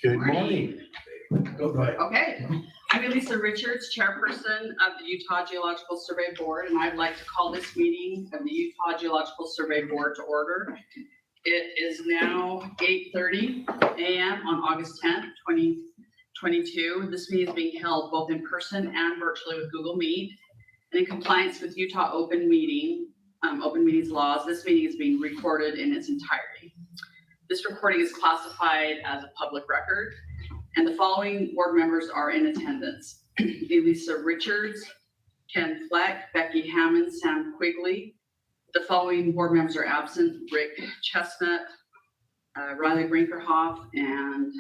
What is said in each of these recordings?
Good morning. Go ahead. Okay, I'm Elissa Richards, chairperson of the Utah Geological Survey Board, and I'd like to call this meeting of the Utah Geological Survey Board to order. It is now 8:30 a.m. on August 10th, 2022. This meeting is being held both in person and virtually with Google Meet. And in compliance with Utah open meetings laws, this meeting is being recorded in its entirety. This recording is classified as a public record, and the following board members are in attendance: Elissa Richards, Ken Fleck, Becky Hammond, Sam Quigley. The following board members are absent: Rick Chestnut, Riley Brinkerhoff, and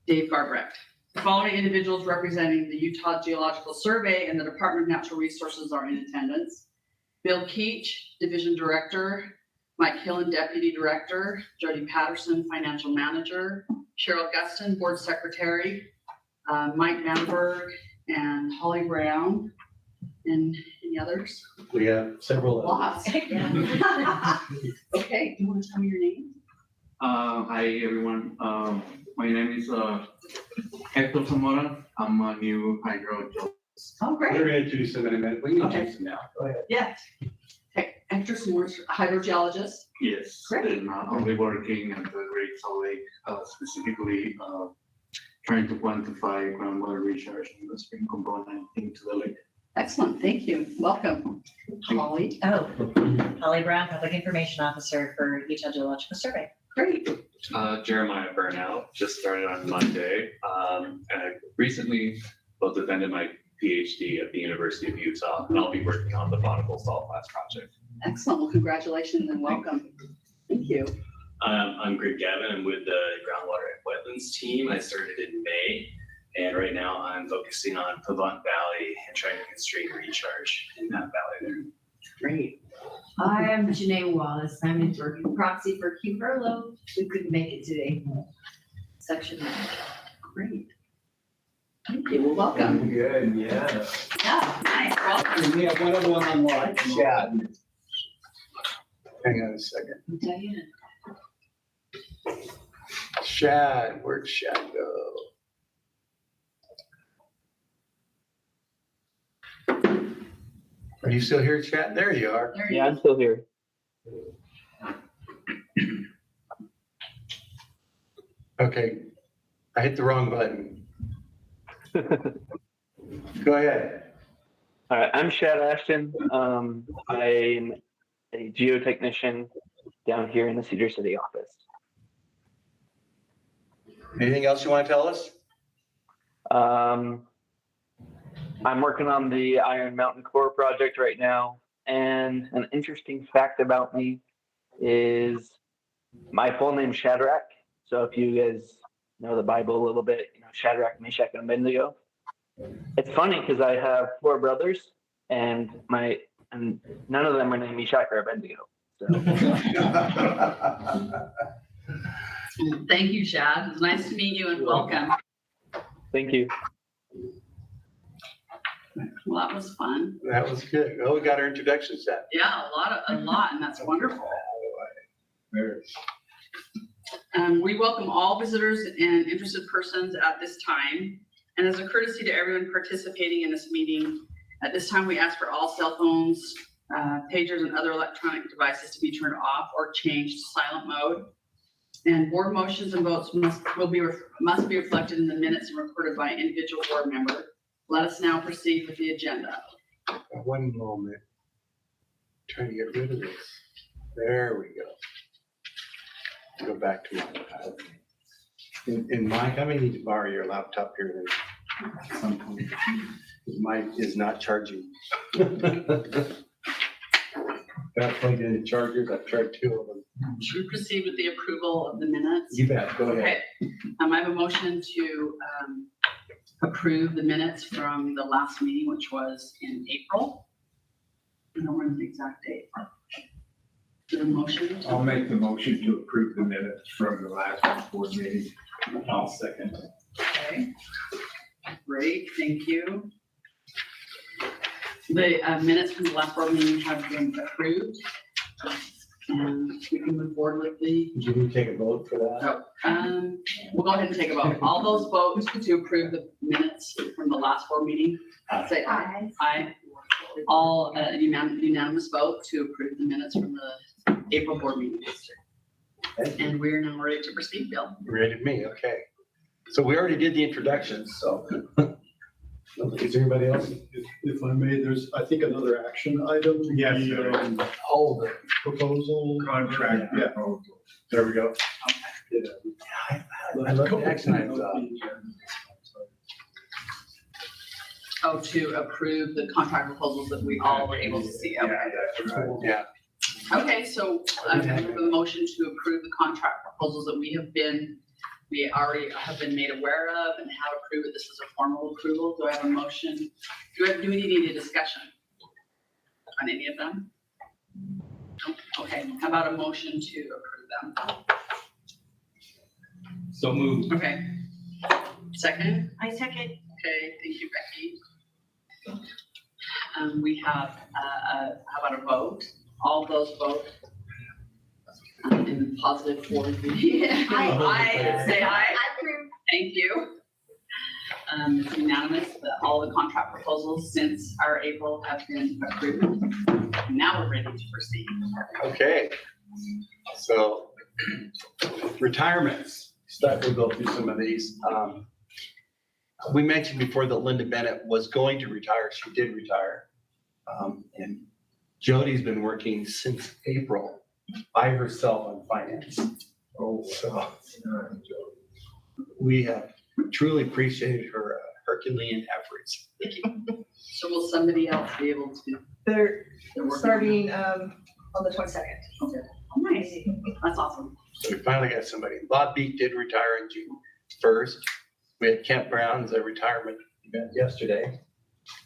Dave Garbrecht. The following individuals representing the Utah Geological Survey and the Department of Natural Resources are in attendance: Bill Keach, Division Director; Mike Hillen, Deputy Director; Jodi Patterson, Financial Manager; Cheryl Guston, Board Secretary; Mike Vanberg, and Holly Brown. And any others? We have several. Lots. Yeah. Okay, you want to tell me your name? Hi everyone. My name is Hector Zamora. I'm a new hydrogeologist. Oh, We're great. going to introduce them in a minute. We can Okay. introduce them now. Go ahead. Yeah. Okay, Hector S'mores, hydrogeologist. Yes, Great. and I'll be working at the Great Salt Lake, specifically trying to quantify groundwater recharge and the spring component into the lake. Excellent, thank you. Welcome. Holly. Oh, Holly Brown, Public Information Officer for Utah Geological Survey. Great. Jeremiah Burnout, just started on Monday. And I recently both defended my PhD at the University of Utah, and I'll be working on the Bonneville Salt Flats project. Excellent. Well, congratulations and welcome. Thank you. I'm Greg Gavin. I'm with the Groundwater and Wetlands team. I started in May, and right now I'm focusing on Pavant Valley and trying to constrain recharge in that valley there. Great. I'm Janae Wallace. I'm in working proxy for Hugh Hurlow, who couldn't make it today. Section manager. Great. Thank you. Well, welcome. Good, yeah. Yeah, nice. Welcome. And we have one other one online, Chad. Hang on a second. Diane. Chad, where'd Chad go? Are you still here, Chad? There you are. There you Yeah, go. I'm still here. Okay, I hit the wrong button. Go ahead. All right, I'm Shad Ashton. I'm a geotechnician down here in the Cedar City office. Anything else you want to tell us? I'm working on the Iron Mountain Core project right now, and an interesting fact about me is my full name's Shadrach. So if you guys know the Bible a little bit, you know Shadrach, Meshach, and Abednego. It's funny because I have 4 brothers, and none of them are named Meshach or Abednego. So Thank you, Chad. It's nice to meet you and welcome. thank you. Well, that was fun. That was good. Oh, we got our introduction set. Yeah, a lot, and that's wonderful. There. We welcome all visitors and interested persons at this time. And as a courtesy to everyone participating in this meeting, at this time we ask for all cell phones, pagers, and other electronic devices to be turned off or changed to silent mode. And board motions and votes must be reflected in the minutes and recorded by an individual board member. Let us now proceed with the agenda. One moment. Trying to get rid of this. There we go. Go back to my. In Mike, I may need to borrow your laptop here at some point. Mine is not charging. Got plugged into chargers. I've tried 2 of them. Should we proceed with the approval of the minutes? You bet. Go ahead. Okay. I have a motion to approve the minutes from the last meeting, which was in April. I don't remember the exact date. Is there a motion? I'll make the motion to approve the minutes from the last board meeting. I'll second. Okay. Great, thank you. The minutes from the last board meeting have been approved. And we can move forward with the, Did you take a vote for that? we'll go ahead and take a vote. All those votes to approve the minutes from the last board meeting, say aye. Aye. All unanimous vote to approve the minutes from the April board meeting. Thank you. And we're now ready to proceed, Bill. Rated me, okay. So we already did the introductions, so. Is there anybody else? If I may, there's, I think, another action item. Yes, The, there is. Oh, the proposal. Contract. Yeah. there we go. I love the action items. Oh, to approve the contract proposals that we all were able to see. Okay. That's right. Yeah, Okay, so I'm going to the motion to approve the contract proposals that we already have been made aware of and have approved. This is a formal approval. Do I have a motion? Do we need a discussion on any of them? Okay, how about a motion to approve them? So moved. Okay. Second? I second. Okay, thank you, Becky. We have, how about a vote? All those vote in positive for the. Aye, say aye. I approve. Thank you. It's unanimous that all the contract proposals since our April have been approved. Now we're ready to proceed. okay. So retirements, we'll go through some of these. We mentioned before that Linda Bennett was going to retire. She did retire. And Jodi's been working since April by herself on finance. Oh, So we have truly appreciated her Herculean efforts. Thank you. So will somebody else be able to? They're work on starting on the 22nd. that? Oh, nice. That's awesome. So we finally got somebody. Bob Beek did retire on June 1st. We had Kent Brown's retirement event yesterday.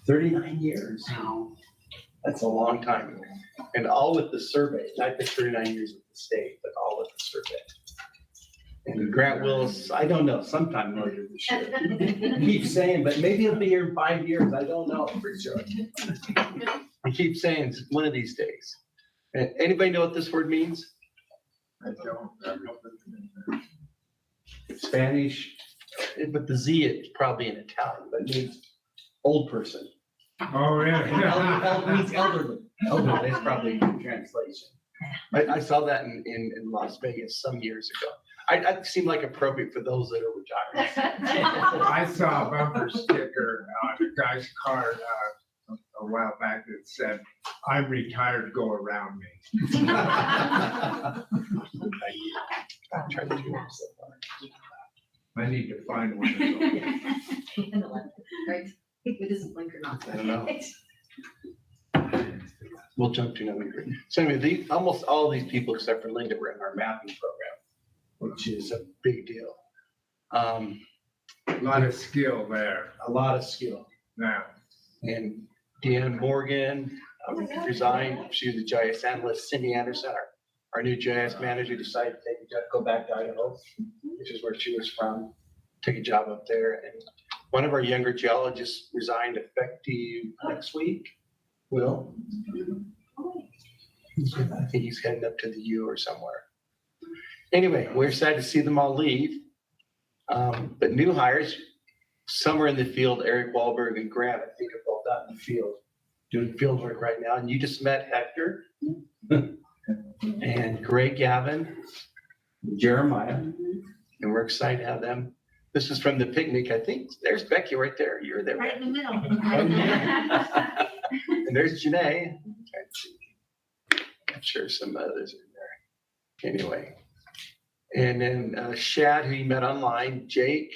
39 years. Wow. That's a long time. And all with the survey, not just 39 years with the state, but all with the survey. And Grant Willis, I don't know, sometime later this year. Keep saying, but maybe he'll be here in 5 years. I don't know for sure. He keeps saying one of these days. Anybody know what this word means? I don't. Spanish, but the Z is probably in Italian, but it means old person. Oh, Elder yeah. means elderly. Elderly, that's probably a good translation. I saw that in Las Vegas some years ago. I seem like appropriate for those that are retired. I saw a bumper sticker on a guy's car a while back that said, "I'm retired, go around me." I'm trying to do it so far. I need to find one of those. Right, it doesn't blink or not. I don't know. We'll jump to another group. So anyway, almost all of these people except for Linda were in our mapping program, which is a big deal. A lot of skill there A lot of skill. now. And Deanne Morgan resigned. She was a GIS analyst. Cindy Anderson, our new GIS manager, decided to go back to Idaho, which is where she was from, take a job up there. And one of our younger geologists resigned effective next week. Will? I think he's heading up to the U or somewhere. Anyway, we're sad to see them all leave. But new hires, some are in the field. Eric Wahlberg and Grant, I think, are both out in the field, doing field work right now. And you just met Hector and Greg Gavin, Jeremiah, and we're excited to have them. This is from the picnic. I think there's Becky right there. You're there. Right in the middle. And there's Janae. I'm sure some others are there. Anyway. And then Shad, who you met online, Jake.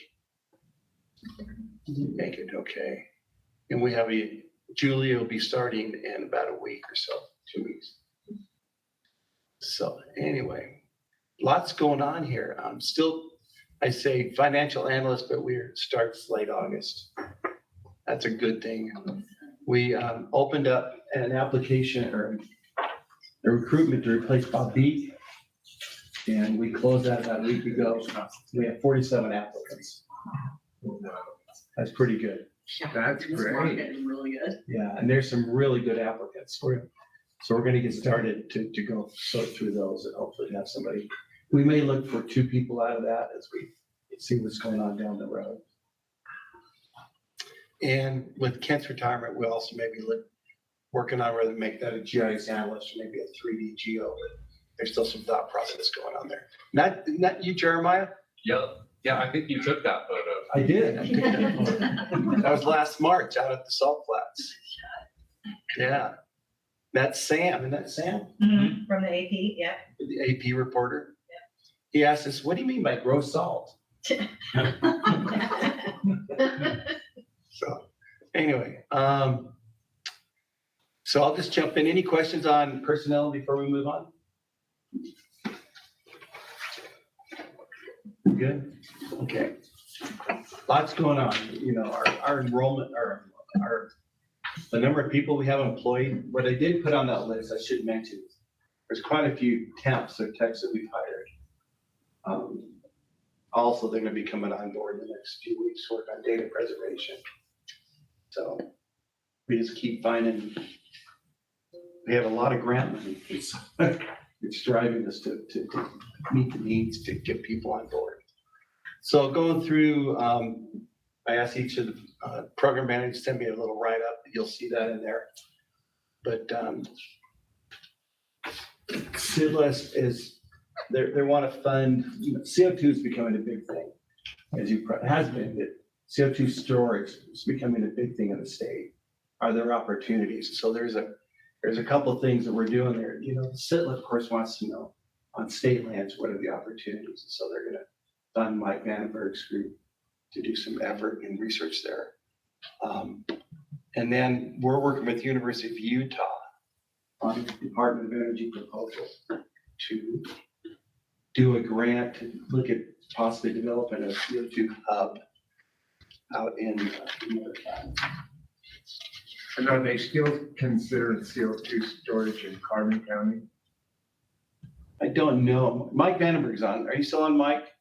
Didn't make it, okay. And we have Julia will be starting in about a week or so, 2 weeks. So anyway, lots going on here. I'm still, I say financial analyst, but starts late August. That's a good thing. We opened up an application or a recruitment to replace Bob Beek. And we closed that about a week ago. We have 47 applicants. That's pretty good. That's This great. market is really good. Yeah, and there's some really good applicants. So we're gonna get started to go sort through those and hopefully have somebody. We may look for 2 people out of that as we see what's going on down the road. And with Kent's retirement, we'll also maybe working on whether to make that a GIS analyst or maybe a 3D geo. But there's still some thought process going on there. Not you, Jeremiah? Yep. Yeah, I think you took that photo. I did. I took that photo. That was last March out at the Salt Flats. Yeah. That's Sam. Isn't that Sam? From the AP, yeah. The AP reporter. He asked us, what do you mean by gross salt? So anyway, so I'll just jump in. Any questions on personnel before we move on? Good. Okay. Lots going on. You know, our enrollment, the number of people we have employed. What I did put on that list, I should mention, there's quite a few temps or techs that we've hired. Also, they're going to be coming on board in the next few weeks, work on data preservation. So we just keep finding, we have a lot of grant money. It's driving us to meet the needs to get people on board. So going through, I asked each of the program managers to send me a little write-up. You'll see that in there. But CIDLIS is, they want to fund, CO2 is becoming a big thing, as it has been. CO2 storage is becoming a big thing in the state. Are there opportunities? So there's a couple of things that we're doing there. You know, the CIDLIS, of course, wants to know on state lands, what are the opportunities? So they're going to fund Mike Vandenberg's group to do some effort and research there. And then we're working with the University of Utah on the Department of Energy proposal to do a grant to look at possibly developing a CO2 hub out in And are they still considered CO2 storage in Carbon County? I don't know. Mike Vandenberg's on. Are you still on, Mike?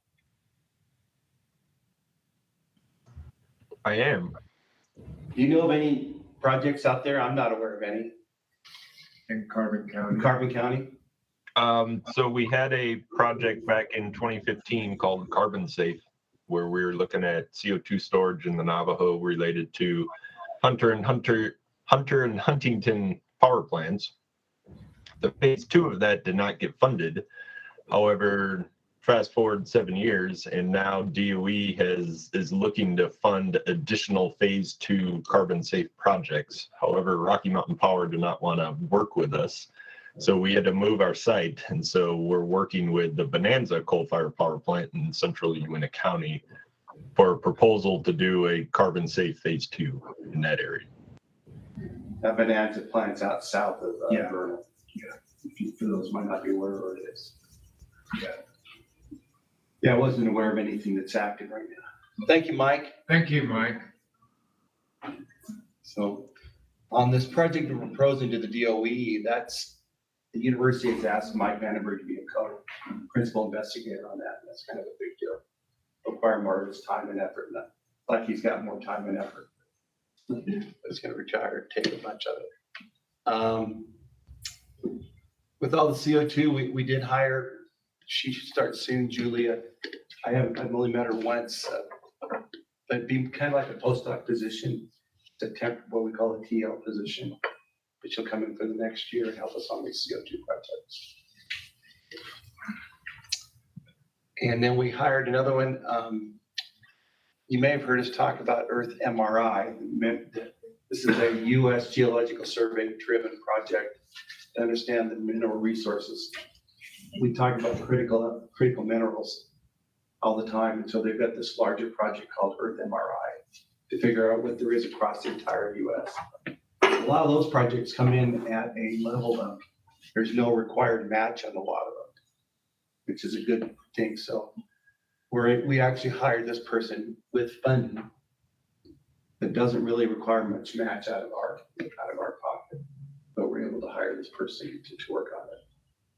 I am. Do you know of any projects out there? I'm not aware of any. In Carbon County? In Carbon County? So we had a project back in 2015 called Carbon Safe, where we were looking at CO2 storage in the Navajo related to Hunter and Huntington power plants. The phase 2 of that did not get funded. However, fast forward 7 years, and now DOE is looking to fund additional phase 2 carbon safe projects. However, Rocky Mountain Power did not want to work with us. So we had to move our site. And so we're working with the Bonanza coal-fired power plant in central Uintah County for a proposal to do a carbon safe phase 2 in that area. That Bonanza plant's out south of Burrows. If you, for those might not be aware where it is. Yeah, I wasn't aware of anything that's active right now. Thank you, Mike. Thank you, Mike. So on this project we're proposing to the DOE, that's, the university has asked Mike Vandenberg to be a co-principal investigator on that. That's kind of a big deal. Require more of his time and effort. Like he's got more time and effort. He's going to retire, take a bunch of it. With all the CO2, we did hire, she should start soon, Julia. I've only met her once, but it'd be kind of like a postdoc position. It's a what we call a TL position, but she'll come in for the next year and help us on these CO2 projects. And then we hired another one. You may have heard us talk about Earth MRI. This is a U.S. Geological Survey driven project to understand the mineral resources. We talk about critical minerals all the time. And so they've got this larger project called Earth MRI to figure out what there is across the entire U.S. A lot of those projects come in at a level of there's no required match on a lot of them, which is a good thing. So we actually hired this person with funding that doesn't really require much match out of our pocket, but we're able to hire this person to work on it.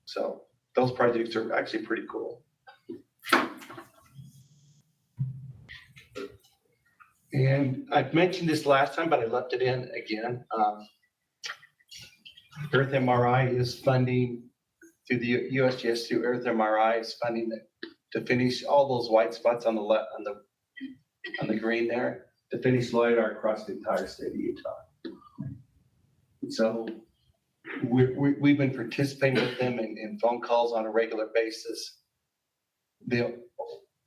So those projects are actually pretty cool. And I've mentioned this last time, but I left it in again. Earth MRI is funding through the USGS through Earth MRI is funding to finish all those white spots on the left, on the green there, to finish LiDAR across the entire state of Utah. So we've been participating with them in phone calls on a regular basis.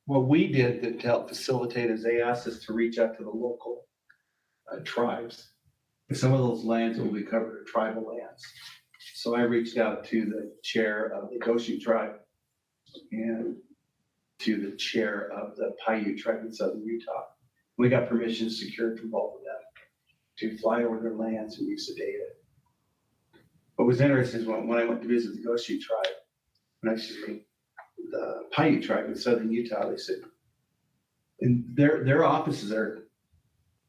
What we did to help facilitate is they asked us to reach out to the local tribes. Some of those lands will be covered as tribal lands. So I reached out to the chair of the Goshen tribe and to the chair of the Paiute tribe in southern Utah. We got permission secured from both of them to fly over their lands and use the data. What was interesting is when I went to visit the Goshen tribe, the Paiute tribe in southern Utah, they said, and their offices are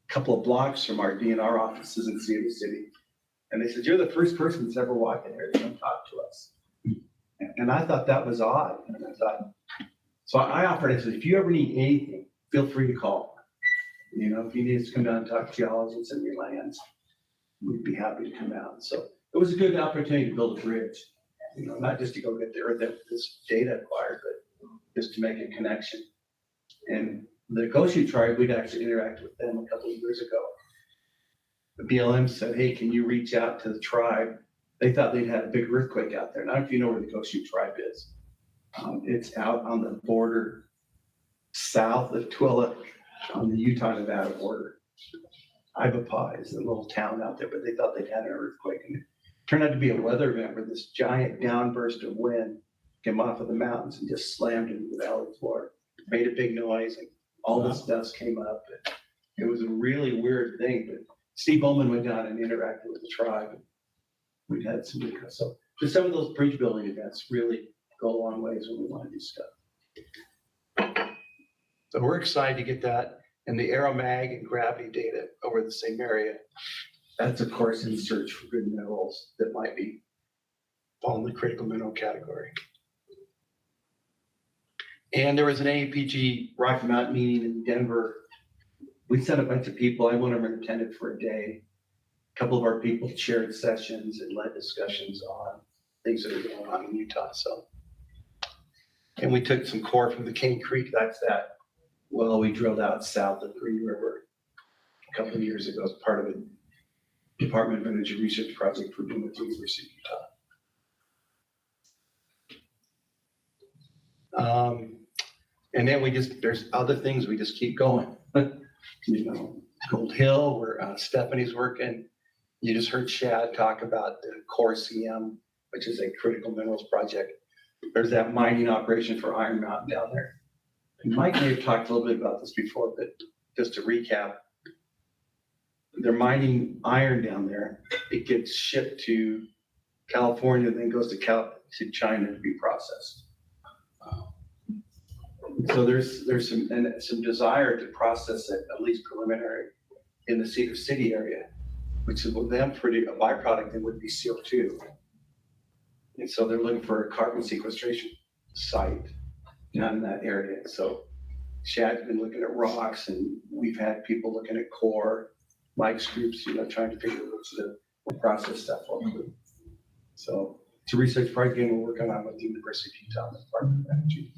a couple of blocks from our DNR offices in Cedar City. And they said, you're the first person that's ever walked in here to come talk to us. And I thought that was odd. And I thought, so I offered, I said, if you ever need anything, feel free to call. You know, if you need us to come down and talk to geology and some of your lands, we'd be happy to come out. So it was a good opportunity to build a bridge, you know, not just to go get this data acquired, but just to make a connection. And the Goshen tribe, we'd actually interacted with them a couple of years ago. The BLM said, hey, can you reach out to the tribe? They thought they'd had a big earthquake out there. Now, if you know where the Goshen tribe is, it's out on the border south of Twilla on the Utah-Nevada border. Ivapaw is a little town out there, but they thought they'd had an earthquake. And it turned out to be a weather event where this giant downburst of wind came off of the mountains and just slammed into the valley floor. Made a big noise, and all this dust came up. It was a really weird thing, but Steve Bowman went down and interacted with the tribe. And we've had some, so just some of those bridge building events really go a long ways when we want to do stuff. So we're excited to get that and the aeromag and gravity data over the same area. That's of course in search for good minerals that might be fall in the critical mineral category. And there was an AAPG Rocky Mountain meeting in Denver. We sent a bunch of people. I went over and attended for a day. A couple of our people chaired sessions and led discussions on things that are going on in Utah. So, and we took some core from the Cane Creek. That's that well we drilled out south of Green River a couple of years ago as part of a Department of Energy research project for doing with the University of Utah. And then there's other things we just keep going. You know, Gold Hill, where Stephanie's working. You just heard Shad talk about the Core CM, which is a critical minerals project. There's that mining operation for Iron Mountain down there. And Mike may have talked a little bit about this before, but just to recap, they're mining iron down there. It gets shipped to California, then goes to China to be processed. So there's some desire to process it, at least preliminary, in the Cedar City area, which is with them pretty a byproduct that would be CO2. And so they're looking for a carbon sequestration site down in that area. So Shad's been looking at rocks, and we've had people looking at core, Mike's groups, you know, trying to figure out what's the process stuff locally. So it's a research project we're working on with the University of Utah and the Department of Energy.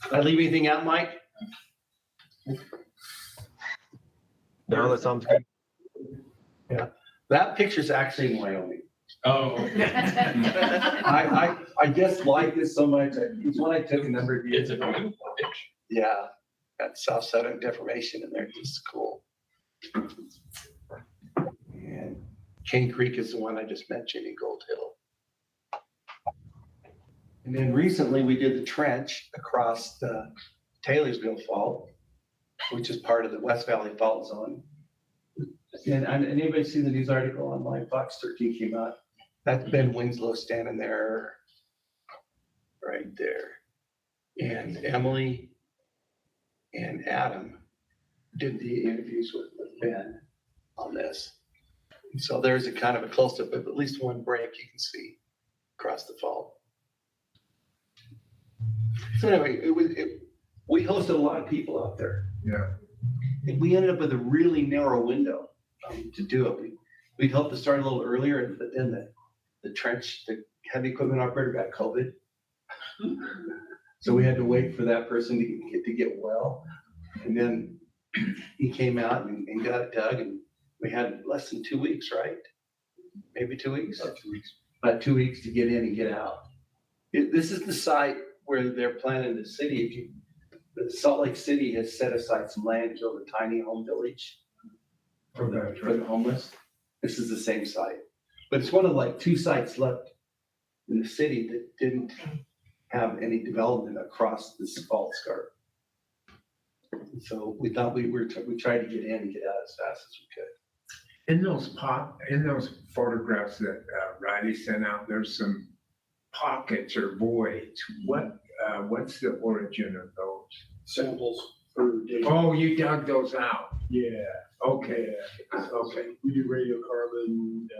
Did I leave anything out, Mike? No, that sounds good. Yeah, that picture's actually in Wyoming. Oh. I just like this so much. It's one I took a number of years It's a ago. beautiful picture. Yeah, that South Southern deformation in there, just cool. And Cane Creek is the one I just mentioned in Gold Hill. And then recently we did the trench across the Taylorsville Fault, which is part of the West Valley Fault Zone. And anybody see the news article online? Fox 13 came out. That's Ben Winslow standing there, right there. And Emily and Adam did the interviews with Ben on this. And so there's a kind of a close-up of at least one break you can see across the fault. So anyway, we hosted a lot of people out there. Yeah. And we ended up with a really narrow window to do it. We'd hoped to start a little earlier, but then the trench, the heavy equipment operator got COVID. So we had to wait for that person to get well. And then he came out and got it dug, and we had less than 2 weeks, right? Maybe 2 weeks? About 2 weeks. About 2 weeks to get in and get out. This is the site where they're planning the city. Salt Lake City has set aside some land to build a tiny home village for the homeless. This is the same site. But it's one of like 2 sites left in the city that didn't have any development across this fault scarp. So we thought we tried to get in and get out as fast as we could. In those photographs that Riley sent out, there's some pockets or voids. What's the origin of those? Samples for data. Oh, you dug those out. Yeah. Okay. Yeah. Okay. We do radiocarbon and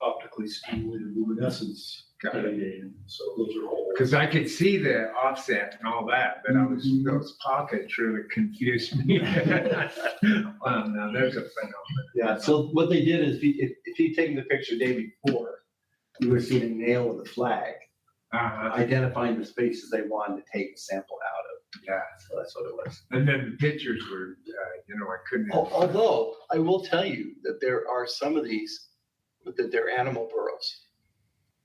optically stimulated luminescence Got it. data. So those are all. Because I could see the offset and all that, but those pockets really confused me. Well, now there's a phenomenon. Yeah, so what they did is if you'd taken the picture the day before, you would have seen a nail with a flag identifying the spaces they wanted to take the sample out of. Yeah. So that's what it was. And then the pictures were, I couldn't. Although I will tell you that there are some of these that they're animal burrows.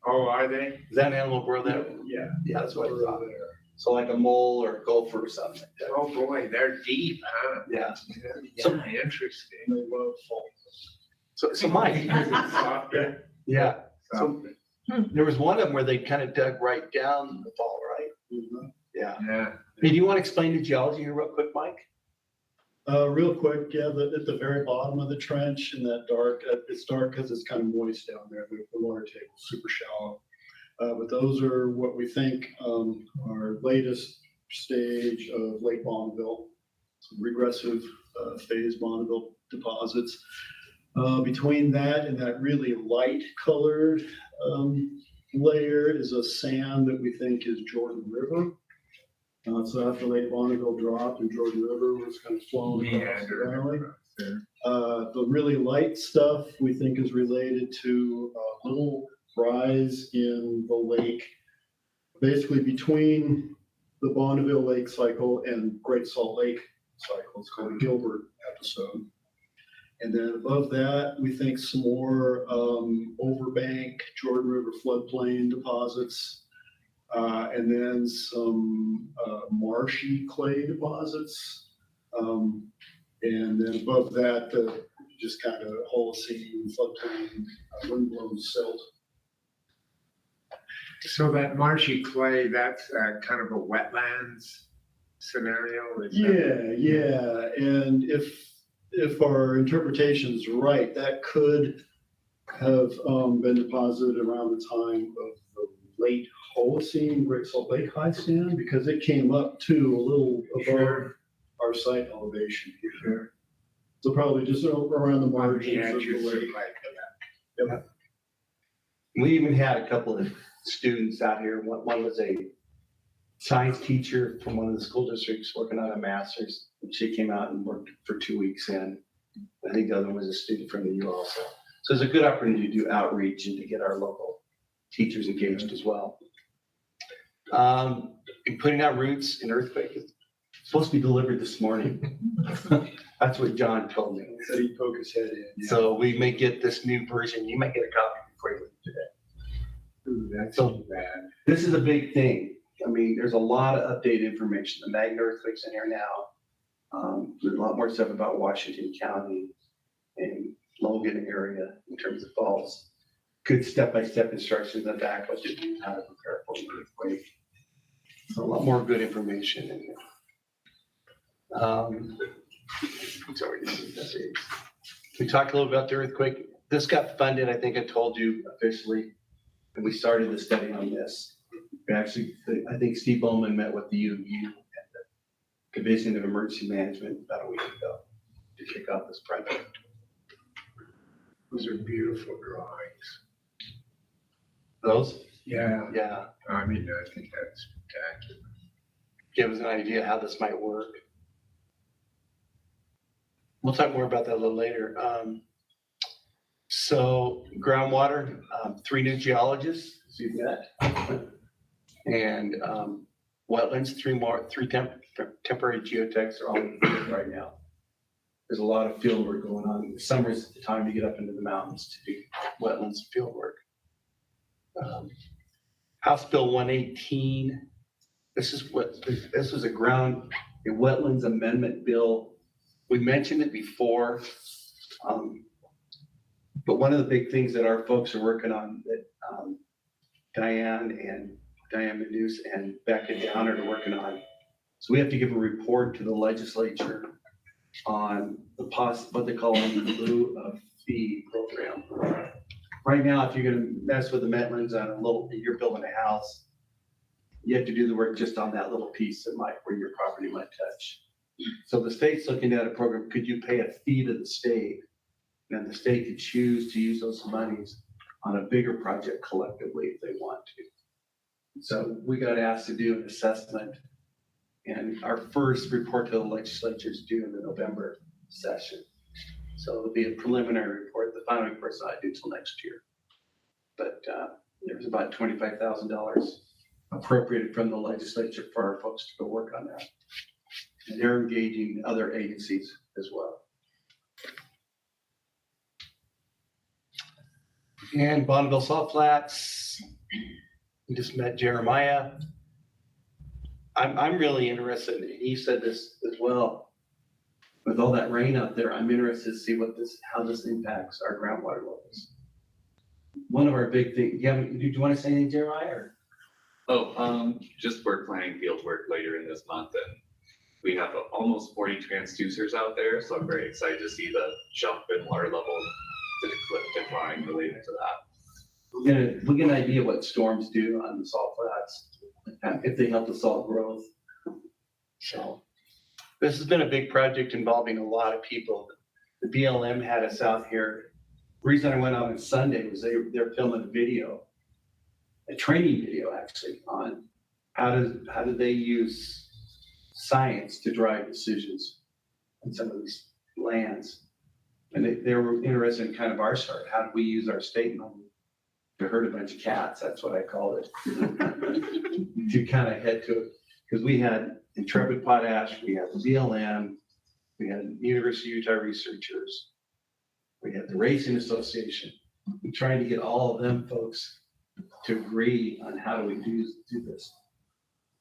Oh, are they? Is that an animal burrow there? Yeah. Yeah, that's what I thought. So like a mole or a gopher or something like that. Oh, boy, they're deep, huh? Yeah. Yeah, interesting. They love fault. So Mike, Because it's softer. yeah. So Softer. there was one of them where they kind of dug right down the fall, right? Mhm. Yeah. Yeah. Hey, do you want to explain the geology here real quick, Mike? Real quick, yeah, at the very bottom of the trench in that dark, it's dark because it's kind of moist down there. The water table is super shallow. But those are what we think our latest stage of Lake Bonneville, some regressive phase Bonneville deposits. Between that and that really light colored layer is a sand that we think is Jordan River. So after Lake Bonneville dropped and Jordan River was kind of flowing across the valley. The really light stuff we think is related to a little rise in the lake, basically between the Bonneville Lake cycle and Great Salt Lake cycle. It's called the Gilbert episode. And then above that, we think some more overbank Jordan River floodplain deposits. And then some marshy clay deposits. And then above that, just kind of Holocene, floodplain, windblown silt. So that marshy clay, that's kind of a wetlands scenario? Yeah. And if our interpretation's right, that could have been deposited around the time of the late Holocene Great Salt Lake high sand, because it came up to a little above our site elevation here. So probably just around the margins of the lake. Yep. We even had a couple of students out here. One was a science teacher from one of the school districts working on a master's. And she came out and worked for 2 weeks in. I think the other one was a student from the U also. So it's a good opportunity to do outreach and to get our local teachers engaged as well. And putting out roots in earthquake is supposed to be delivered this morning. That's what John told me. He said he'd poke his head in. Yeah. So we may get this new version. You might get a copy before you leave today. Ooh, that's So- too bad. This is a big thing. I mean, there's a lot of updated information. The magnet earthquake's in here now. There's a lot more stuff about Washington County and Logan area in terms of faults. Good step-by-step instructions on back, what to do, how to prepare for an earthquake. So a lot more good information in here. Sorry, we talked a little about the earthquake. This got funded, I think I told you officially, and we started the study on this. We actually, I think Steve Bowman met with the UU and the Division of Emergency Management about a week ago to kick off this project. Those are beautiful drawings. Those? Yeah. Yeah. I mean, I think that's spectacular. Give us an idea how this might work. We'll talk more about that a little later. So groundwater, 3 new geologists, as you've met. And wetlands, 3 temporary geotechs are all in the field right now. There's a lot of field work going on. Summer's the time to get up into the mountains to do wetlands field work. House Bill 118. This is a wetlands amendment bill. We mentioned it before. But one of the big things that our folks are working on that Diane Manus and Becca Downer are working on. So we have to give a report to the legislature on what they call a lieu of fee program. Right now, if you're gonna mess with the wetlands you're building a house, you have to do the work just on that little piece where your property might touch. So the state's looking at a program, could you pay a fee to the state? And the state could choose to use those monies on a bigger project collectively if they want to. So we got asked to do an assessment, and our first report to the legislature is due in the November session. So it'll be a preliminary report. The final report's not due till next year. But there's about $25,000 appropriated from the legislature for our folks to go work on that. And they're engaging other agencies as well. And Bonneville Salt Flats, we just met Jeremiah. I'm really interested, and he said this as well. With all that rain out there, I'm interested to see how this impacts our groundwater levels. One of our big things, do you want to say anything, Jeremiah? Just work planning field work later in this month, and we have almost 40 transducers out there, so I'm very excited to see the jump in water level to the decline related to that. We'll get an idea what storms do on the salt flats, if they help the salt growth. So this has been a big project involving a lot of people. The BLM had us out here. The reason I went out on Sunday was they're filming a video, a training video actually, on how do they use science to drive decisions on some of these lands. And they were interested in kind of our start. How do we use our state money to herd a bunch of cats? That's what I called it. To kind of head to it. Because we had Intrepid Potash, we had the BLM, we had University of Utah researchers, we had the Racing Association. We're trying to get all of them folks to agree on how do we do this.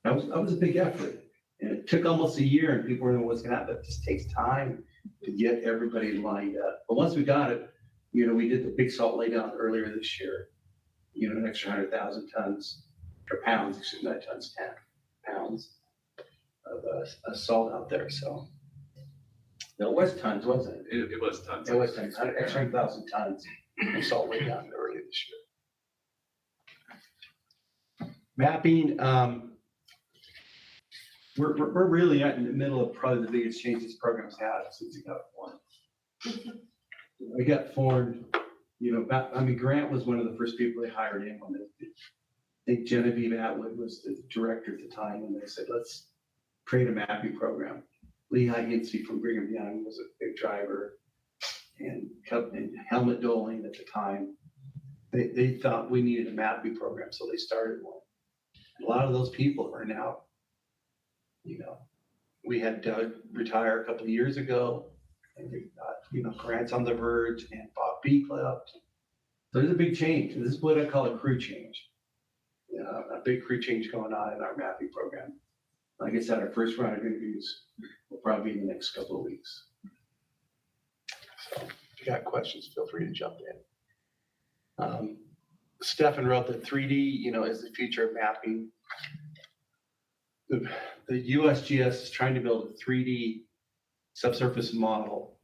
That was a big effort. And it took almost a year, and people were wondering what's going to happen. It just takes time to get everybody lined up. But once we got it, we did the big salt laydown earlier this year. An extra 100,000 tons or pounds, excuse me, not tons, pounds of salt out there. So no, it was tons, wasn't it? It was tons. It was tons, extra 100,000 tons of salt laydown earlier this year. Mapping. We're really in the middle of probably the biggest change this program's had since it got formed. We got formed, Grant was one of the first people they hired in when I think Genevieve Atwood was the director at the time, and they said, let's create a mapping program. Lehigh Hinsey from Brigham Young was a big driver, and Helmut Doling at the time. They thought we needed a mapping program, so they started one. And a lot of those people are now, we had Doug retire a couple of years ago, and we got, Grant's on the verge, and Bob Beek left. So there's a big change. And this is what I call a crew change. A big crew change going on in our mapping program. Like I said, our first round of interviews will probably be in the next couple of weeks. So if you got questions, feel free to jump in. Stefan wrote that 3D, is the future of mapping. The USGS is trying to build a 3D subsurface model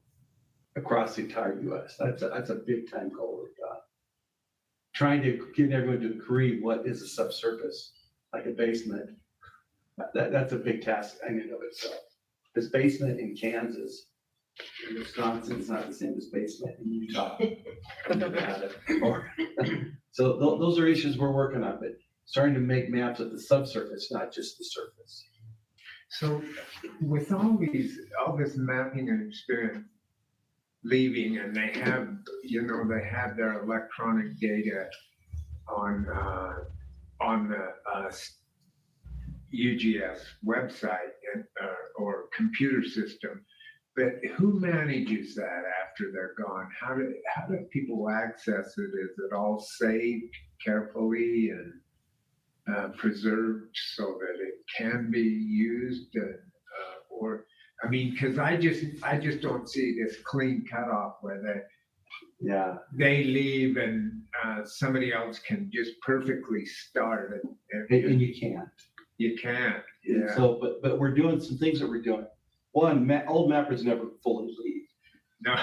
across the entire US. That's a big time goal we've got. Trying to get everyone to agree what is a subsurface, like a basement. That's a big task in and of itself. This basement in Kansas, in Wisconsin is not the same as basement in Utah. So those are issues we're working on, but starting to make maps of the subsurface, not just the surface. So with all this mapping and experience, leaving and they have, they have their electronic data on the UGS website or computer system. But who manages that after they're gone? How do people access it? Is it all saved carefully and preserved so that it can be used? Because I just don't see this clean cutoff where they leave and somebody else can just perfectly start it. And you can't. You can't. And Yeah. so, but we're doing some things that we're doing. One, old mappers never fully leave. No,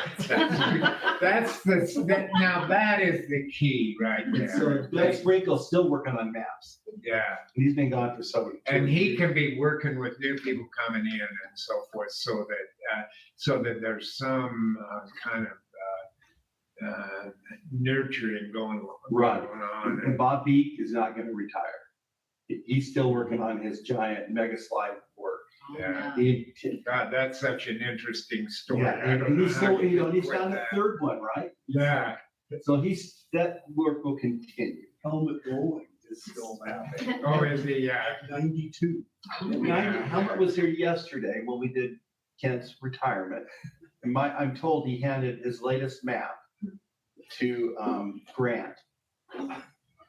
now that is the key right So there. Bill Sprinkle's still working on maps. Yeah. He's been gone for so many. And he can be working with new people coming in and so forth, so that there's some kind of nurturing going on. And Bob Beek is not going to retire. He's still working on his giant mega slide work. Yeah. He- God, that's such an interesting story. Yeah, I don't and he's know still, how you he's quit on the that. third one, right? Yeah. So that work will continue. Helmut Bowling is still mapping. Oh, is he? Yeah. 92. Yeah. Helmut was here yesterday when we did Kent's retirement. And I'm told he handed his latest map to Grant.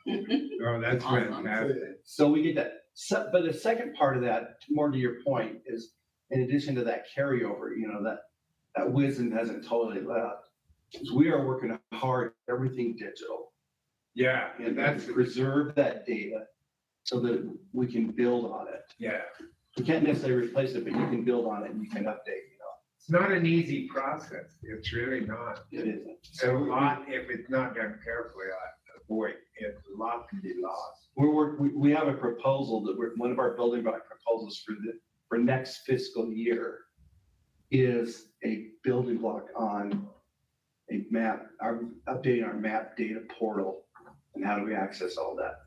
Oh, that's fantastic. So we get that. So, but the second part of that, more to your point, is in addition to that carryover, that wisdom hasn't totally left. Is we are working hard, everything digital. Yeah, And that's that's preserve that data so that we can build on it. yeah. You can't necessarily replace it, but you can build on it and you can update, It's not an easy process. It's really not. It isn't. So a lot, if it's not done carefully, boy, a lot can be lost. We have a proposal that one of our building block proposals for next fiscal year is a building block on a map, updating our map data portal and how do we access all that.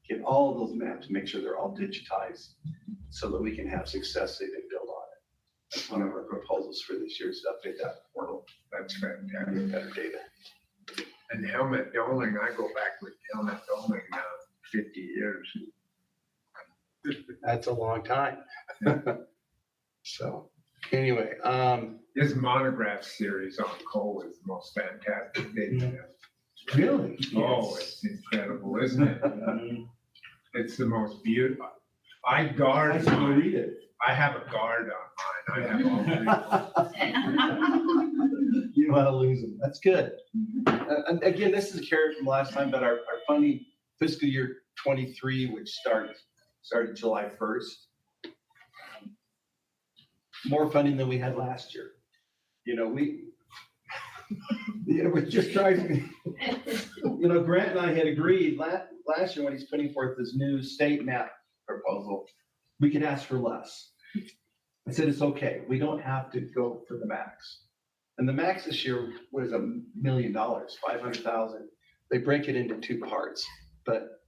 Get all of those maps, make sure they're all digitized so that we can have success they can build on it. That's one of our proposals for this year is to update that portal. That's fantastic. And better data. And Helmut Doling, I go back with Helmut Doling now, 50 years. That's a long time. So anyway, His monograph series on coal is the most fantastic thing. really? Oh, it's incredible, isn't it? It's the most beautiful. I guard I should go mine. read it. I have a guard on mine. I have all three. You don't want to lose them. That's good. And again, this is a carry from last time, but our funding fiscal year 23, which started July 1st. More funding than we had last year. We're just trying to, Grant and I had agreed last year when he's putting forth this new state map proposal, we could ask for less. I said, it's okay. We don't have to go for the max. And the max this year was $1 million, 500,000. They break it into two parts, but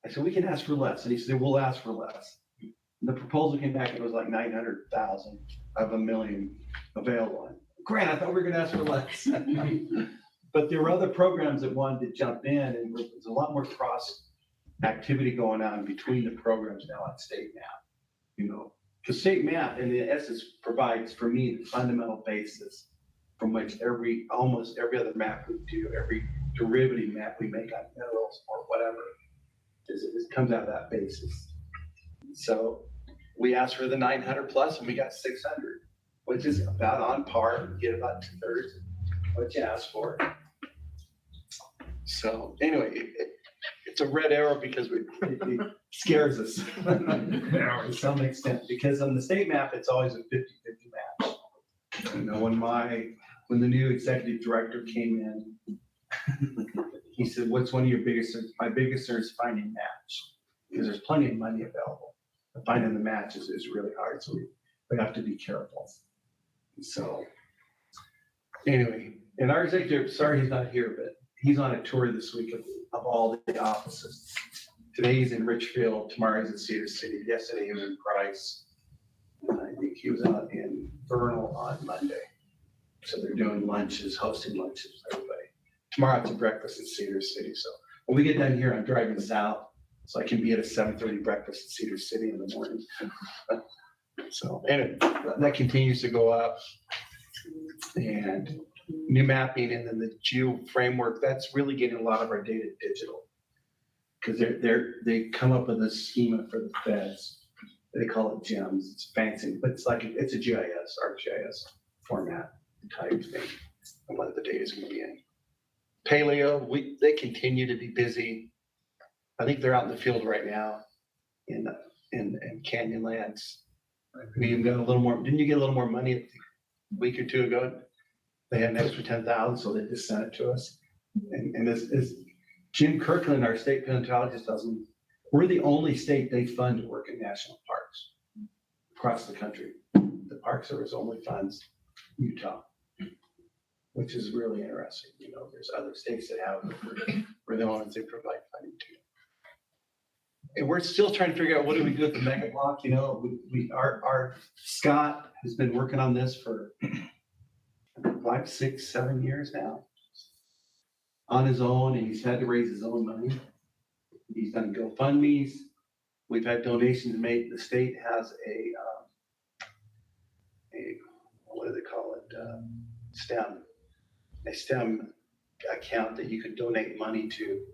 I said, we can ask for less. And he said, we'll ask for less. And the proposal came back, it was like 900,000 of $1 million available. Grant, I thought we were gonna ask for less. But there were other programs that wanted to jump in and there's a lot more cross activity going on between the programs now on state map, because state map in essence provides for me the fundamental basis from which almost every other map we do, every derivative map we make on minerals or whatever, it comes out of that basis. So we asked for the 900 plus and we got 600, which is about on par. We get about 2/3 what you asked for. So anyway, it's a red arrow because it scares us to some extent, because on the state map, it's always a 50-50 match. When the new executive director came in, he said, what's one of your biggest concerns? My biggest concern is finding match, because there's plenty of money available. But finding the match is really hard, so we have to be careful. So anyway, and our executive, sorry he's not here, but he's on a tour this week of all the offices. Today he's in Richfield, tomorrow he's in Cedar City, yesterday he was in Price. I think he was out in Vernal on Monday. So they're doing lunches, hosting lunches, for everybody. Tomorrow it's a breakfast in Cedar City. So when we get done here, I'm driving south, so I can be at a 7:30 breakfast in Cedar City in the morning. So, and that continues to go up. And new mapping and then the geo framework, that's really getting a lot of our data digital. Because they come up with a schema for the feds. They call it GEMS. It's fancy, but it's a GIS, ArcGIS format type thing. And what the data is going to be in. Paleo, they continue to be busy. I think they're out in the field right now in Canyonlands. We even got a little more. Didn't you get a little more money a week or two ago? They had an extra 10,000, so they just sent it to us. And as Jim Kirkland, our state paleontologist, tells me, we're the only state they fund to work in national parks across the country. The Park Service only funds Utah, which is really interesting. You know, there's other states that have, we're the only ones they provide funding to. And we're still trying to figure out what do we do with the mega block. You know, our Scott has been working on this for 5, 6, 7 years now on his own, and he's had to raise his own money. He's done GoFundMe's. We've had donations made. The state has a what do they call it? A STEM account that you could donate money to.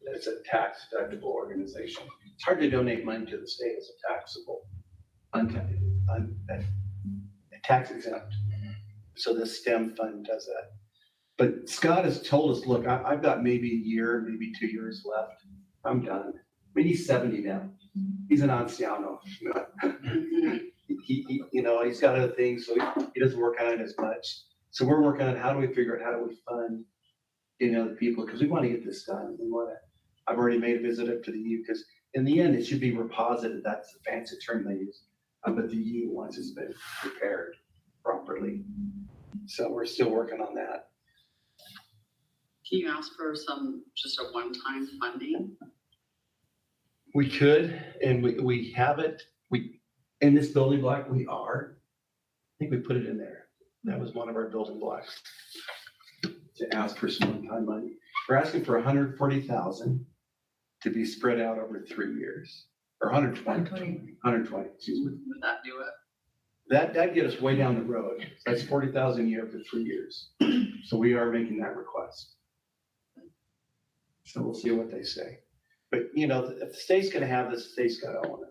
It's a tax deductible organization. It's hard to donate money to the state as a taxable, tax exempt. So the STEM fund does that. But Scott has told us, look, I've got maybe a year, maybe 2 years left. I'm done. I mean, he's 70 now. He's an anciano. He you know, he's got other things, so he doesn't work on it as much. So we're working on how do we figure out how do we fund, you know, the people, because we want to get this done. We want to. I've already made a visit up to the U, because in the end, it should be reposited. That's the fancy term they use. But the U, once it's been prepared properly. So we're still working on that. Can you ask for just a one-time funding? We could, and we have it. In this building block, I think we put it in there. That was one of our building blocks to ask for some one-time money. We're asking for 140,000 to be spread out over 3 years, or 120, excuse me. Would that do it? That'd get us way down the road. That's 40,000 a year for 3 years. So we are making that request. So we'll see what they say. But you know, if the state's gonna have this, the state's gotta own it.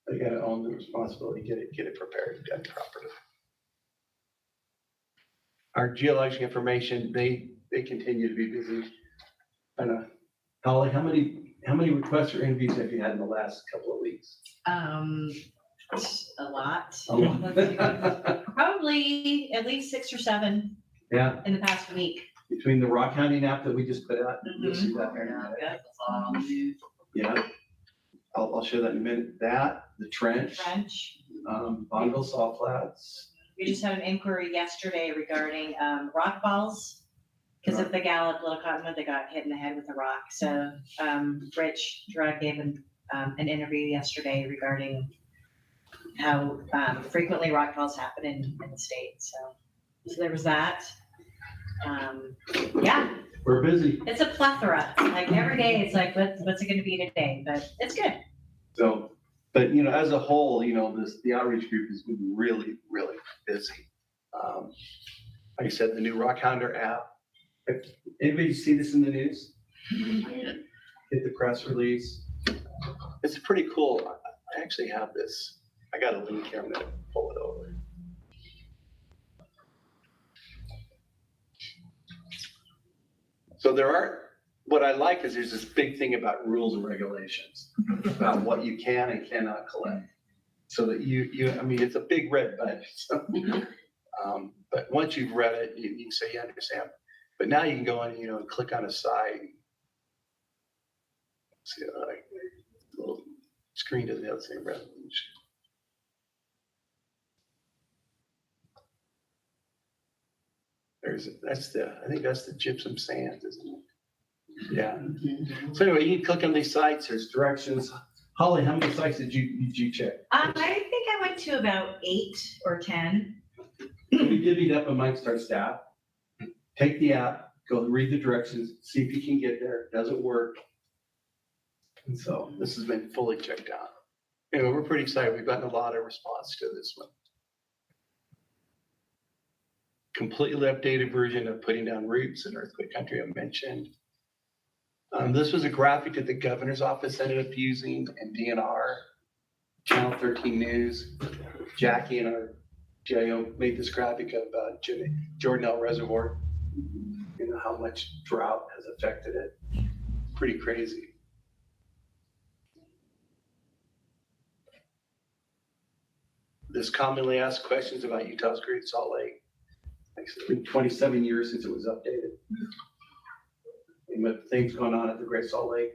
They gotta own the responsibility, get it prepared, done properly. Our geologic information, they continue to be busy. And Holly, how many requests or interviews have you had in the last couple of weeks? A lot. A lot. Probably at least 6 or 7 Yeah, in the past week. between the rock counting app that we just put out, you'll see that there in a minute. That's all on you. Yeah, I'll show that in a minute. That, the trench, Bonneville Salt Flats. We just had an inquiry yesterday regarding rock balls. Because of the Gallup Little Cottonwood, they got hit in the head with a rock. So Rich Drug gave an interview yesterday regarding how frequently rock falls happen in the state. So there was that. Yeah. We're busy. It's a plethora. Like every day, it's like, what's it going to be today? But it's good. So, but you know, as a whole, you know, the outreach group has been really, really busy. Like I said, the new Rock Hound app. If anybody see this in the news? Hit the press release. It's pretty cool. I actually have this. I got a link here. I'm gonna pull it over. So what I like is there's this big thing about rules and regulations about what you can and cannot collect. So that I mean, it's a big red button. So, but once you've read it, you can say you understand. But now you can go in, you know, and click on a site. See, like a little screen doesn't have the same resolution. I think that's the gypsum sands, isn't it? Yeah. So anyway, you can click on these sites. There's directions. Holly, how many sites did you check? I think I went to about 8 or 10. We divvied up amongst our staff. Take the app, go read the directions, see if you can get there. Does it work? And so this has been fully checked out. Anyway, we're pretty excited. We've gotten a lot of response to this one. Completely updated version of putting down roots in earthquake country I mentioned. This was a graphic that the governor's office ended up using, and DNR, Channel 13 News. Jackie and our GIO made this graphic of Jordanelle Reservoir. You know how much drought has affected it. Pretty crazy. There's commonly asked questions about Utah's Great Salt Lake. Like it's been 27 years since it was updated. And with things going on at the Great Salt Lake,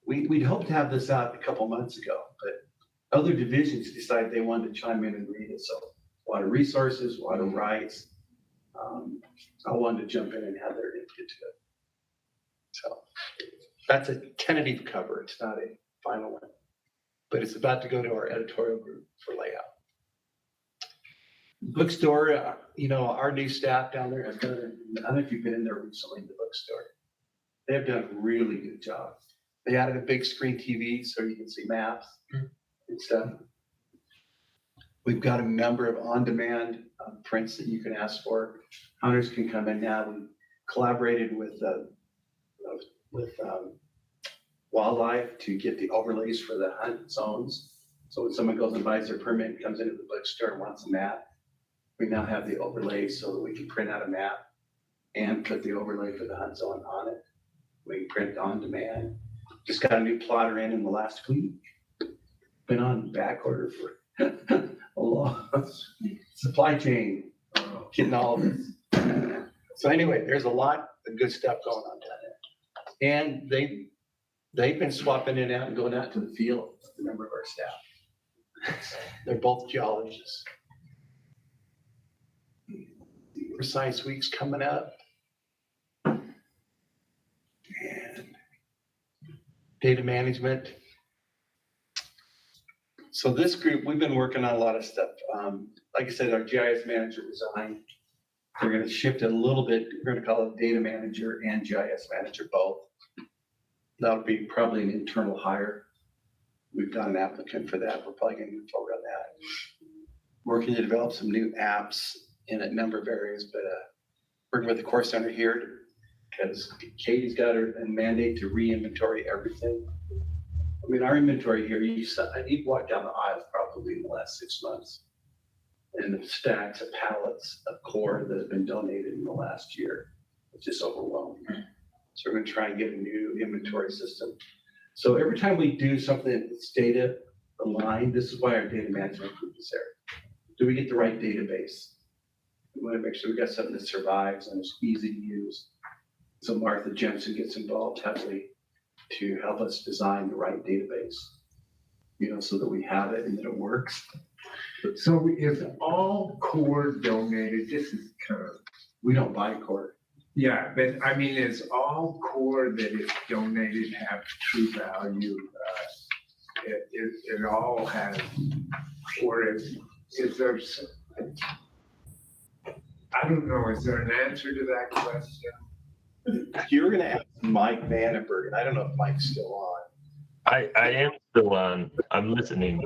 we'd hoped to have this out a couple months ago, but other divisions decided they wanted to chime in and read it. So water resources, water rights. I wanted to jump in and have their input to it. So that's a tentative cover. It's not a final one, but it's about to go to our editorial group for layout. Bookstore, you know, our new staff down there has done, I don't know if you've been in there recently, the bookstore. They have done a really good job. They added a big screen TV so you can see maps and stuff. We've got a number of on-demand prints that you can ask for. Hunters can come in now. We collaborated with wildlife to get the overlays for the hunt zones. So when someone goes and buys their permit and comes into the bookstore and wants a map, we now have the overlays so that we can print out a map and put the overlay for the hunt zone on it. We can print on demand. Just got a new plotter in the last week. Been on back order for a long supply chain, getting all of this. So anyway, there's a lot of good stuff going on down there. And they've been swapping in and out and going out to the field, a number of our staff. They're both geologists. Science Week's coming up. And data management. So this group, we've been working on a lot of stuff. Like I said, our GIS manager resigned. We're going to shift it a little bit. We're going to call it data manager and GIS manager both. That'll be probably an internal hire. We've got an applicant for that. We're probably going to move forward on that. Working to develop some new apps in a number of areas, but working with the Core Center here because Katie's got a mandate to re-inventory everything. I mean, our inventory here, you've walked down the aisles probably in the last 6 months. And the stacks of pallets of core that have been donated in the last year. It's just overwhelming. So we're going to try and get a new inventory system. So every time we do something that's data aligned, this is why our data management group is there. Do we get the right database? We want to make sure we got something that survives and is easy to use. So Martha Jensen gets involved heavily to help us design the right database, you know, so that we have it and that it works. So is all core donated? This is kind of, we don't buy core. yeah, but I mean, is all core that is donated have true value? It all has, or is there some, I don't know, is there an answer to that question? You're going to ask Mike Vandenberg, and I don't know if Mike's still on. I am still on. I'm listening.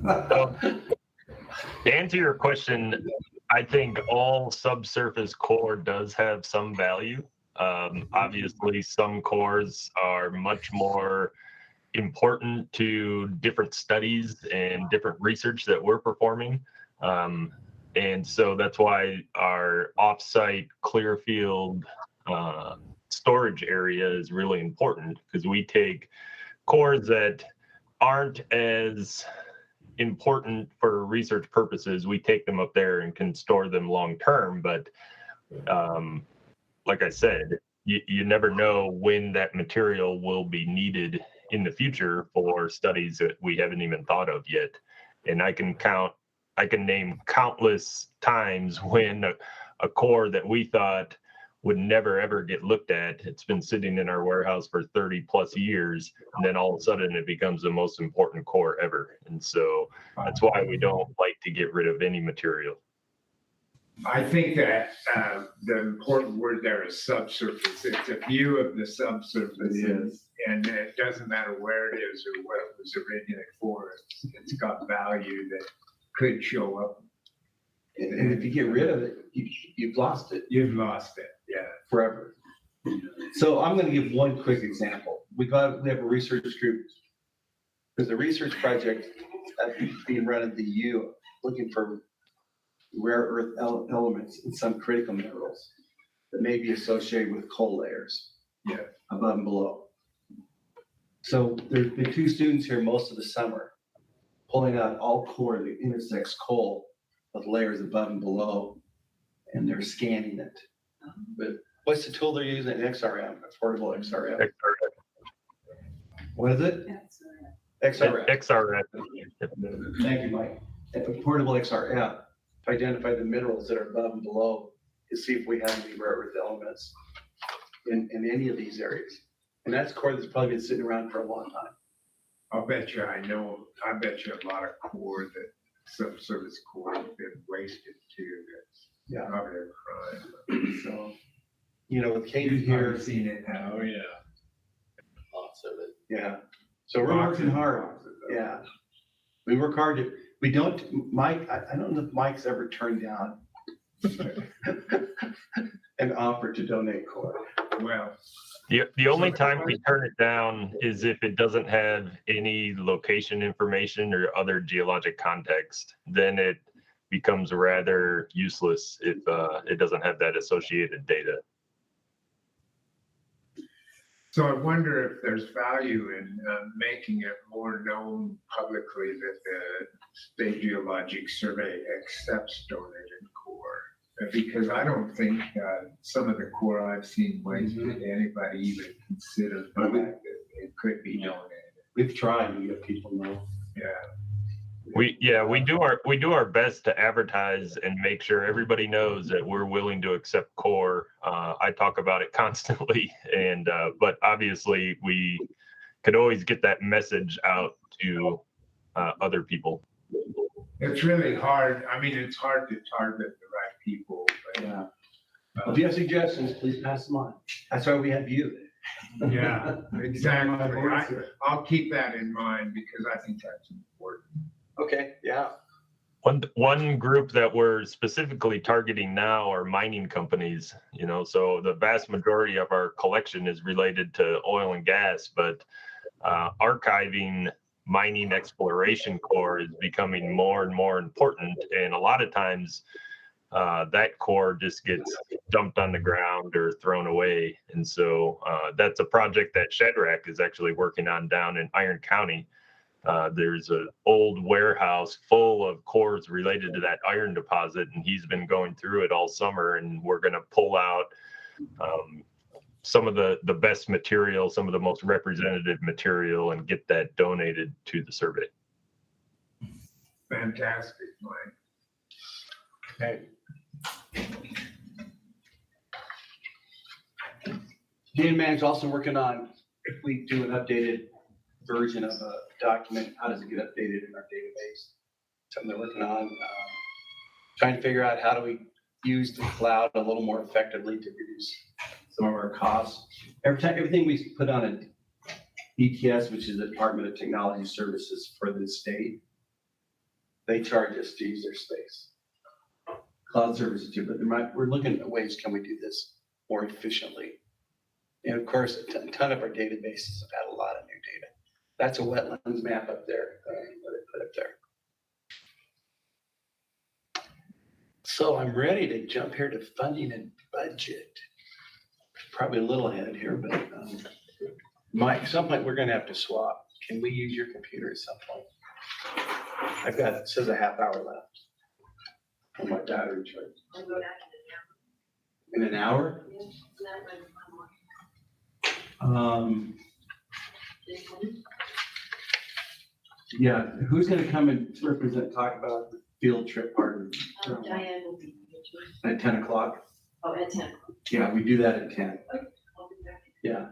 So, to answer your question, I think all subsurface core does have some value. Obviously, some cores are much more important to different studies and different research that we're performing. And so that's why our offsite clear field storage area is really important, because we take cores that aren't as important for research purposes. We take them up there and can store them long term. But like I said, you never know when that material will be needed in the future for studies that we haven't even thought of yet. And I can name countless times when a core that we thought would never ever get looked at. It's been sitting in our warehouse for 30 plus years, and then all of a sudden it becomes the most important core ever. And so that's why we don't like to get rid of any material. I think that the important word there is subsurface. It's a view of the subsurface. It is. And it doesn't matter where it is or what it was originally for. It's got value that could show up. And if you get rid of it, you've lost it You've lost it, yeah. forever. So I'm going to give one quick example. We have a research group. There's a research project being run at the U looking for rare earth elements in some critical minerals that may be associated with coal layers. Yeah. Above and below. So there's been 2 students here most of the summer pulling out all core that intersects coal with layers above and below, and they're scanning it. But what's the tool they're using? An XRM, a portable XRM. What is it? XRF. XRF. Thank you, Mike. A portable XRF to identify the minerals that are above and below to see if we have any rare earth elements in any of these areas. And that's core that's probably been sitting around for a long time. I'll bet you I bet you a lot of core that subsurface core has been wasted too. That's Yeah. probably a crime. So, with Kate You've here, never seen it happen. Oh, yeah. Lots of it. yeah. So we're working hard. Yeah. We work hard to, we don't, Mike, I don't know if Mike's ever turned down an offer to donate core. Well, The only time we turn it down is if it doesn't have any location information or other geologic context. Then it becomes rather useless if it doesn't have that associated data. so I wonder if there's value in making it more known publicly that the State Geologic Survey accepts donated core. Because I don't think some of the core I've seen wasted, anybody even consider the fact that it could be donated. We've tried to get people know. Yeah. We do our best to advertise and make sure everybody knows that we're willing to accept core. I talk about it constantly, and but obviously we could always get that message out to other people. It's really hard. I mean, it's hard to target the right people. But, Yeah. Well, if you have suggestions, please pass them on. That's why we have you. yeah, exactly. I'll keep that in mind because I think that's important. Okay, yeah. One group that we're specifically targeting now are mining companies, so the vast majority of our collection is related to oil and gas, but archiving mining exploration core is becoming more and more important. And a lot of times that core just gets dumped on the ground or thrown away. And so that's a project that Shadrach is actually working on down in Iron County. There's an old warehouse full of cores related to that iron deposit, and he's been going through it all summer, and we're going to pull out some of the best material, some of the most representative material, and get that donated to the survey. Fantastic, Mike. Okay. Data manager's also working on, if we do an updated version of a document, how does it get updated in our database? Something they're working on, trying to figure out how do we use the cloud a little more effectively to reduce some of our costs. Everything we put on a DTS, which is the Department of Technology Services for the state, they charge us to use their space. Cloud services too, but we're looking at ways, can we do this more efficiently? And of course, a ton of our databases have had a lot of new data. That's a wetlands map up there, that I put up there. So I'm ready to jump here to funding and budget. Probably a little ahead here, but Mike, at some point we're gonna have to swap. Can we use your computer at some point? I've got, it says a half hour left on my battery charge. In an hour? Yeah, who's gonna come and represent, talk about the field trip part Diane will be here too. at 10 o'clock? Oh, at 10. Yeah, we do that at 10. I'll be back. Yeah.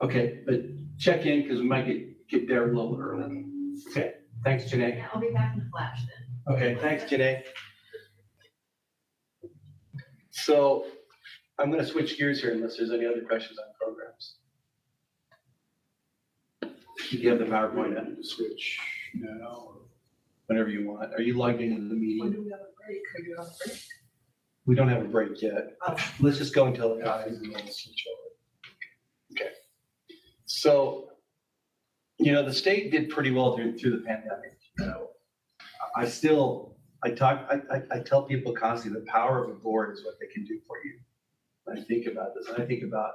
Okay, but check in because we might get there a little early. Okay, thanks, Janae. Yeah, I'll be back in Flash then. Okay, thanks, Janae. So I'm going to switch gears here unless there's any other questions on programs. You have the PowerPoint up to switch now, or whenever you want. Are you logged into the When meeting? do we have a break? Are you on a break? We don't have a break yet. Oh. Let's just go until it dies and then we'll switch over. Okay. So, the state did pretty well through the pandemic. I tell people constantly the power of a board is what they can do for you. When I think about this, and I think about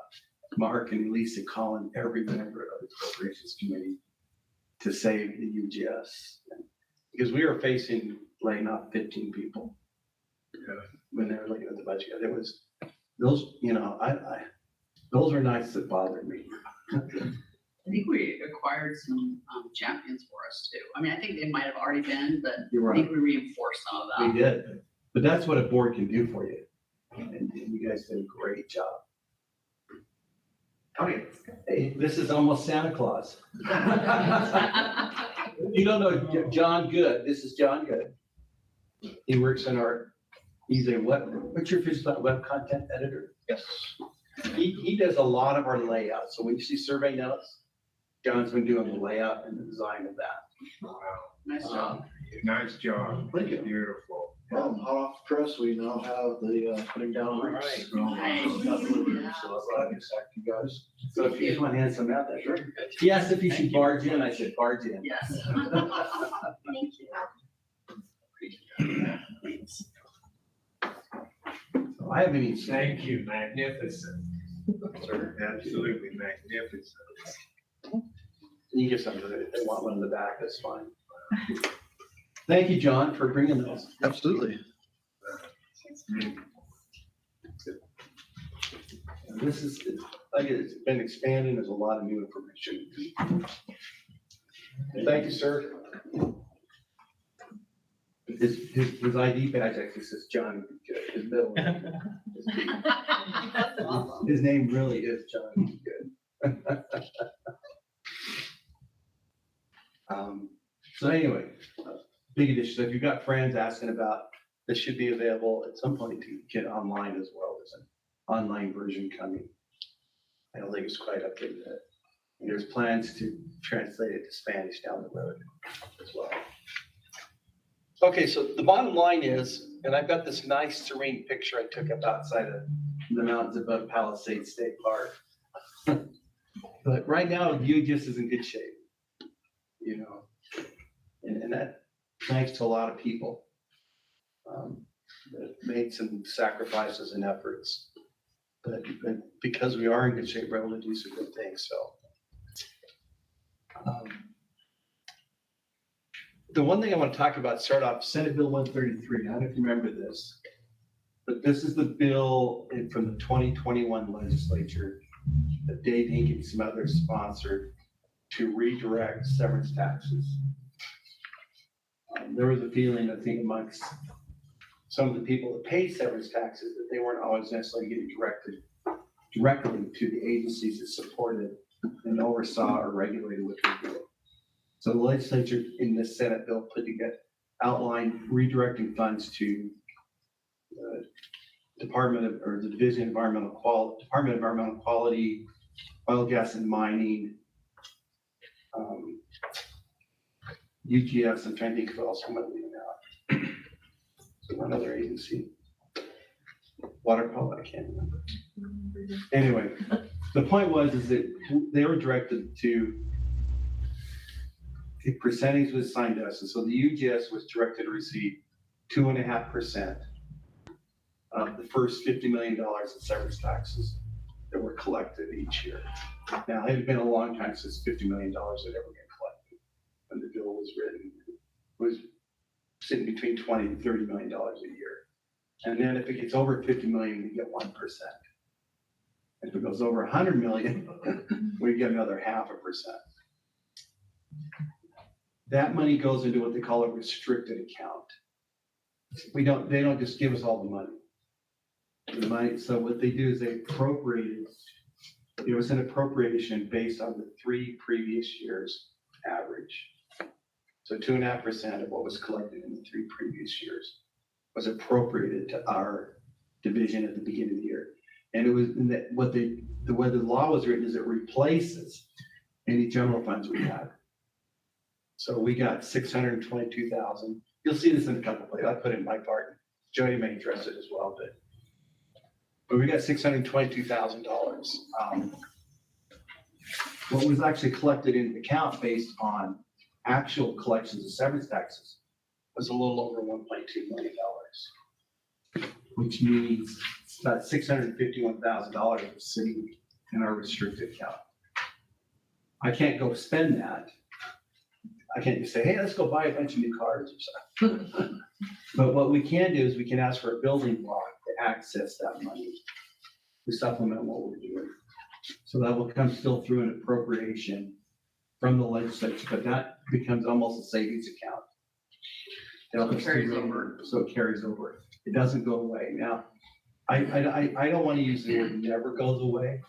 Mark and Elissa calling every member of the appropriations committee to save the UGS. Because we were facing laying off 15 people when they were looking at the budget. There was those, those were nights that bothered me. I think we acquired some champions for us too. I mean, I think they might have already been, but You're I right. think we reinforced some of them. We did, but that's what a board can do for you. And you guys did a great job. Okay, hey, this is almost Santa Claus. You don't know John Good. This is John Good. He works in he's a what's your official web content editor? Yes. He does a lot of our layouts. So when you see survey notes, John's been doing the layout and the design of that. Wow, Nice job. nice job. Thank you. Beautiful. Hot off the press, we now have the putting down roots. Right. So, Nice. got delivered, so I thought I'd get back to you guys. So if you just want to hand some out, that's right. He asked if he should barge in. I said barge in. Yes. Thank you. So I haven't even. Thank you, magnificent. Sir, absolutely magnificent. You get some of it. If they want one in the back, that's fine. Thank you, John, for bringing those. Absolutely. And this is, it's been expanding. There's a lot of new information. Thank you, sir. His ID badge actually says Johnny Good. His middle name. That's awesome. His name really is Johnny Good. So anyway, big addition. So if you've got friends asking about, this should be available at some point to get online as well. There's an online version coming. I don't think it's quite updated yet. And there's plans to translate it to Spanish down the road as well. Okay, so the bottom line is, and I've got this nice serene picture I took up outside of the mountains above Palisades State Park. But right now, UGS is in good shape, and that thanks to a lot of people that made some sacrifices and efforts. But because we are in good shape, we're able to do some good things. So the one thing I want to talk about, start off, Senate Bill 133. I don't know if you remember this, but this is the bill from the 2021 legislature that Dave Hinkie and some others sponsored to redirect severance taxes. There was a feeling, I think, amongst some of the people that pay severance taxes that they weren't always necessarily getting directly to the agencies that supported and oversaw or regulated what they did. So the legislature in this Senate bill outlined redirecting funds to the Division of Environmental Quality, Oil, Gas, and Mining, UGS. I'm trying to think of what else I'm going to leave out. So one other agency, Water Quality, I can't remember. Anyway, the point is that they were directed to, a percentage was assigned to us, and so the UGS was directed to receive 2.5% of the first $50 million in severance taxes that were collected each year. Now, it had been a long time since $50 million had ever been collected. When the bill was written, it was sitting between $20 and $30 million a year. And then if it gets over 50 million, we get 1%. If it goes over 100 million, we get another 0.5%. That money goes into what they call a restricted account. They don't just give us all the money. the money, so what they do is they appropriated, it was an appropriation based on the 3 previous years' average. So 2.5% of what was collected in the 3 previous years was appropriated to our division at the beginning of the year. And it was, and that what the way the law was written is it replaces any general funds we had. So we got 622,000. You'll see this in a couple of places. I put it in my part. Jodi may address it as well, but we got $622,000. What was actually collected in the account based on actual collections of severance taxes was a little over $1.2 million, which means it's about $651,000 was sitting in our restricted account. I can't go spend that. I can't just say, hey, let's go buy a bunch of new cars or something. But what we can do is we can ask for a building block to access that money to supplement what we're doing. So that will come still through an appropriation from the legislature, but that becomes almost a savings account. So it carries over. So it carries over. It doesn't go away. Now, I don't want to use the word never goes away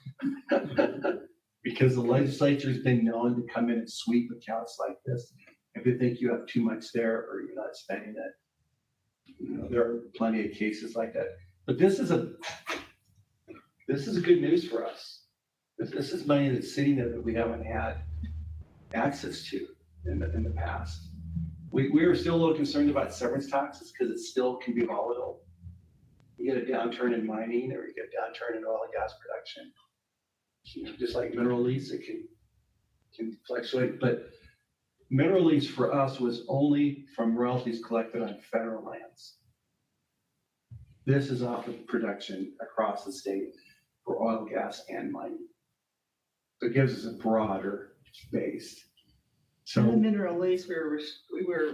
because the legislature's been known to come in and sweep accounts like this. If you think you have too much there or you're not spending it, you know, there are plenty of cases like that. But this is a good news for us. This is money that's sitting there that we haven't had access to in the past. We are still a little concerned about severance taxes because it still can be volatile. You get a downturn in mining or you get a downturn in oil and gas production. You know, just like mineral lease, it can fluctuate. But mineral lease for us was only from royalties collected on federal lands. This is off of production across the state for oil, gas, and mining. So it gives us a broader base. In the So mineral lease, we were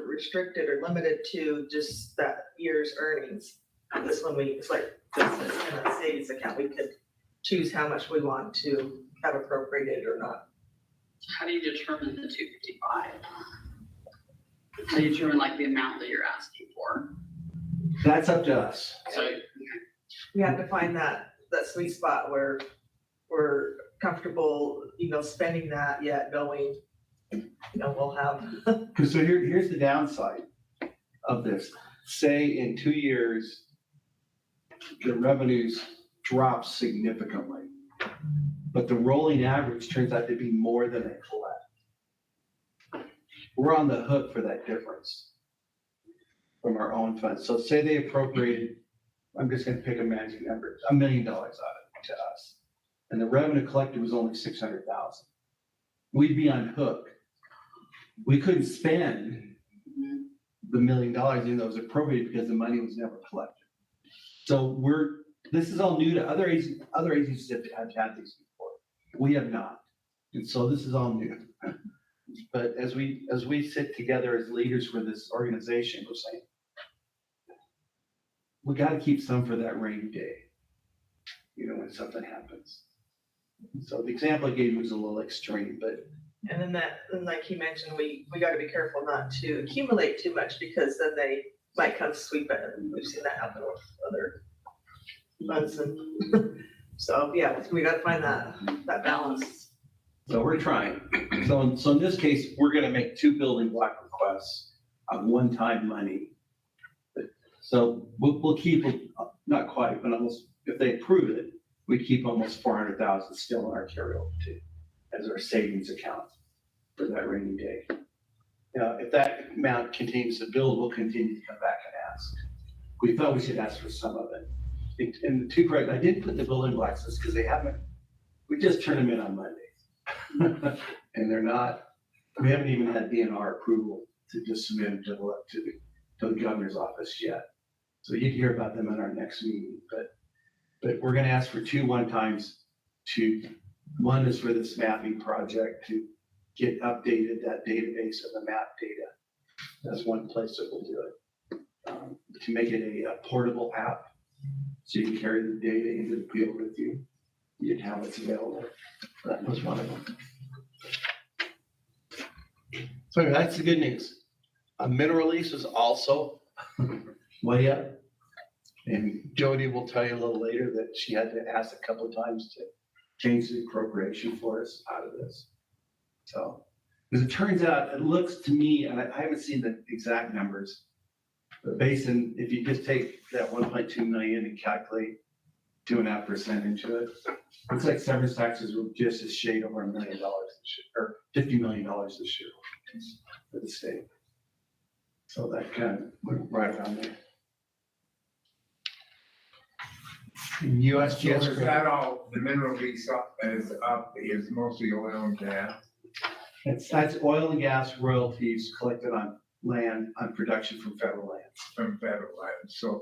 restricted or limited to just that year's earnings. This one, it's like, this is in a savings account, we could choose how much we want to have appropriated or not. How do you determine the 255? How do you determine like the amount that you're asking for? that's up to us. So We have to find that sweet spot where we're comfortable, spending that, yet knowing, we'll have. Because so here's the downside of this. Say in 2 years, the revenues drop significantly, but the rolling average turns out to be more than they collect. We're on the hook for that difference from our own funds. So say they appropriated, I'm just gonna pick a magic number, $1 million out of it to us. And the revenue collected was only 600,000. We'd be on hook. We couldn't spend the $1 million even though it was appropriated because the money was never collected. So this is all new to other agencies that have had these before. We have not. And so this is all new. But as we sit together as leaders for this organization, we're saying, we got to keep some for that rainy day, when something happens. So the example I gave you was a little extreme, but. And then like you mentioned, we got to be careful not to accumulate too much because then they might come sweep it. And we've seen that happen with other funds. And so, yeah, we got to find that balance. So we're trying. So in this case, we're going to make 2 building block requests of one-time money. So we'll keep, not quite, but almost, if they approve it, we keep almost 400,000 still in our carryover too, as our savings account for that rainy day. If that amount continues to build, we'll continue to come back and ask. We thought we should ask for some of it. And the 2 projects, I did put the building blocks because we just turned them in on Monday. And we haven't even had DNR approval to just submit them to the governor's office yet. So you'd hear about them in our next meeting, but we're gonna ask for 2 one-times one is for this mapping project to get updated, that database of the map data. That's one place that we'll do it. To make it a portable app, so you can carry the data into the field with you. You'd have it available. That was one of them. So that's the good news. A mineral lease was also way up. And Jodi will tell you a little later that she had to ask a couple of times to change the appropriation for us out of this. So, as it turns out, it looks to me, and I haven't seen the exact numbers, but based on, if you just take that 1.2 million and calculate 2.5% into it, looks like severance taxes were just a shade over $1 million this year, or $50 million this year for the state. So that kind of went right around there. And So USGS. is that all, the mineral lease is mostly oil and gas? That's oil and gas royalties collected on land, on production from federal lands. From federal land, so,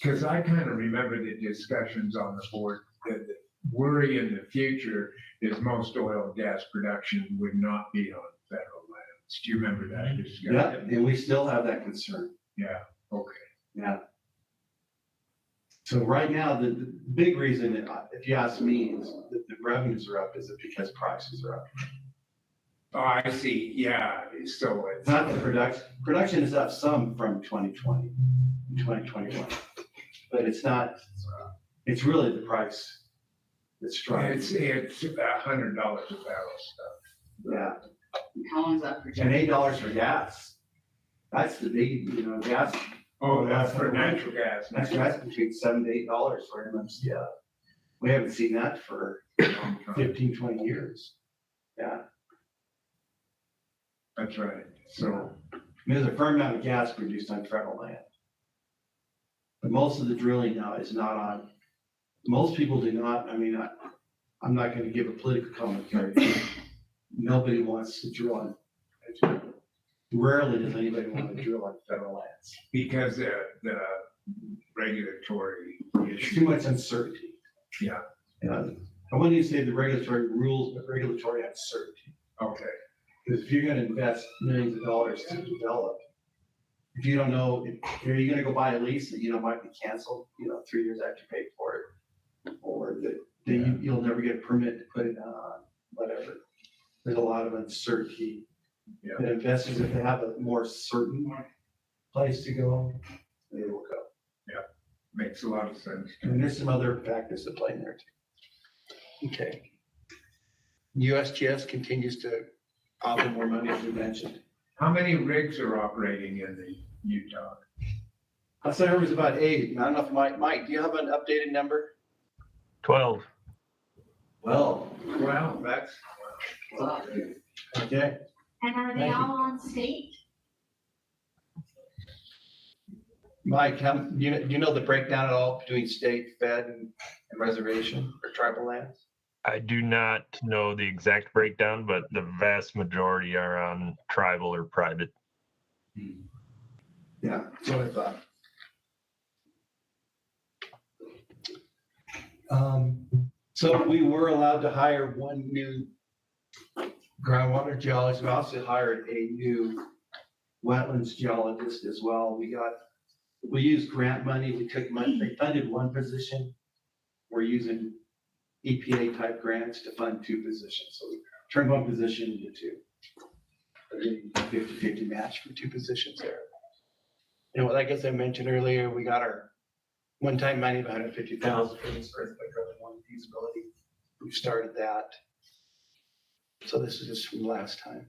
because I kind of remember the discussions on the board that the worry in the future is most oil and gas production would not be on federal lands. Do you remember that discussion? Yeah, and we still have that concern. Yeah, okay. Yeah. So right now, the big reason, if you ask me, is that the revenues are up, is it because prices are up? Oh, I see, yeah, so It's not the production. Production is up some from 2020, 2021, but it's not, it's really the price that's driving. it's $100 a barrel stuff. Yeah, How long is that and projected? $8 for gas. That's the big, gas. Oh, that's for natural gas. Natural gas between $7 to $8 for MMCF. We haven't seen that for 15, 20 years. Yeah. That's right, so, There's a fair amount of gas produced on federal land. But most of the drilling now is not on, most people do not, I'm not gonna give a political commentary. Nobody wants to drill on, rarely does anybody want to drill on federal lands. because the regulatory There's issue. too much uncertainty. Yeah. I wouldn't even say the regulatory rules, but regulatory uncertainty. Okay, Because if you're gonna invest millions of dollars to develop, if you don't know, are you gonna go buy a lease that might be canceled, 3 years after you pay for it? Or that you'll never get a permit to put it on, whatever. There's a lot of uncertainty. Yeah. And investors, if they have a more certain place to go, they will go. makes a lot of sense. And there's some other factors that play in there too. Okay. USGS continues to offer more money, as we mentioned. How many rigs are operating in the Utah? I said it was about 8. I don't know if Mike, do you have an updated number? 12. Well, That's, okay. And are they Thank you. all on state? Mike, do you know the breakdown at all between state, fed, and reservation or tribal lands? I do not know the exact breakdown, but the vast majority are on tribal or private. Yeah, that's what I thought. So we were allowed to hire one new groundwater geologist. We also hired a new wetlands geologist as well. We used grant money. We took money. They funded one position. We're using EPA type grants to fund 2 positions. So we turned one position into 2. 50-50 match for 2 positions there. And like as I mentioned earlier, we got our one-time money of $150,000 for this earthquake early warning feasibility. We've started that. So this is just from last time.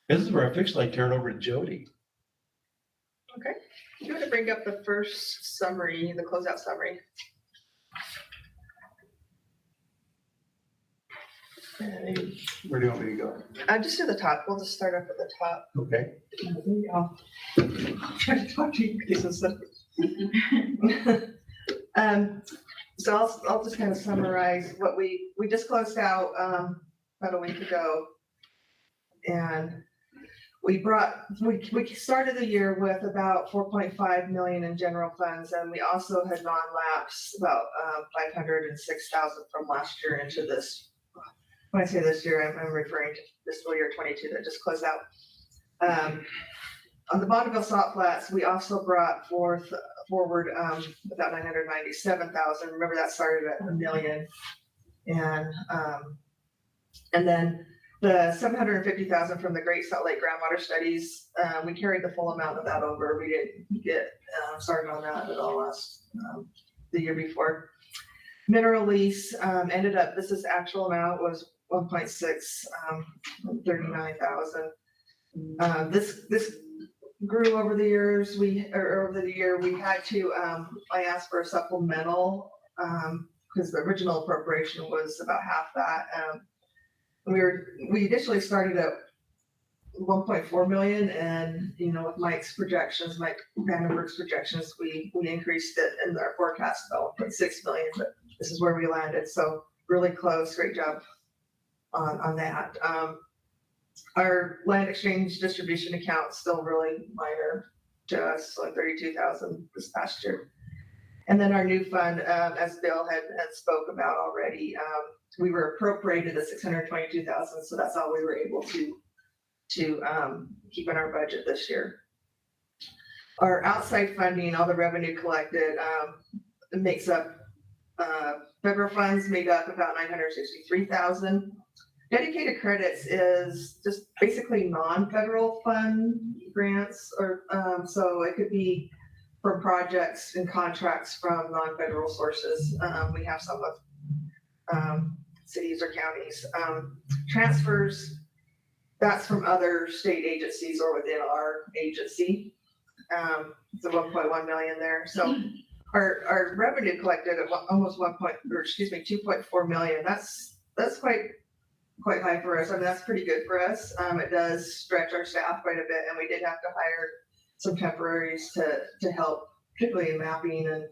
This is where officially I turn over to Jodi. Okay, you want to bring up the first summary, the closeout summary? And Where do you want me to go? just to the top, we'll just start up at the top. Okay. I'll try to talk to you guys and stuff. So I'll just kind of summarize what we just closed out about a week ago. And we started the year with about 4.5 million in general funds, and we also had non-lapse about 506,000 from last year into this. When I say this year, I'm referring to fiscal year 22 that just closed out. On the Bonneville Salt Flats, we also brought forward about 997,000. Remember that started at $1 million, and then The $750,000 from the Great Salt Lake groundwater studies, we carried the full amount of that over. We didn't get started on that at all the year before. Mineral lease ended up, this is actual amount, was 1.6, 39,000. This grew over the years. Over the year we had to, I asked for a supplemental because the original appropriation was about half that. We initially started at 1.4 million, and with Mike Vandenberg's projections, we increased it in our forecast about 1.6 million, but this is where we landed. So really close, great job on that. Our land exchange distribution account still really minor to us, like 32,000 this past year. And then our new fund, as Bill had spoke about already, we were appropriated the 622,000, so that's all we were able to keep in our budget this year. Our outside funding, all the revenue collected, it makes up federal funds made up about 963,000. Dedicated credits is just basically non-federal fund grants, or so it could be from projects and contracts from non-federal sources. We have some with cities or counties. Transfers, that's from other state agencies or within our agency. It's a 1.1 million there. So our revenue collected at almost 2.4 million. That's quite high for us. I mean, that's pretty good for us. It does stretch our staff quite a bit, and we did have to hire some temporaries to help, particularly in mapping, and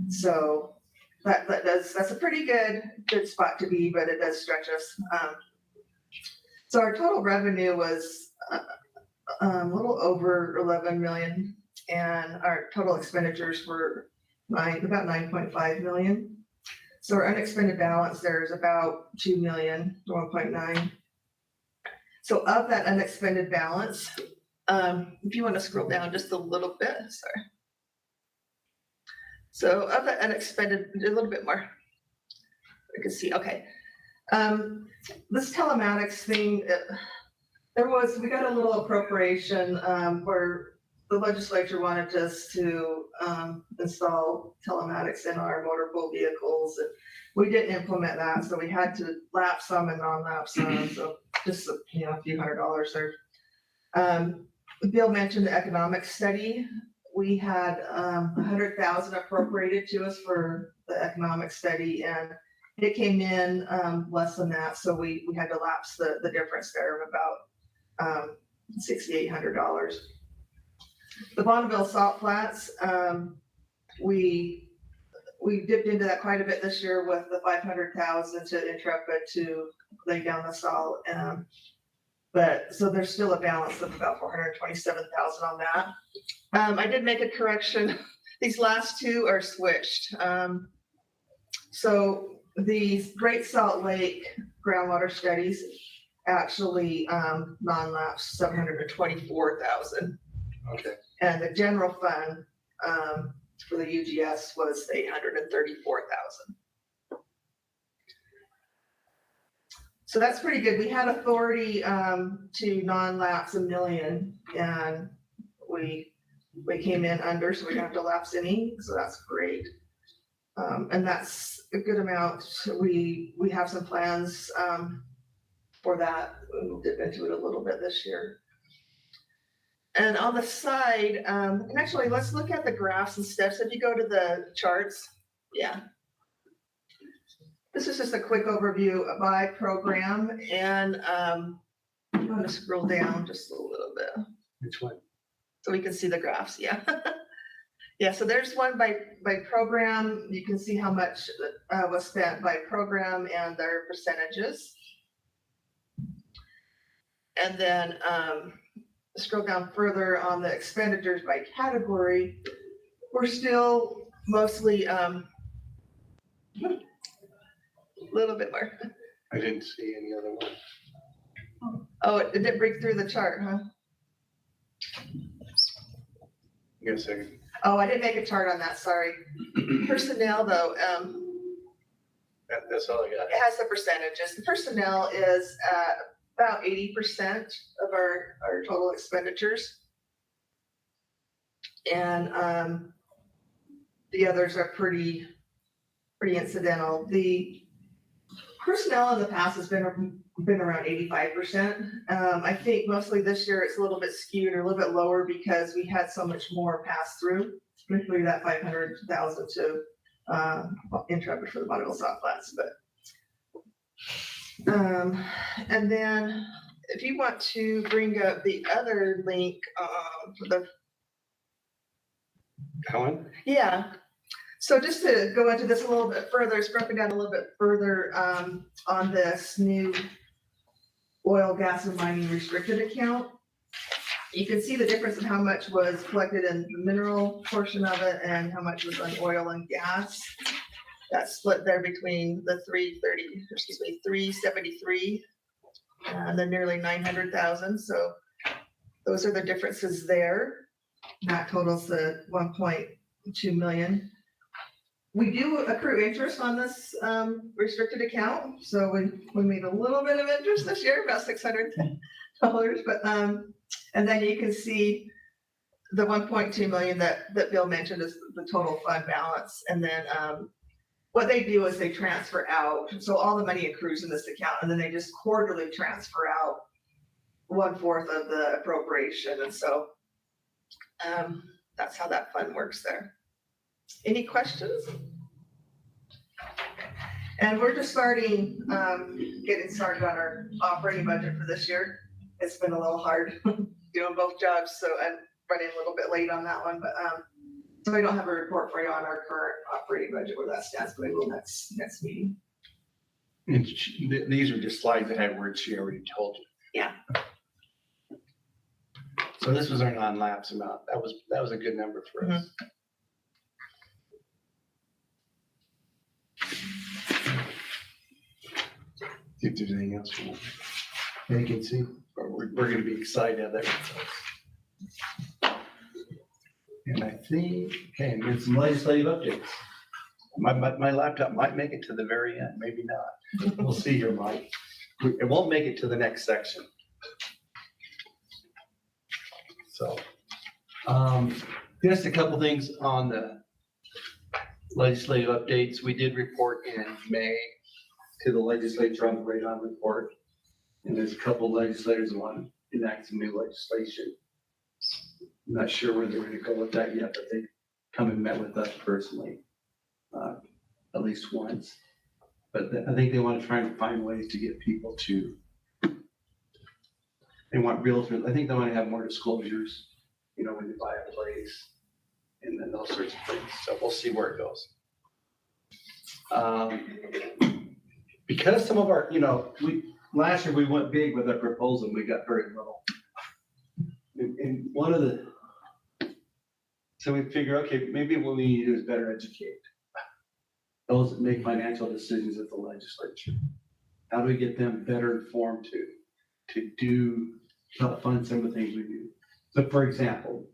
so that's a pretty good spot to be, but it does stretch us. So our total revenue was a little over 11 million, and our total expenditures were about 9.5 million. So our unexpended balance there is about 2 million to 1.9. So of that unexpended balance, if you want to scroll down just a little bit, sorry. So of that unexpended, a little bit more. I can see, okay. This telematics thing, we got a little appropriation where the legislature wanted us to install telematics in our motor pool vehicles, and we didn't implement that, so we had to lapse some and non-lapse some, so just a few $100 there. Bill mentioned the economic study. We had 100,000 appropriated to us for the economic study, and it came in less than that, so we had to lapse the difference there of about $6,800. The Bonneville Salt Flats, we dipped into that quite a bit this year with the 500,000 to Intrepid to lay down the salt. But so there's still a balance of about 427,000 on that. I did make a correction. These last two are switched. So the Great Salt Lake groundwater studies actually non-lapsed 724,000. Okay. And the general fund for the UGS was 834,000. So that's pretty good. We had authority to non-lapse $1 million, and we came in under, so we don't have to lapse any. So that's great, and that's a good amount. We have some plans for that. We'll dip into it a little bit this year. And on the side, and actually, let's look at the graphs and steps. If you go to the charts, yeah. This is just a quick overview by program, and I'm going to scroll down just a little bit. Which one? So we can see the graphs, yeah. Yeah, so there's one by program. You can see how much was spent by program and their percentages. And then scroll down further on the expenditures by category. We're still mostly a little bit more. I didn't see any other one. Oh, it didn't break through the chart, huh? Give a second. Oh, I didn't make a chart on that, sorry. Personnel though, That's all I got. It has the percentages. The personnel is about 80% of our total expenditures. And the others are pretty incidental. The personnel in the past has been around 85%. I think mostly this year it's a little bit skewed or a little bit lower because we had so much more pass through, particularly that 500,000 to Intrepid for the Bonneville South Flats. But and then if you want to bring up the other link for the Cohen? yeah. So just to go into this a little bit further, it's broken down a little bit further on this new oil, gas, and mining restricted account. You can see the difference in how much was collected in the mineral portion of it and how much was on oil and gas. That's split there between the 373 and the nearly 900,000. So those are the differences there. That totals the 1.2 million. We do accrue interest on this restricted account. So we made a little bit of interest this year, about $600. But and then you can see the 1.2 million that Bill mentioned is the total fund balance. And then what they do is they transfer out. So all the money accrues in this account, and then they just quarterly transfer out 1/4 of the appropriation. And so that's how that fund works there. Any questions? And we're just getting started on our operating budget for this year. It's been a little hard doing both jobs, so I'm running a little bit late on that one, but so I don't have a report for you on our current operating budget where that stands, but I will next meeting. And these are just slides that had words she already told you. Yeah. So this was our non-lapse amount. That was a good number for us. See if there's anything else you want. Vacancy, or we're gonna be excited to have that results. And I think, okay, and there's some legislative updates. My laptop might make it to the very end, maybe not. We'll see here, Mike. It won't make it to the next section. So, just a couple things on the legislative updates. We did report in May to the legislature on the radon report. And there's a couple of legislators who want to enact some new legislation. I'm not sure where they're going to go with that yet, but they come and met with us personally, at least once. But I think they want to try and find ways to get people to, they want realtors, I think they want to have more disclosures, you know, when you buy a place and then those sorts of things. So we'll see where it goes. Because some of our, you know, last year we went big with our proposal, we got very little. And one of the, so we figure, okay, maybe what we need to do is better educate those that make financial decisions at the legislature. How do we get them better informed to help fund some of the things we do? So for example,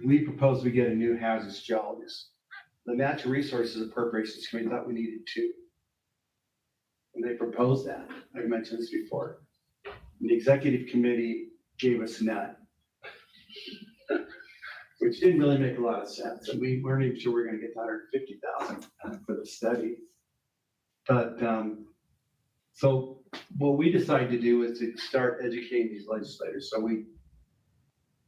we proposed we get a new hazardous geologist. The Natural Resources Appropriations Committee thought we needed 2. And they proposed that. I mentioned this before. And the executive committee gave us none, which didn't really make a lot of sense. And we weren't even sure we were going to get $150,000 for the study. But so what we decided to do is to start educating these legislators. So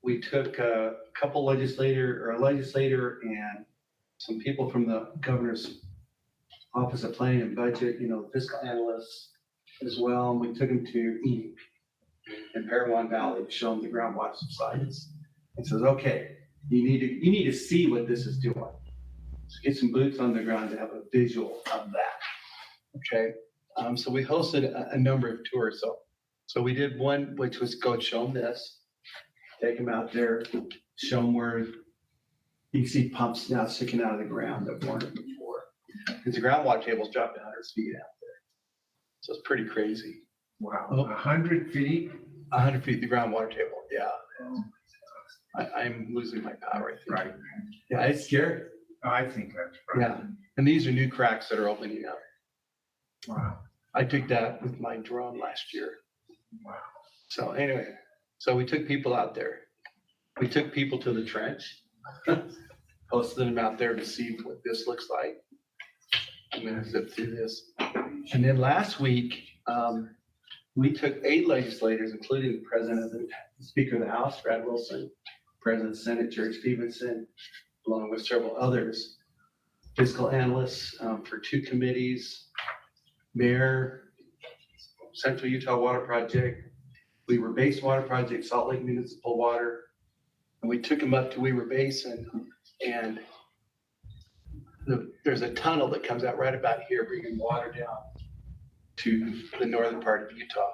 we took a legislator and some people from the governor's Office of Planning and Budget, you know, fiscal analysts as well. And we took them to ENIC in Parowan Valley to show them the groundwater subsidence. And says, okay, you need to see what this is doing. So get some boots on the ground to have a visual of that. Okay. So we hosted a number of tours. So we did one, which was go show them this, take them out there, show them where you can see pumps now sticking out of the ground that weren't before. Because the groundwater table's dropped 100 feet out there. So it's pretty crazy. Wow, 100 feet? 100 feet, the groundwater table, yeah. I'm losing my power, I think. Right. Yeah, it's scary. I think that's right. Yeah, and these are new cracks that are opening up. Wow. I took that with my drone last year. Wow. So anyway, so we took people out there. We took people to the trench, posted them out there to see what this looks like. I'm gonna zip through this. And then last week, we took 8 legislators, including the president of the Speaker of the House, Brad Wilson, President of the Senate, Jerry Stevenson, along with several others, fiscal analysts for 2 committees, Mayor, Central Utah Water Project, Weaver Basin Water Project, Salt Lake Municipal Water. And we took them up to Weaver Basin, and there's a tunnel that comes out right about here, bringing water down to the northern part of Utah.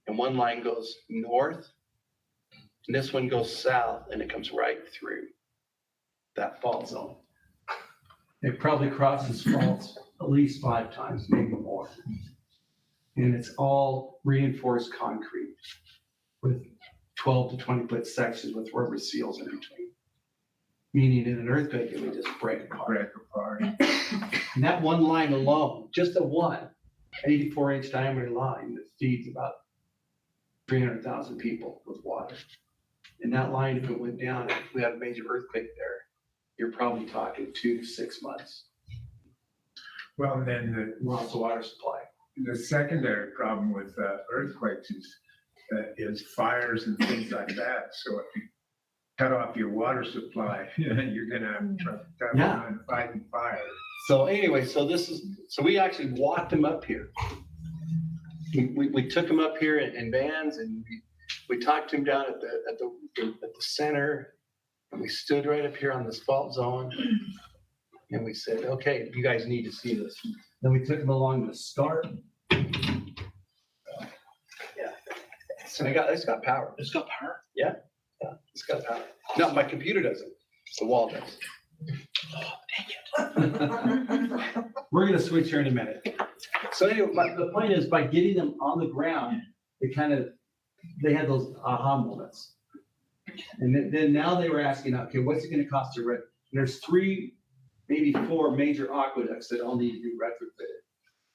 And one line goes north, and this one goes south, and it comes right through that fault zone. It probably crosses faults at least 5 times, maybe more. And it's all reinforced concrete with 12 to 20 foot sections with rubber seals in between. Meaning in an earthquake, it would just break apart. And that one line alone, just the one 84-inch diameter line that feeds about 300,000 people with water. And that line, if it went down, if we had a major earthquake there, you're probably talking 2 to 6 months. Well, and then Loss of water supply. the secondary problem with earthquakes is fires and things like that. So if you cut off your water supply, you're gonna have tough time fighting fire. So anyway, so we actually walked them up here. We took them up here in vans, and we talked to them down at the center, and we stood right up here on this fault zone, and we said, okay, you guys need to see this. Then we took them along the start. So it's got power. It's got power. Yeah, it's got power. No, my computer doesn't. The wall does. We're gonna switch here in a minute. So anyway, the point is, by getting them on the ground, they had those aha moments. And then now they were asking, okay, what's it gonna cost to rent? There's 3, maybe 4 major aqueducts that all need to be retrofitted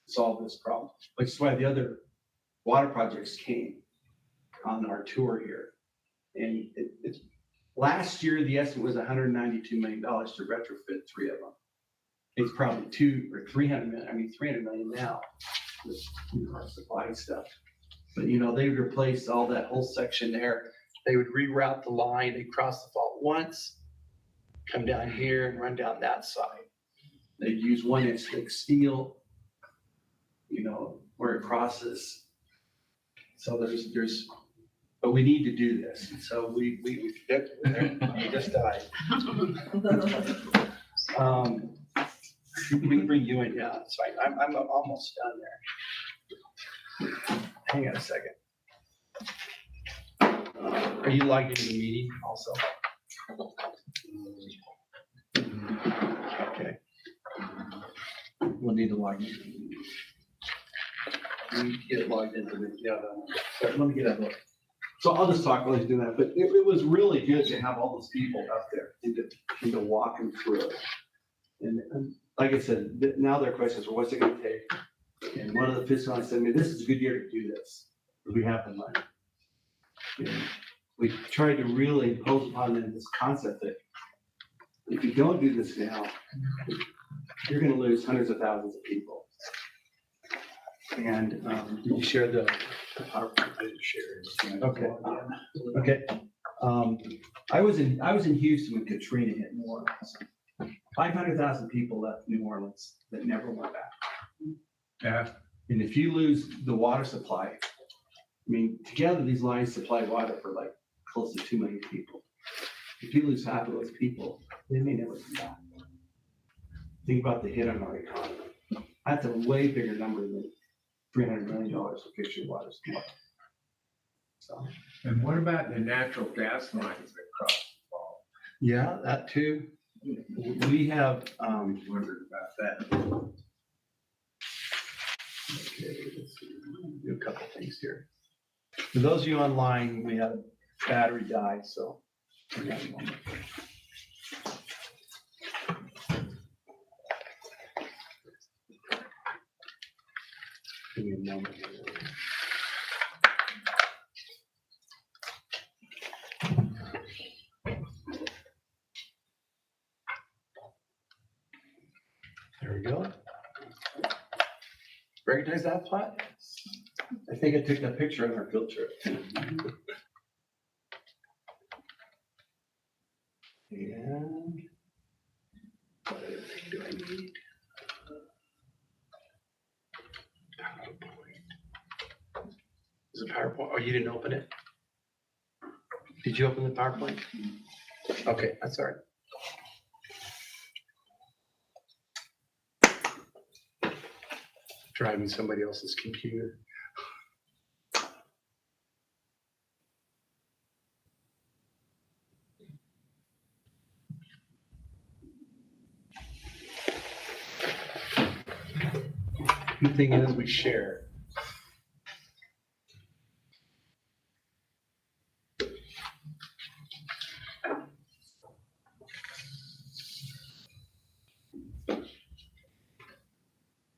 to solve this problem, which is why the other water projects came on our tour here. And it's last year, the estimate was $192 million to retrofit 3 of them. It's probably 200 or 300 million. I mean, 300 million now with our supply stuff. But they would replace all that whole section there. They would reroute the line. They'd cross the fault once, come down here and run down that side. They'd use 1-inch thick steel, where it crosses. So but we need to do this. And so we just died. We can bring you in, yeah, it's fine. I'm almost done there. Hang on a second. Are you logged into the meeting also? Okay. We'll need to log in. We get logged into the, so let me get a look. So I'll just talk while he's doing that, but it was really good to have all those people up there and to walk them through it. And like I said, now their questions are, what's it gonna take? And one of the fiscal analysts said, this is a good year to do this, because we have the money. And we tried to really impose upon them this concept that if you don't do this now, you're gonna lose hundreds of thousands of people. And did you share the PowerPoint? I didn't share it. Okay. Okay. I was in Houston when Katrina hit New Orleans. 500,000 people left New Orleans that never went back. Yeah. And if you lose the water supply, together these lines supply water for like close to 2 million people. If you lose half of those people, they may never come back. Think about the hit on our economy. That's a way bigger number than $300 million to fix your water supply. So. And what about the natural gas lines that cross the fault? Yeah, that too. We have Wondered about that. Okay, let's see. Do a couple things here. For those of you online, we had a battery die, so. moment. There we go. Recognize that plot? I think I took that picture on our field trip. And what other thing do I need? Is it PowerPoint? Oh, you didn't open it? Did you open the PowerPoint? Okay, that's all right. Driving somebody else's computer. The thing is, we share.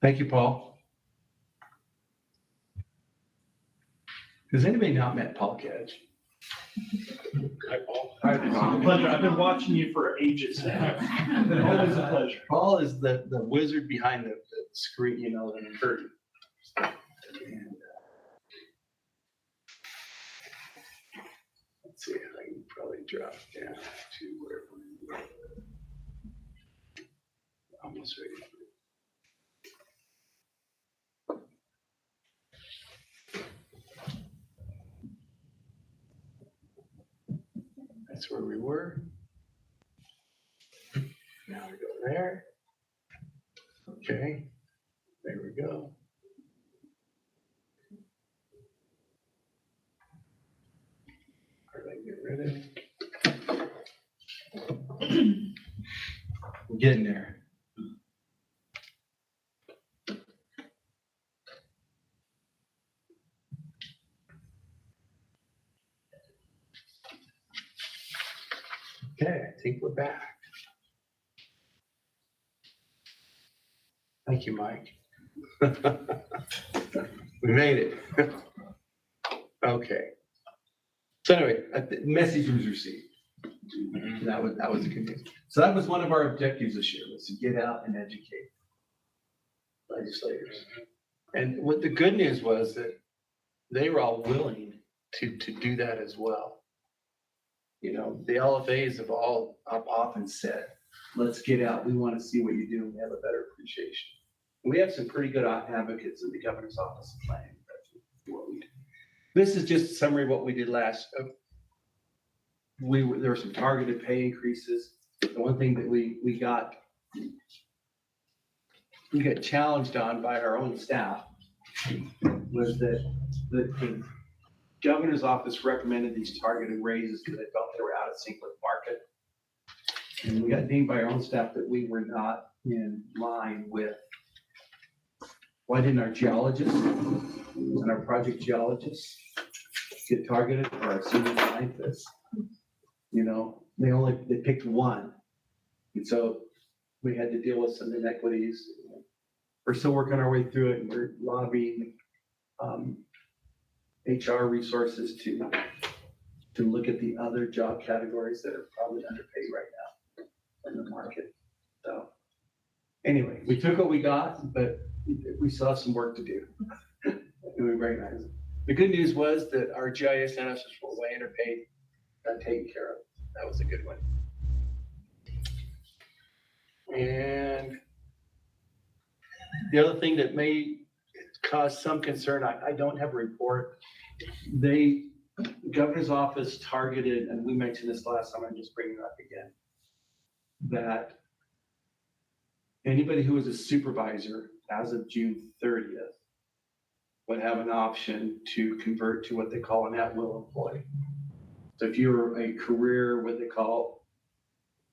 Thank you, Paul. Has anybody not met Paul Kedge? Hi, Paul. Hi, It's a pleasure. I've been watching you for ages now. Always a pleasure. Paul is the wizard behind the screen, you know, the curtain. And, let's see, I can probably drop down to where we're almost ready. That's where we were. Now we go there. Okay, there we go. How do I get rid of it? We're getting there. Okay, I think we're back. Thank you, Mike. We made it. Okay. So anyway, the message was received. That was a good news. So that was one of our objectives this year, was to get out and educate legislators. And what the good news was that they were all willing to do that as well. You know, the LFAs have all often said, let's get out. We want to see what you do. And we have a better appreciation. And we have some pretty good advocates in the governor's office of planning. That's what we do. This is just a summary of what we did last. There were some targeted pay increases. The one thing that we got challenged on by our own staff was that the governor's office recommended these targeted raises because they felt they were out of sync with market. And we got named by our own staff that we were not in line with. Why didn't our geologists and our project geologists get targeted, or our senior scientists? You know, they picked one. And so we had to deal with some inequities. We're still working our way through it, and we're lobbying HR resources to look at the other job categories that are probably underpaid right now in the market. So anyway, we took what we got, but we still have some work to do. And we recognize it. The good news was that our GIS analysts were way underpaid, got taken care of. That was a good one. And the other thing that may cause some concern, I don't have a report. The governor's office targeted, and we mentioned this last time, I'm just bringing it up again, that anybody who was a supervisor as of June 30th would have an option to convert to what they call an at-will employee. So if you're a career, what they call,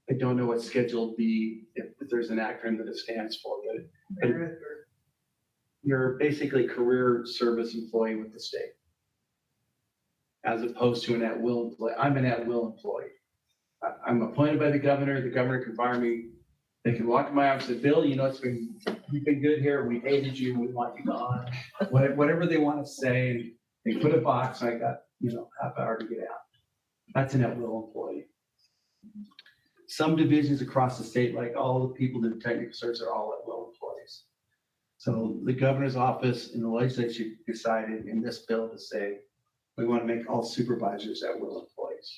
I don't know what Schedule B, if there's an acronym that it stands for, but you're basically a career service employee with the state, as opposed to an at-will employee. I'm an at-will employee. I'm appointed by the governor can fire me They can walk in my office and say, Bill, you've been good here. We hated you. We want you gone. Whatever they want to say, they put a box. I got, half hour to get out. That's an at-will employee. Some divisions across the state, like all the people in the technical service, are all at-will employees. So the governor's office and the legislature decided in this bill to say, we want to make all supervisors at-will employees.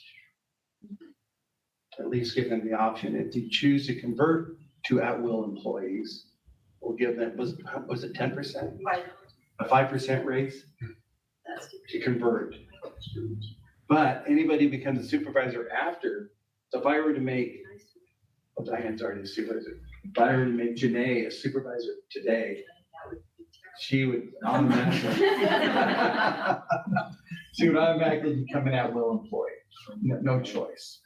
At least give them the option. If you choose to convert to at-will employees, we'll give them, was it 10%? A 5% raise to convert. But anybody who becomes a supervisor after, so if I were to make, Diane's already a supervisor. If I were to make Janae a supervisor today, she would automatically become an at-will employee. No choice.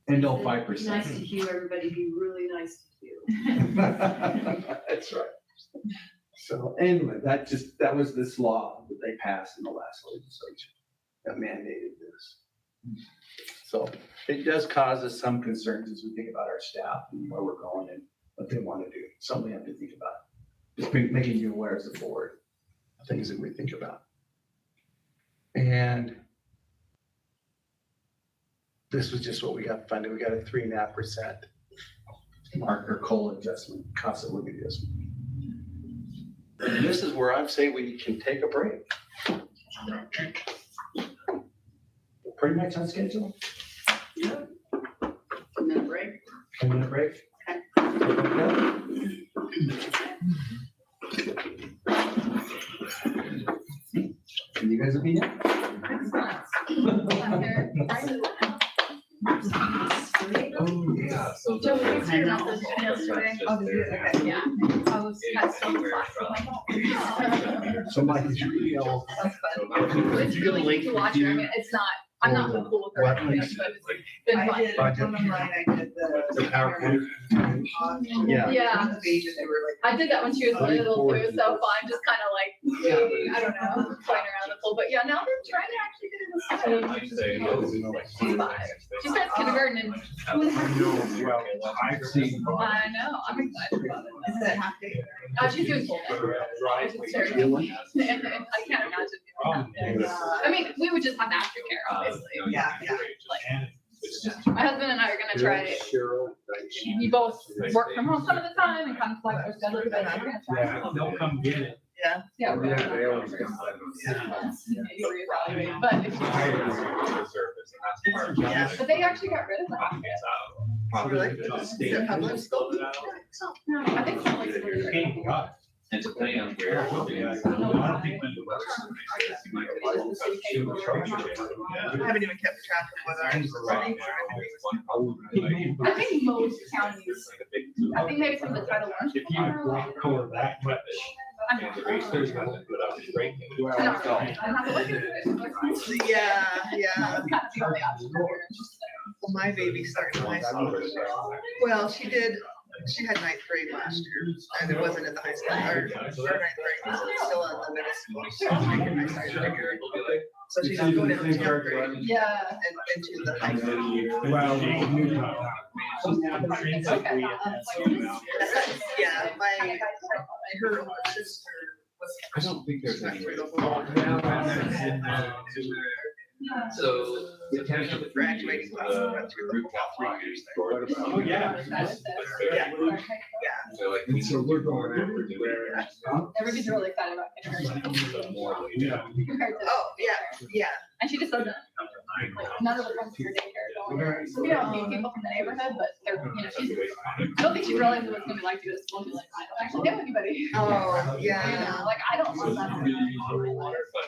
And no 5%. It's nice to Hugh, everybody be really nice to Hugh. That's right. So anyway, that was this law that they passed in the last legislature that mandated this. So it does cause us some concerns as we think about our staff and where we're going and what they want to do. Something we have to think about. Just making you aware as a board of things that we think about. And this was just what we got funded. We got a 3.5% marker COLA adjustment, cost of living adjustment. And this is where I'd say we can take a break. Pretty much on schedule. Yeah. 1-minute break. 10-minute break. And you guys will be here? Oh, yeah. So Jodi, the- you turned off those emails today? Oh, did you? Okay. Yeah. I was had so much class. Somebody's email. It's really neat to watch her. I mean, it's not, I'm not the cool with her, but it's been I fun. did, one of mine, I did The PowerPoint. Yeah. Yeah. On the page and they were like. I did that when she was little, too, so fun, just kind of like, I don't know, playing around the pool, but yeah, now they're trying to actually get into school. I'd say those, like, She's 5. She starts kindergarten in 2.5 years. Well, I've seen. I know, I'm excited about it. Is that half day? She's doing full time. I can't imagine doing that. I mean, we would just have aftercare, obviously. Yeah. My husband and I are gonna try it. We both work from home some of the time and kind of flex our schedule, but we're gonna try. Yeah, they'll come get it. Yeah. Yeah. Oh, yeah, they always come. Maybe reevaluate, but if Yeah. but they actually got rid of that. Really? Is it public school? No, I think it's like. And depending on where. I haven't even kept track of whether I'm. I think most counties, I think maybe some of the title ones. If you block color that much. I'm not sure. I don't know. I have to look into it. Yeah. Kind of the only option that we're interested Well, my baby started high school. Well, she had 9th grade last year, and it wasn't in the high school, or 9th grade, it was still in the middle school. She was taking my side figure. So she's going into 10th grade in. Yeah. and into the high school. Well, Yeah, her sister was. I don't think there's any way. So. the tension with Graduating class, we went through the Group got 3 years there. Oh, yeah. So like. we so we're going we're everywhere. doing Everybody's really excited about kindergarten. some more. Yeah. Compared to- Oh, yeah. And she just doesn't, like, none of the ones for daycare don't. So we don't need people from the neighborhood, but they're, she's, I don't think she realized what it's gonna be like to go to school. She's like, I don't actually know anybody. Oh, yeah. Like, I don't love that. Water, but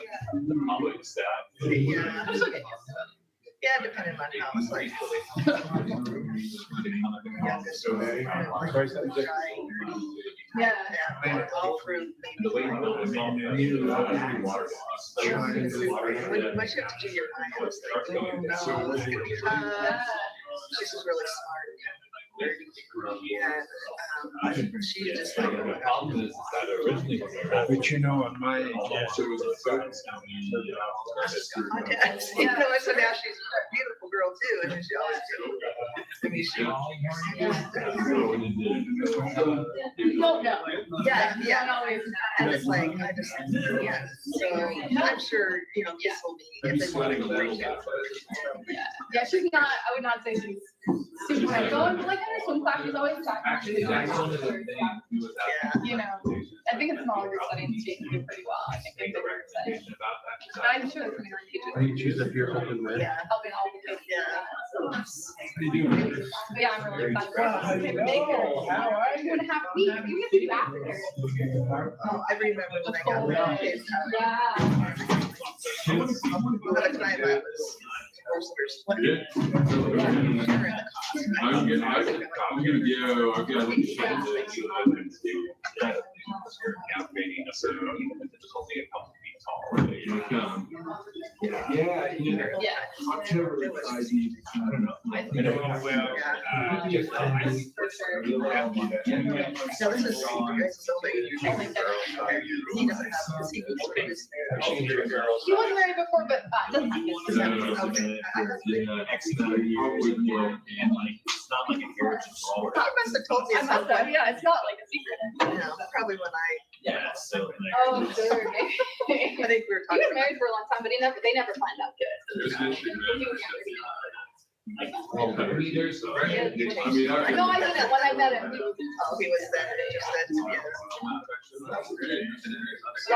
the public staff. Yeah. I'm still getting used to it. Yeah, depending on how it's like. Yeah. Yeah, all through. The way we build this all. Water. When she went to junior high, I was like, oh no, it's gonna be tough. She's just really smart. And, she just like. The problem is that originally. But you know, on my age, Yes, it was a focus. So now she's a beautiful girl too, and she always. I mean, don't know. Yeah, You yeah. don't always know. And it's like, yeah, so I'm sure, this will be, if they want to bring it. Yeah, she's not, I would not say she's super outgoing, but like in her swim class, she's always talking. You know, I think it's smaller settings, she can do pretty well. I think in bigger settings. But I'm sure it's going to be Choose up your open with. Yeah. helping all the kids. Yeah. But yeah, I'm really excited. Daycare. 2.5 weeks, you have to do after there. Oh, I remember when I got my kids. Yeah. By the time I was. I'm gonna go. I've got campaigning, so it's only a couple feet tall. Yeah. Yeah. October, I don't know. I think for sure. So this is building. He doesn't have, because he was raised there. He wasn't married before, but doesn't have kids. It's not like a heritage hall. He must have told me I must have, yeah, it's not like a secret. probably when Yeah, so. Oh, sure, maybe. I think we were He talking was about. married for a long time, but they never planned out good. He was younger. No, I didn't. When I met him, he was. Oh, he was there, just then together. But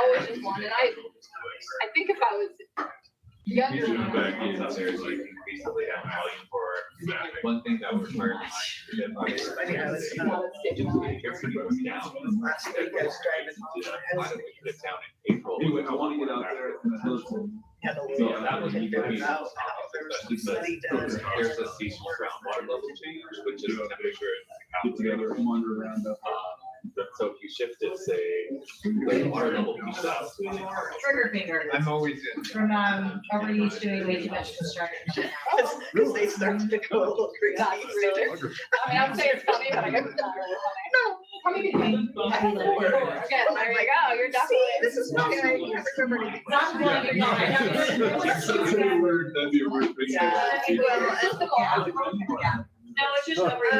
always just wanted. I think if I was younger. One thing that was hard. I mean, I was, last week I was driving home. Anyway, I want to get out there. Had a So little. that was There was some study done. There's a seasonal groundwater level change, which is temperature. Get together and wander around the. So if you shifted, say, the water level goes up. Trigger finger I'm always in. from, overuse doing way too much construction. Because they started to go a little crazy. That's really. I mean, I would say it's funny, but I guess it's not really funny. No. Coming in. Again, there you go. You're See, definitely. this is why I can't remember anything. Not one, you're not. That'd be a word. No, it's just I don't remember it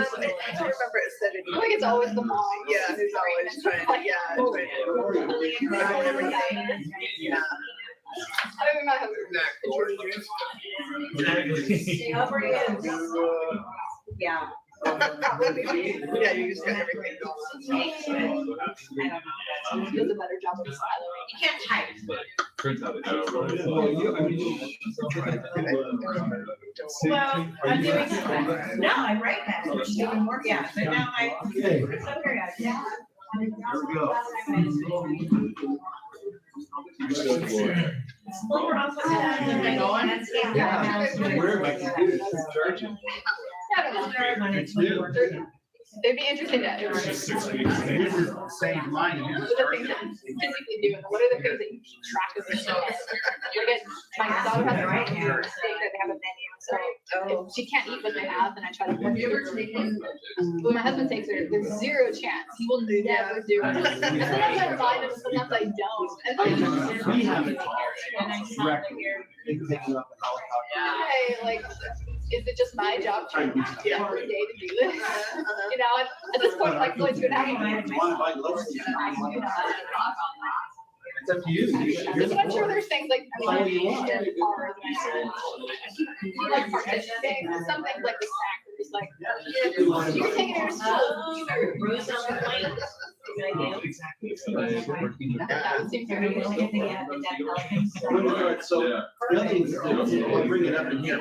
said I it. feel like it's always the mom. Yeah, who's always trying, everything. Yeah. I don't even know Yeah. Yeah, you just got everything going on. He does a better job of styling. You can't type. Turns out. Well, I'm doing, no, I'm right now. Doing more, yeah, but now I. Okay. Yeah. Well, we're also. Where my computer's charging. It'd be interesting to. Save mine. What are the things that you physically do, and what are the things that you keep track of yourself? Like, my daughter has a right now, they have a menu, so if she can't eat what they have, then I try to. Have you ever taken? When my husband takes her, there's zero chance, he will never do it. And sometimes I remind him, sometimes I don't. And like, We have it. Record. They can pick you up and hey, like, is it just my job to every day to do this? You know, at this point, like, only 2.5 months. It's up to you. But I'm sure there's things like, I mean, like partitioning, some things like the snack, there's like, you can take it to your school. That would seem very interesting. So, nothing, I'll bring it up in here.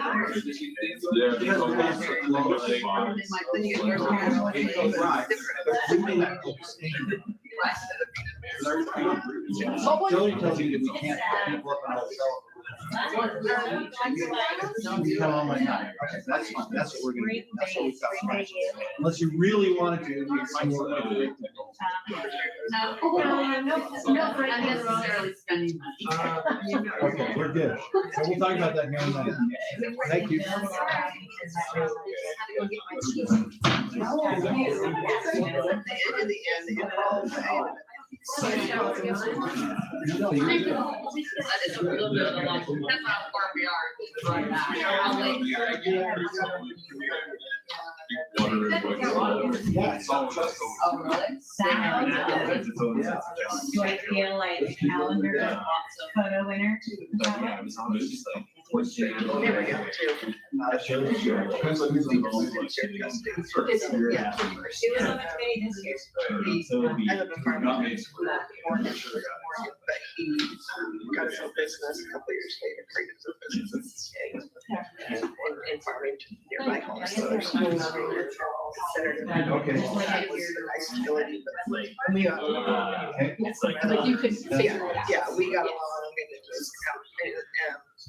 Jodi tells you that we can't put people up on our cell. You come on my time. Okay, that's fine. That's what we're gonna do. That's what we've got planned. Unless you really want to do, we might more like No, for unnecessarily spending money. Okay, we're good. So we'll talk about that here in a minute. Thank you. That is a little bit of a lot, depends on how far we are. How late. Yeah. Oh, really? Sounds Yeah. good. Do I feel like calendar, photo winner? Yeah, it was always just like, what's the? There we go, too. It's- Yeah. It was on the committee this year. I have a farm. But he got his own business a couple years later, created his own business in Farmington near my home. So there's considered Okay. that was a nice facility, but like, we got along. It's like. Like you could figure it out. Yeah, we got along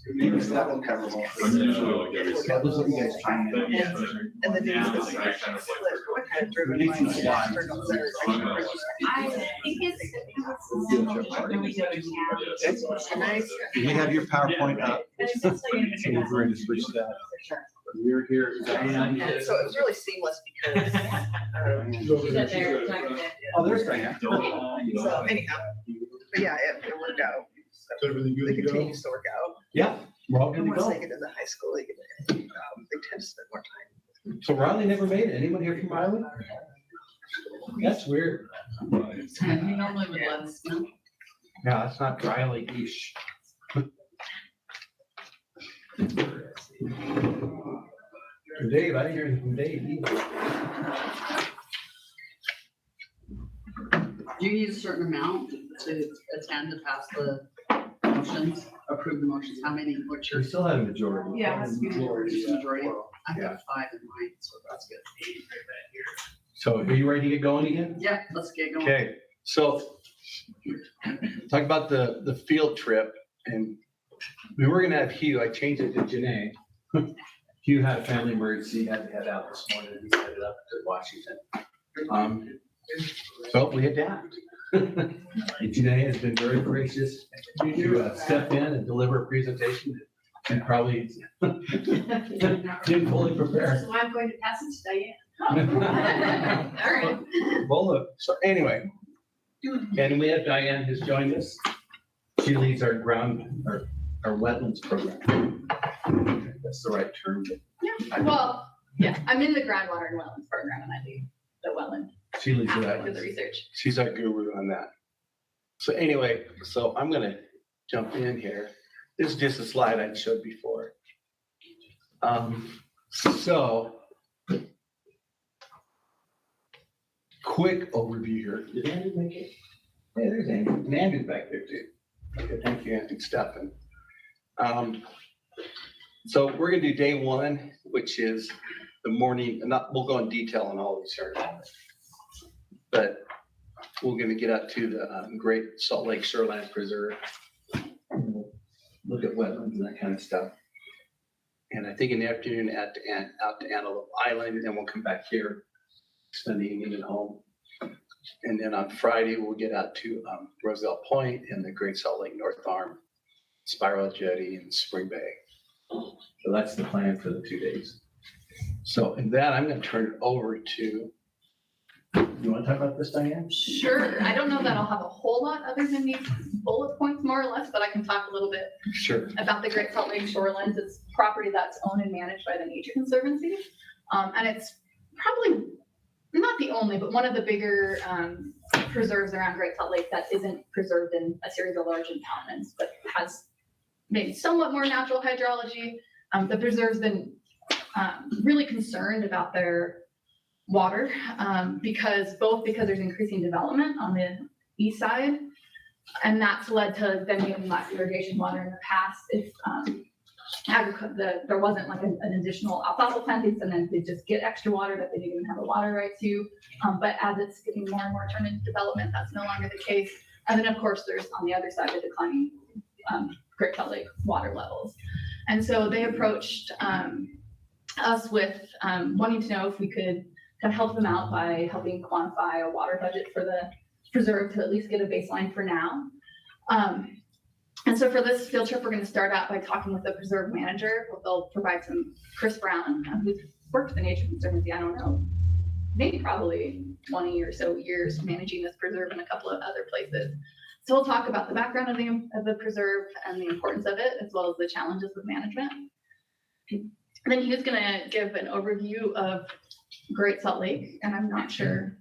and it was, That will cover all. That was what you guys trying to. and the news was Yeah, like, kind of what kind of driven by. I think it's. We have your PowerPoint up. So we're going to switch that. We're here. Diane. So it was really seamless because, Oh, there's Diane. so anyhow, but yeah, it worked out. Is everything good It to go? continues to work out. Yeah, we're all good And to once go. they get into high school, they tend to spend more time. So Riley never made it. Anyone here from Riley? That's weird. He normally would let us know. Yeah, it's not Riley-ish. Dave, I didn't hear anything from Dave either. Do you need a certain amount to attend to pass the motions, approve the motions? How many, what's your? We still had a majority. Yeah, it has to be majority. Majority. I Yeah. have 5 in mind, so that's good. So are you ready to get going again? Yeah, let's get going. Okay, so talk about the field trip, and we were gonna have Hugh, I changed it to Janae. Hugh had a family emergency, had to head out this morning. He headed up to Washington. So we adapt. And Janae has been very gracious to step in and deliver a presentation and probably didn't fully prepare. So I'm going to pass it to Diane. All right. Well, look, so anyway, and we have Diane who's joined us. She leads our Wetlands Program. That's the right term. Yeah, well, yeah, I'm in the Groundwater and Wetlands Program and I lead the wetland She leads the aspect of the Wetlands. research. She's our guru on that. So anyway, so I'm gonna jump in here. This is just a slide I showed before. So quick overview here. Did Andrew make it? Yeah, there's Andrew. And Andrew's back there too. Okay, thank you, Anthony Stefan. So we're gonna do day 1, which is the morning, we'll go in detail on all these here. But we're gonna get up to the Great Salt Lake Shoreline Preserve. Look at wetlands and that kind of stuff. And I think in the afternoon out to Antelope Island, and then we'll come back here, spend the evening at home. And then on Friday, we'll get out to Roselle Point and the Great Salt Lake North Arm, Spiral Jetty and Spring Bay. So that's the plan for the 2 days. So in that, I'm gonna turn it over to, You want to talk about this, Diane? Sure, I don't know that I'll have a whole lot other than these bullet points more or less, but I can talk a little bit sure. about the Great Salt Lake Shorelines. It's property that's owned and managed by the Nature Conservancy. And it's probably not the only, but one of the bigger preserves around Great Salt Lake that isn't preserved in a series of large impoundments, but has maybe somewhat more natural hydrology. The preserve's been really concerned about their water because there's increasing development on the east side, and that's led to them getting less irrigation water in the past if there wasn't like an additional alfalfa planting, and then they just get extra water that they didn't even have a water right to. But as it's getting more and more turned into development, that's no longer the case. And then of course there's on the other side the declining Great Salt Lake water levels. And so they approached us with wanting to know if we could kind of help them out by helping quantify a water budget for the preserve to at least get a baseline for now. And so for this field trip, we're going to start out by talking with the preserve manager. They'll provide Chris Brown, who's worked with the Nature Conservancy, I don't know, maybe probably 20 or so years managing this preserve in a couple of other places. So we'll talk about the background of the preserve and the importance of it, as well as the challenges of management. And then he was going to give an overview of Great Salt Lake, and I'm not sure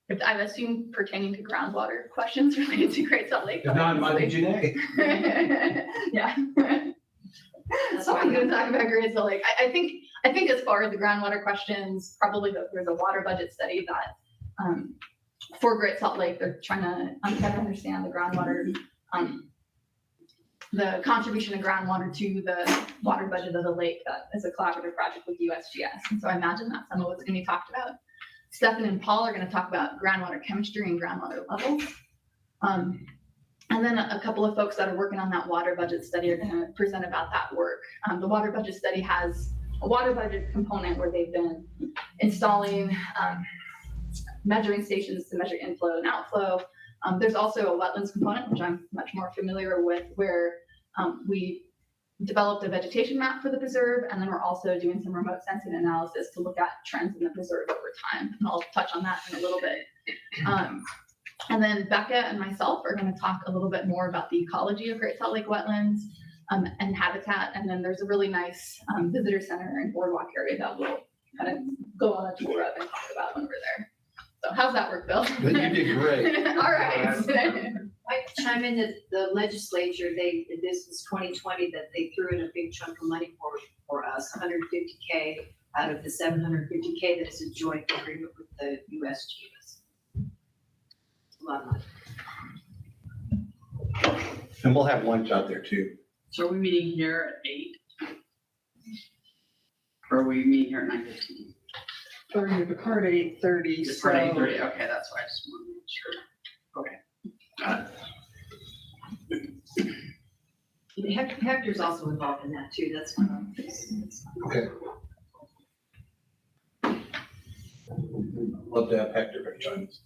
if I've assumed pertaining to groundwater questions related to Great Salt Lake. If not, it might be Janae. Yeah. So I'm gonna talk about Great Salt Lake. I think as far as the groundwater questions, probably there's a water budget study that for Great Salt Lake, they're trying to better understand the groundwater, the contribution of groundwater to the water budget of the lake. That is a collaborative project with USGS. And so I imagine that's some of what's gonna be talked about. Stefan and Paul are gonna talk about groundwater chemistry and groundwater levels. And then a couple of folks that are working on that water budget study are going to present about that work. The water budget study has a water budget component where they've been installing measuring stations to measure inflow and outflow. There's also a wetlands component, which I'm much more familiar with, where we developed a vegetation map for the preserve, and then we're also doing some remote sensing analysis to look at trends in the preserve over time. And I'll touch on that in a little bit. And then Becca and myself are going to talk a little bit more about the ecology of Great Salt Lake wetlands and habitat. And then there's a really nice visitor center and boardwalk area that we'll kind of go on a tour of and talk about when we're there. So how's that work, Bill? You did great. All right. I chime in that the legislature, this is 2020, that they threw in a big chunk of money for us, 150K out of the 750K that is a joint agreement with the USGS. A lot of money. And we'll have lunch out there too. So are we meeting here at 8? Or are we meeting here at 9:15? Or you depart at 8:30, Just for 8:30, okay, that's why I just wanted to make sure. Okay. Got it. Hector's also involved in that too, that's one Okay. Love to have Hector join us.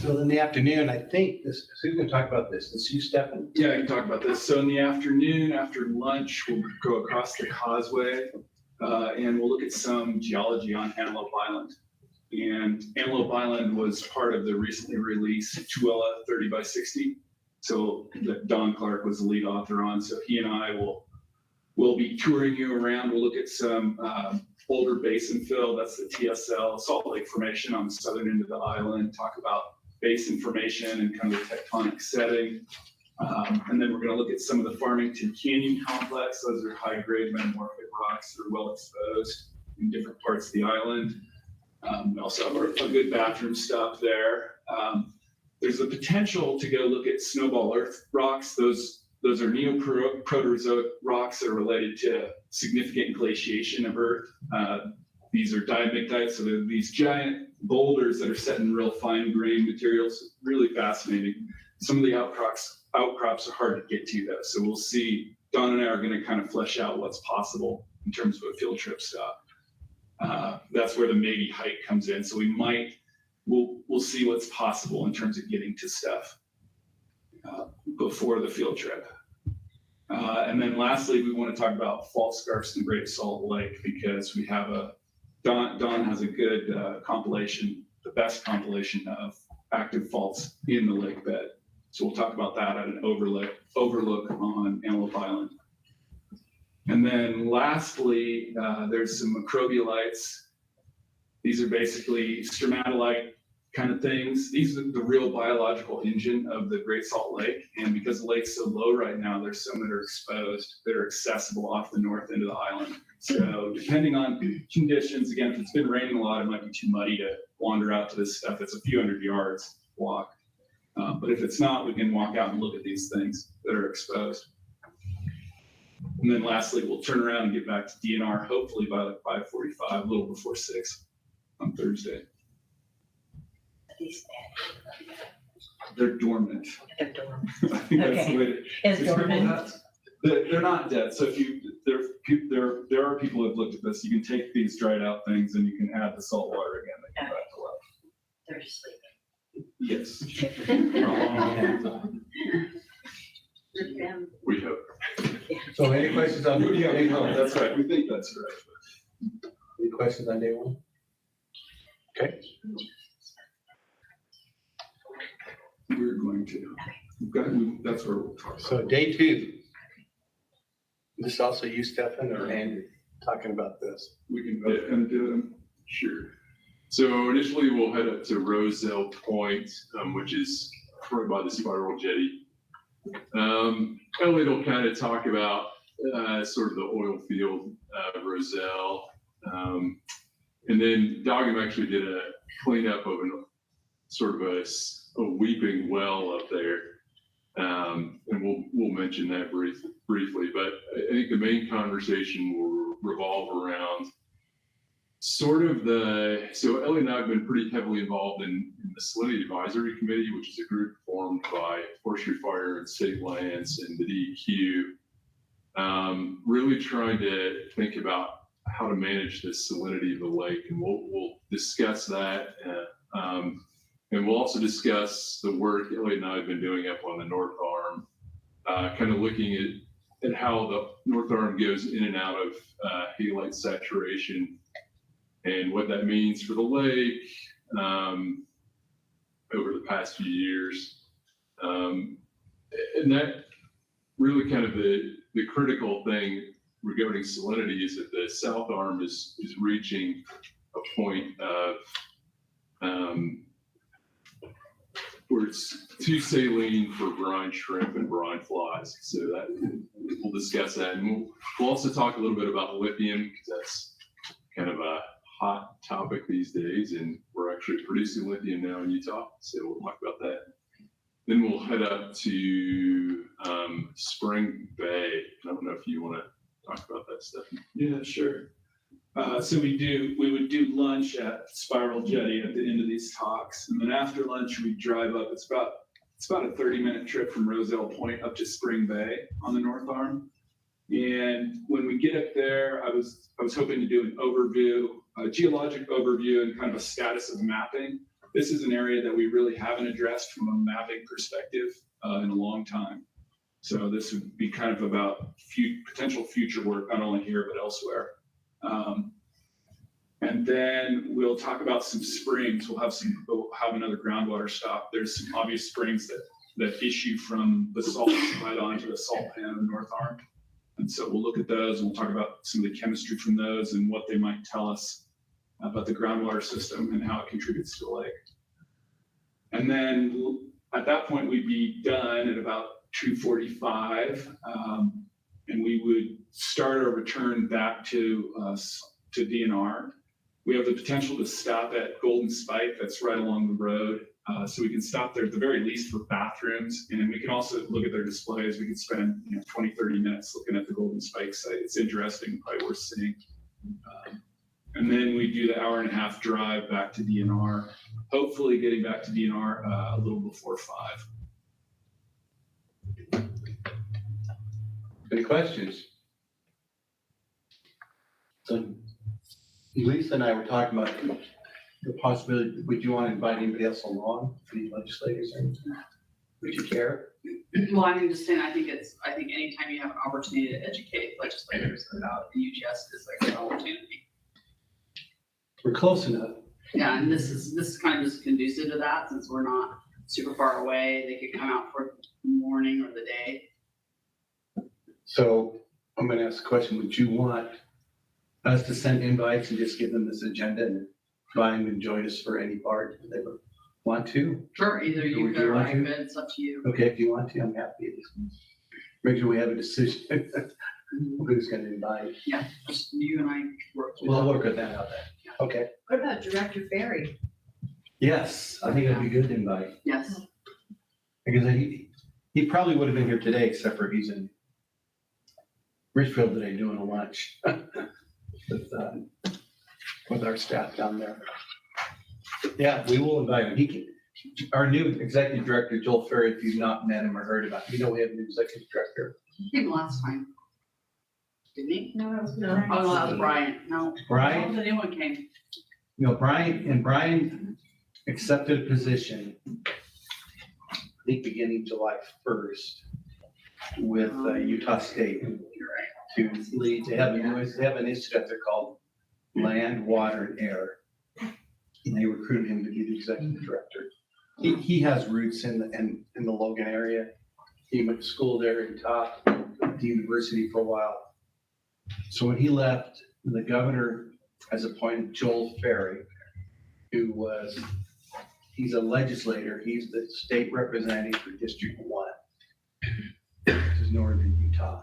So in the afternoon, I think this, who's going to talk about this? This you, Stefan? Yeah, I can talk about this. So in the afternoon, after lunch, we'll go across the causeway and we'll look at some geology on Antelope Island. And Antelope Island was part of the recently released Tuella 30x60. So that Don Clark was the lead author on. So he and I will be touring you around. We'll look at some older basin fill. That's the TSL Salt Lake Formation on the southern end of the island. Talk about basin formation and kind of the tectonic setting. And then we're going to look at some of the Farmington Canyon complex. Those are high-grade metamorphic rocks that are well exposed in different parts of the island. We also have a good bathroom stop there. There's the potential to go look at snowball earth rocks. Those are Neoproterozoic rocks that are related to significant glaciation of Earth. These are diamictites, so they're these giant boulders that are set in real fine-grained materials. Really fascinating. Some of the outcrops are hard to get to, though. So we'll see. Don and I are going to kind of flesh out what's possible in terms of a field trip stop. That's where the maybe hike comes in. So we'll see what's possible in terms of getting to stuff before the field trip. And then lastly, we want to talk about fault scarps in the Great Salt Lake, because we have Don has a good compilation, the best compilation of active faults in the lake bed. So we'll talk about that at an overlook on Antelope Island. And then lastly, there's some microbialites. These are basically stromatolite kind of things. These are the real biological engine of the Great Salt Lake. And because the lake's so low right now, there's some that are exposed, that are accessible off the north end of the island. So depending on conditions, again, if it's been raining a lot, it might be too muddy to wander out to this stuff. It's a few hundred yards walk. But if it's not, we can walk out and look at these things that are exposed. And then lastly, we'll turn around and get back to DNR, hopefully by like 5:45, a little before 6 on Thursday. They're dormant. They're dormant. I think that's the way to. It's dormant. They're not dead. So if there are people who have looked at this, you can take these dried out things and you can add the salt water again. They come back to life. They're just sleeping. Yes. We hope. So any questions on? Yeah, that's right. We think that's right. Any questions on day one? Okay. We're going to. That's where we'll talk. So day two. This also you, Stefan, or Andrew? talking about this. We can kind of do them. Sure. So initially we'll head up to Roselle Point, which is right by the spiral jetty. Elliot will kind of talk about sort of the oil field of Roselle. And then Doggum actually did a cleanup of a weeping well up there. And we'll mention that briefly, but I think the main conversation will revolve around so Ellie and I have been pretty heavily involved in the Salinity Advisory Committee, which is a group formed by Forestry, Fire, and State Lands and the DEQ, really trying to think about how to manage the salinity of the lake. And we'll discuss that. And we'll also discuss the work Elliot and I have been doing up on the North Arm, kind of looking at how the North Arm goes in and out of halite saturation and what that means for the lake over the past few years. And that really kind of the critical thing regarding salinity is that the South Arm is reaching a point of where it's too saline for brine shrimp and brine flies. So that we'll discuss that. And we'll also talk a little bit about lithium, because that's kind of a hot topic these days. And we're actually producing lithium now in Utah. So we'll talk about that. Then we'll head up to Spring Bay. I don't know if you want to talk about that stuff. Yeah, sure. So we would do lunch at Spiral Jetty at the end of these talks. And then after lunch, we drive up. It's about a 30-minute trip from Roselle Point up to Spring Bay on the North Arm. And when we get up there, I was hoping to do an overview, a geologic overview, and kind of a status of mapping. This is an area that we really haven't addressed from a mapping perspective in a long time. So this would be kind of about potential future work, not only here, but elsewhere. And then we'll talk about some springs. We'll have another groundwater stop. There's some obvious springs that issue from the salt right onto the salt pan of the North Arm. And so we'll look at those and we'll talk about some of the chemistry from those and what they might tell us about the groundwater system and how it contributes to the lake. And then at that point, we'd be done at about 2:45, and we would start our return back to DNR. We have the potential to stop at Golden Spike, that's right along the road. So we can stop there at the very least for bathrooms. And we can also look at their displays. We could spend 20, 30 minutes looking at the Golden Spike site. It's interesting, probably worth seeing. And then we do the hour-and-a-half drive back to DNR, hopefully getting back to DNR a little before 5. Any questions? So Lisa and I were talking about the possibility, would you want to invite anybody else along, any legislators or anything? Would you care? Well, I'm just saying, I think anytime you have an opportunity to educate legislators about the UGS is like an opportunity. We're close enough. Yeah, and this is kind of just conducive to that, since we're not super far away. They could come out for the morning or the day. So I'm going to ask a question. Would you want us to send invites and just give them this agenda and try and join us for any part if they would want to? Sure, either you Would could you or want I to? could, it's up to you. Okay, if you want to, I'm happy. Make sure we have a decision. Who's going to invite? Yeah, just you and I work. We'll work with that out there. Okay. What about Director Ferry? Yes, I think that'd be good to invite. Yes. Because he probably would have been here today, except for he's in Richfield today doing a lunch with our staff down there. Yeah, we will invite him. He can. Our new executive director, Joel Ferry, if you've not met him or heard about him, we have a new executive director. He came last time. Didn't he? No, that was Oh, no, that was Brian. No. Brian? Oh, the new one came. Brian accepted a position, I think beginning July 1st with Utah State to lead, they have an institute there called Land, Water, and Air. And they recruited him to be the executive director. He has roots in the Logan area. He went to school there and taught at the university for a while. So when he left, the governor has appointed Joel Ferry, he's a legislator. He's the state representative for District 1. This is northern Utah,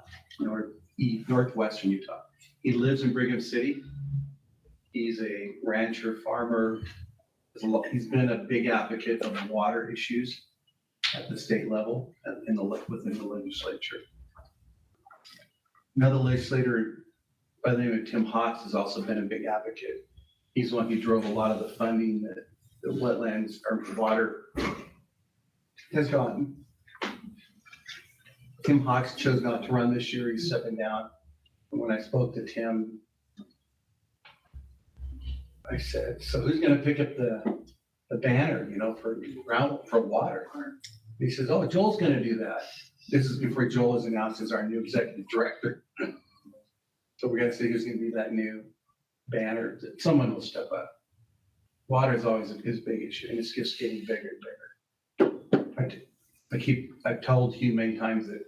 northwestern Utah. He lives in Brigham City. He's a rancher, farmer. He's been a big advocate of water issues at the state level and within the legislature. Another legislator by the name of Tim Hawks has also been a big advocate. He's the one who drove a lot of the funding that the wetlands or water has gotten. Tim Hawks chose not to run this year. He's stepping down. And when I spoke to Tim, I said, so who's going to pick up the banner, for water? He says, oh, Joel's going to do that. This is before Joel is announced as our new executive director. So we're going to see who's going to be that new banner. Someone will step up. Water is always his big issue, and it's just getting bigger and bigger. I've told Hugh many times that,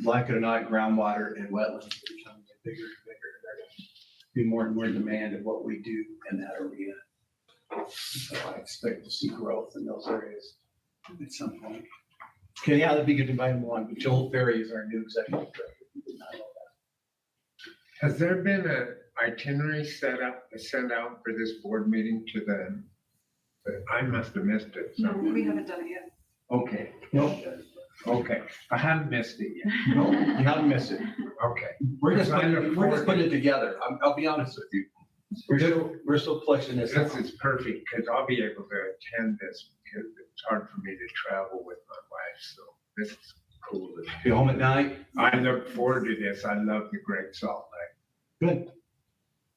like it or not, groundwater and wetlands are becoming bigger and bigger. There's be more and more demand of what we do in that arena. So I expect to see growth in those areas at some point. Okay, yeah, that'd be good to invite him along. But Joel Ferry is our new executive director. You did not know that. Has there been an itinerary sent out for this board meeting to the, I must have missed it. No, we haven't done it yet. Okay. No. Okay. I haven't missed it yet. No, you haven't missed it. Okay. We're just putting it together. I'll be honest with you. We're still fleshing this out. This is perfect because I'll be able to attend this because it's hard for me to travel with my wife. So this is cool. Be home at night. I look forward to this. I love the Great Salt Lake. Good.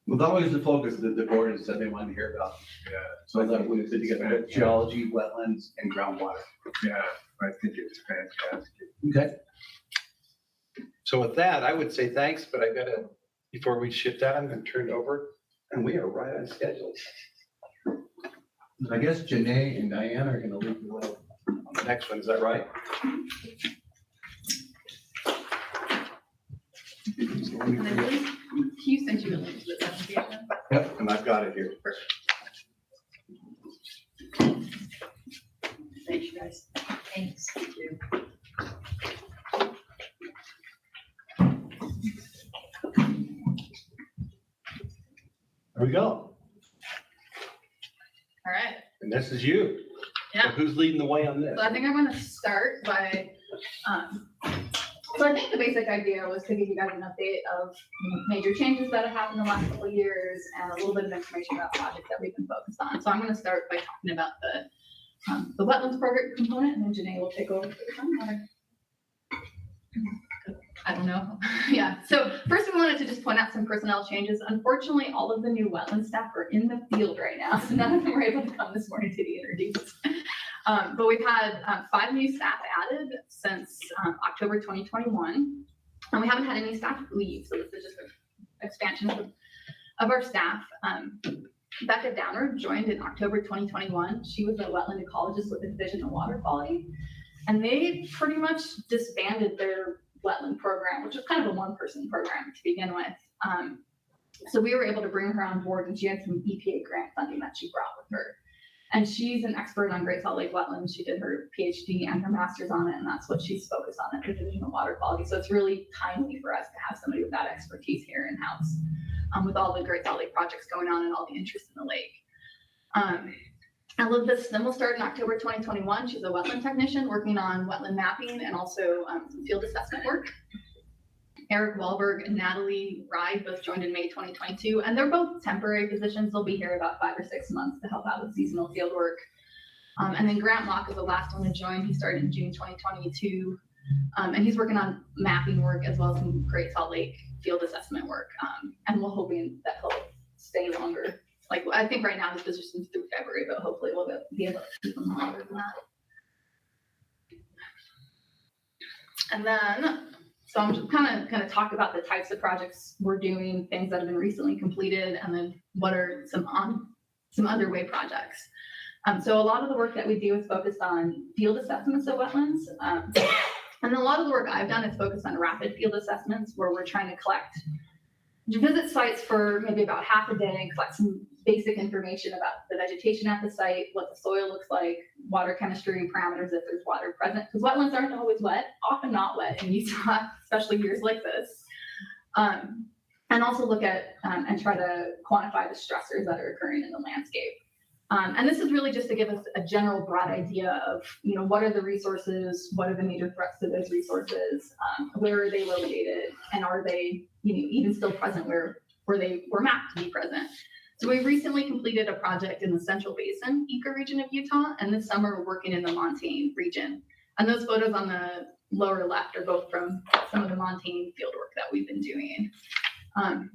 Well, that was the focus that the board has said they wanted to hear about. Yeah. So I thought we would put together geology, wetlands, and groundwater. Yeah, I think it's fantastic. Okay. So with that, I would say thanks, but I gotta, before we shift out, I'm gonna turn it over, and we are right on schedule. I guess Janae and Diane are gonna lead the way on the next one, is that right? And I believe Hugh sent you a link to the presentation. Yep, and I've got it here. Thank you, guys. Thanks. Thank you. There we go. All right. And this is you. Yeah. So who's leading the way on this? So I think I'm going to start by, so I think the basic idea was to give you guys an update of major changes that have happened in the last couple of years and a little bit of information about projects that we've been focused on. So I'm going to start by talking about the Wetlands Program component, and then Janae will take over for the groundwater. I don't know. Yeah. So first we wanted to just point out some personnel changes. Unfortunately, all of the new wetland staff are in the field right now, so none of them were able to come this morning to be introduced. But we've had 5 new staff added since October 2021, and we haven't had any staff leave. So this is just an expansion of our staff. Becca Downer joined in October 2021. She was a wetland ecologist with the Division of Water Quality, and they pretty much disbanded their wetland program, which was kind of a 1-person program to begin with. So we were able to bring her on board, and she had some EPA grant funding that she brought with her. And she's an expert on Great Salt Lake wetlands. She did her PhD and her master's on it, and that's what she's focused on at the Division of Water Quality. So it's really timely for us to have somebody with that expertise here in-house, with all the Great Salt Lake projects going on and all the interest in the lake. Elissa will start in October 2021. She's a wetland technician working on wetland mapping and also some field assessment work. Eric Wahlberg and Natalie Ride both joined in May 2022, and they're both temporary positions. They'll be here about 5 or 6 months to help out with seasonal field work. And then Grant Locke is the last one to join. He started in June 2022, and he's working on mapping work as well as some Great Salt Lake field assessment work. And we're hoping that he'll stay longer. Like, I think right now his position's through February, but hopefully we'll be able to keep him longer than that. And then, so I'm just kind of going to talk about the types of projects we're doing, things that have been recently completed, and then what are some underway projects. So a lot of the work that we do is focused on field assessments of wetlands. And a lot of the work I've done is focused on rapid field assessments where we're trying to visit sites for maybe about half a day and collect some basic information about the vegetation at the site, what the soil looks like, water chemistry parameters if there's water present, because wetlands aren't always wet, often not wet in Utah, especially years like this. And also look at and try to quantify the stressors that are occurring in the landscape. And this is really just to give us a general broad idea of, what are the resources, what are the major threats to those resources, where are they located, and are they, even still present where they were mapped to be present. So we recently completed a project in the Central Basin ecoregion of Utah, and this summer we're working in the Montane region. And those photos on the lower left are both from some of the Montane fieldwork that we've been doing. And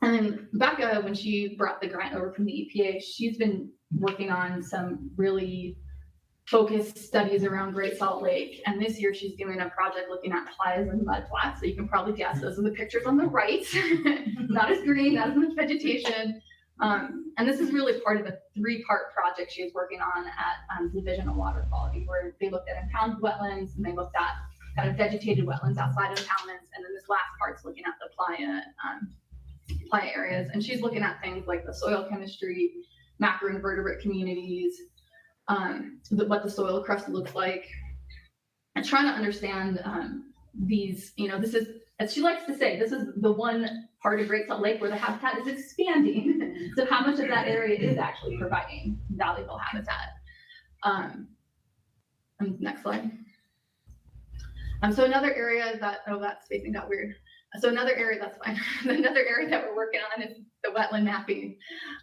then Becca, when she brought the grant over from the EPA, she's been working on some really focused studies around Great Salt Lake. And this year she's doing a project looking at playas and mud flats. So you can probably guess those are the pictures on the right. Not as green, not as much vegetation. And this is really part of a 3-part project she was working on at Division of Water Quality, where they looked at impounded wetlands and they looked at kind of vegetated wetlands outside of impoundments. And then this last part's looking at the playa areas. And she's looking at things like the soil chemistry, macroinvertebrate communities, what the soil crust looks like, and trying to understand these, this is, as she likes to say, this is the one part of Great Salt Lake where the habitat is expanding. So how much of that area is actually providing valuable habitat? Next slide. So another area that, that spacing got weird. So another area, that's fine. Another area that we're working on is the wetland mapping.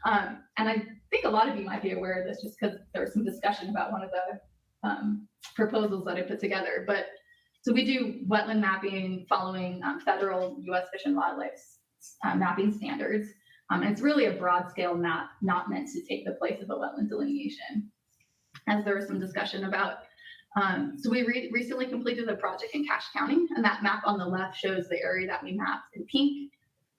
And I think a lot of you might be aware of this just because there was some discussion about one of the proposals that I put together. But so we do wetland mapping following federal U.S. Fish and Wildlife mapping standards. And it's really a broad scale map, not meant to take the place of a wetland delineation, as there was some discussion about. So we recently completed a project in Cache County, and that map on the left shows the area that we mapped in pink.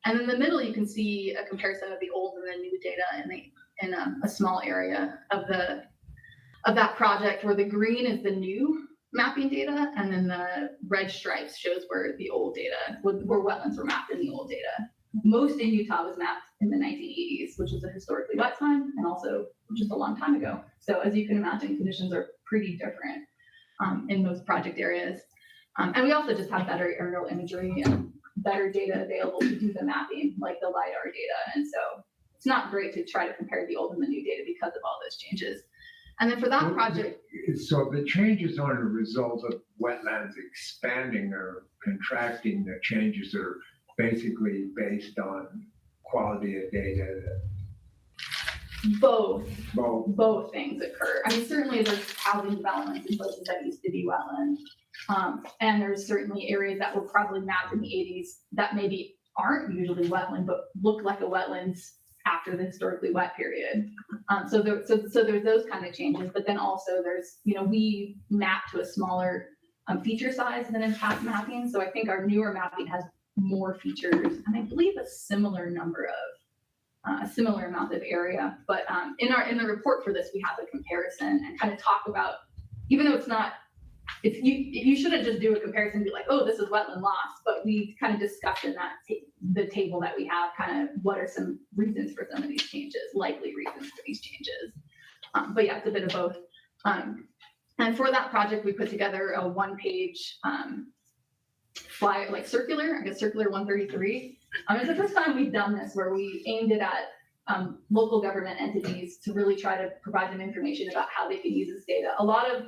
And in the middle, you can see a comparison of the old and the new data in a small area of that project, where the green is the new mapping data, and then the red stripes shows where the old data, where wetlands were mapped in the old data. Most in Utah was mapped in the 1980s, which is a historically wet time, and also just a long time ago. So as you can imagine, conditions are pretty different in most project areas. And we also just have better aerial imagery and better data available to do the mapping, like the LiDAR data. And so it's not great to try to compare the old and the new data because of all those changes. And then for that project. So the changes aren't a result of wetlands expanding or contracting. The changes are basically based on quality of data. Both things occur. I mean, certainly there's housing developments in places that used to be wetland. And there's certainly areas that were probably mapped in the 80s that maybe aren't usually wetland, but look like a wetlands after the historically wet period. So there's those kind of changes, but then also there's, we map to a smaller feature size than in past mapping. So I think our newer mapping has more features, and I believe a similar number of a similar amount of area. But in the report for this, we have a comparison and kind of talk about, even though you shouldn't just do a comparison and be like, oh, this is wetland loss, but we kind of discuss in that the table that we have kind of what are some reasons for some of these changes, likely reasons for these changes. But yeah, it's a bit of both. And for that project, we put together a 1-page flyer, like circular 133. It's the first time we've done this where we aimed it at local government entities to really try to provide them information about how they can use this data. A lot of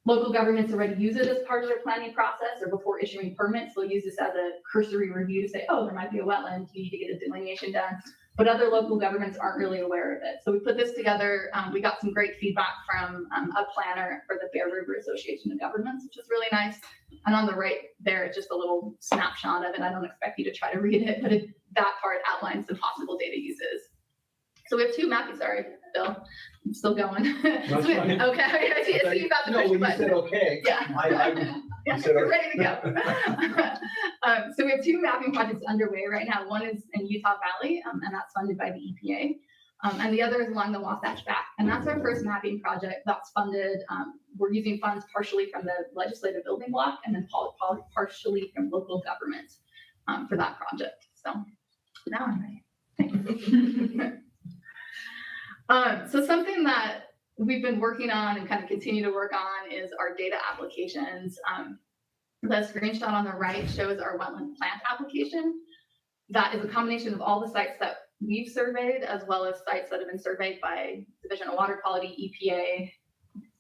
local governments already use it as part of their planning process or before issuing permits. They'll use this as a cursory review to say, oh, there might be a wetland, you need to get a delineation done. But other local governments aren't really aware of it. So we put this together. We got some great feedback from a planner for the Bear River Association of Governments, which is really nice. And on the right there, it's just a little snapshot of it. I don't expect you to try to read it, but that part outlines the possible data uses. So we have two mapping, sorry, Bill, I'm still going. Okay, I see you about the push button. You said okay. Yeah. You said We're ready to go. So we have two mapping projects underway right now. One is in Utah Valley, and that's funded by the EPA. And the other is along the Wasatch Back. And that's our first mapping project that's funded we're using funds partially from the legislative building block and then partially from local government for that project. So now I'm ready. So something that we've been working on and kind of continue to work on is our data applications. The screenshot on the right shows our wetland plant application. That is a combination of all the sites that we've surveyed, as well as sites that have been surveyed by Division of Water Quality, EPA,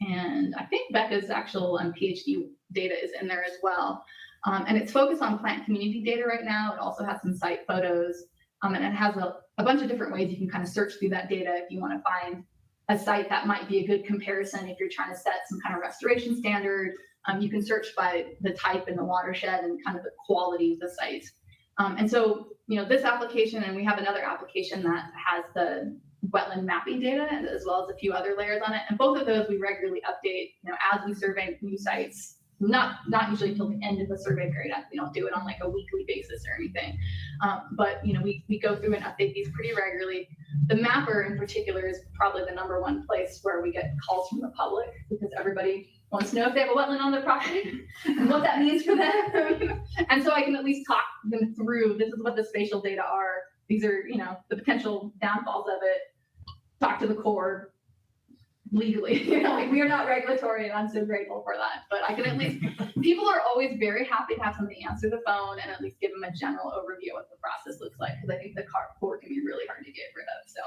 and I think Becca's actual PhD data is in there as well. And it's focused on plant community data right now. It also has some site photos, and it has a bunch of different ways you can kind of search through that data if you want to find a site that might be a good comparison if you're trying to set some kind of restoration standard. You can search by the type in the watershed and kind of the quality of the site. And so, this application, and we have another application that has the wetland mapping data, and as well as a few other layers on it. And both of those we regularly update, as we survey new sites, not usually until the end of the survey period. We don't do it on like a weekly basis or anything. But, we go through and update these pretty regularly. The mapper in particular is probably the number one place where we get calls from the public, because everybody wants to know if they have a wetland on their property and what that means for them. And so I can at least talk them through, this is what the spatial data are. These are, the potential downfalls of it. Talk to the Corps legally. We are not regulatory, and I'm so grateful for that. But I can at least, people are always very happy to have somebody answer the phone and at least give them a general overview of what the process looks like, because I think the Corps can be really hard to get rid of. So,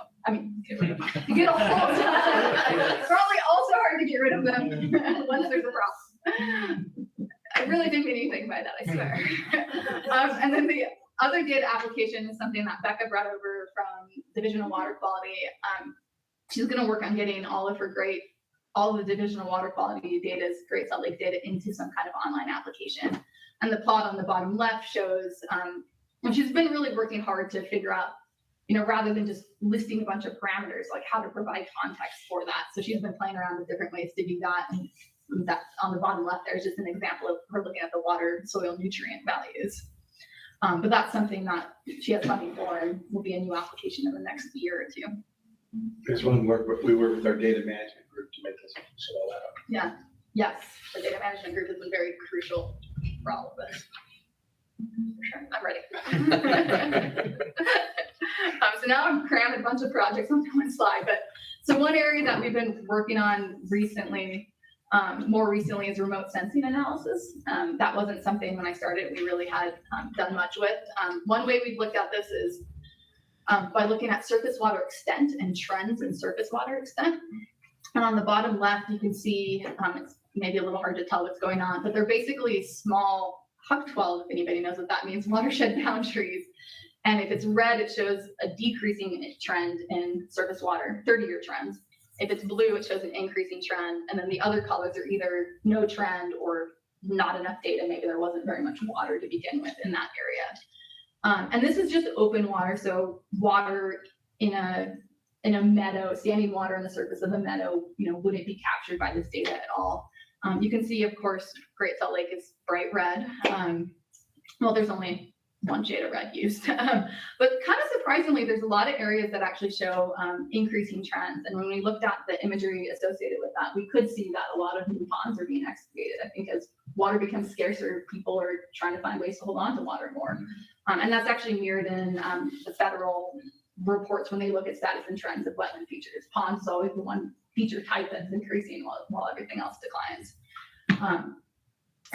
get rid of them. You get a whole it's probably also hard to get rid of them once there's a problem. I really didn't mean anything by that, I swear. And then the other data application is something that Becca brought over from Division of Water Quality. She's going to work on getting all of the Division of Water Quality data, Great Salt Lake data, into some kind of online application. And the plot on the bottom left shows, and she's been really working hard to figure out, rather than just listing a bunch of parameters, like how to provide context for that. So she's been playing around with different ways to do that. And that on the bottom left, there's just an example of her looking at the water soil nutrient values. But that's something that she has funding for, and will be a new application in the next year or two. There's one we work with our data management group to make this all out. Yeah. Yes. The data management group has been very crucial for all of this. For sure. I'm ready. So now I'm cramming a bunch of projects onto one slide. But so one area that we've been working on recently, more recently, is remote sensing analysis. That wasn't something when I started we really had done much with. One way we've looked at this is by looking at surface water extent and trends in surface water extent. And on the bottom left, you can see, it's maybe a little hard to tell what's going on, but they're basically small Huck 12, if anybody knows what that means, watershed boundaries. And if it's red, it shows a decreasing trend in surface water, 30-year trends. If it's blue, it shows an increasing trend. And then the other colors are either no trend or not enough data. Maybe there wasn't very much water to begin with in that area. And this is just open water, so water in a meadow, standing water on the surface of a meadow, wouldn't be captured by this data at all. You can see, of course, Great Salt Lake is bright red. Well, there's only one shade of red used, but kind of surprisingly, there's a lot of areas that actually show increasing trends. And when we looked at the imagery associated with that, we could see that a lot of new ponds are being excavated. I think as water becomes scarcer, people are trying to find ways to hold on to water more. And that's actually mirrored in the federal reports when they look at status and trends of wetland features. Ponds is always the one feature type that's increasing while everything else declines.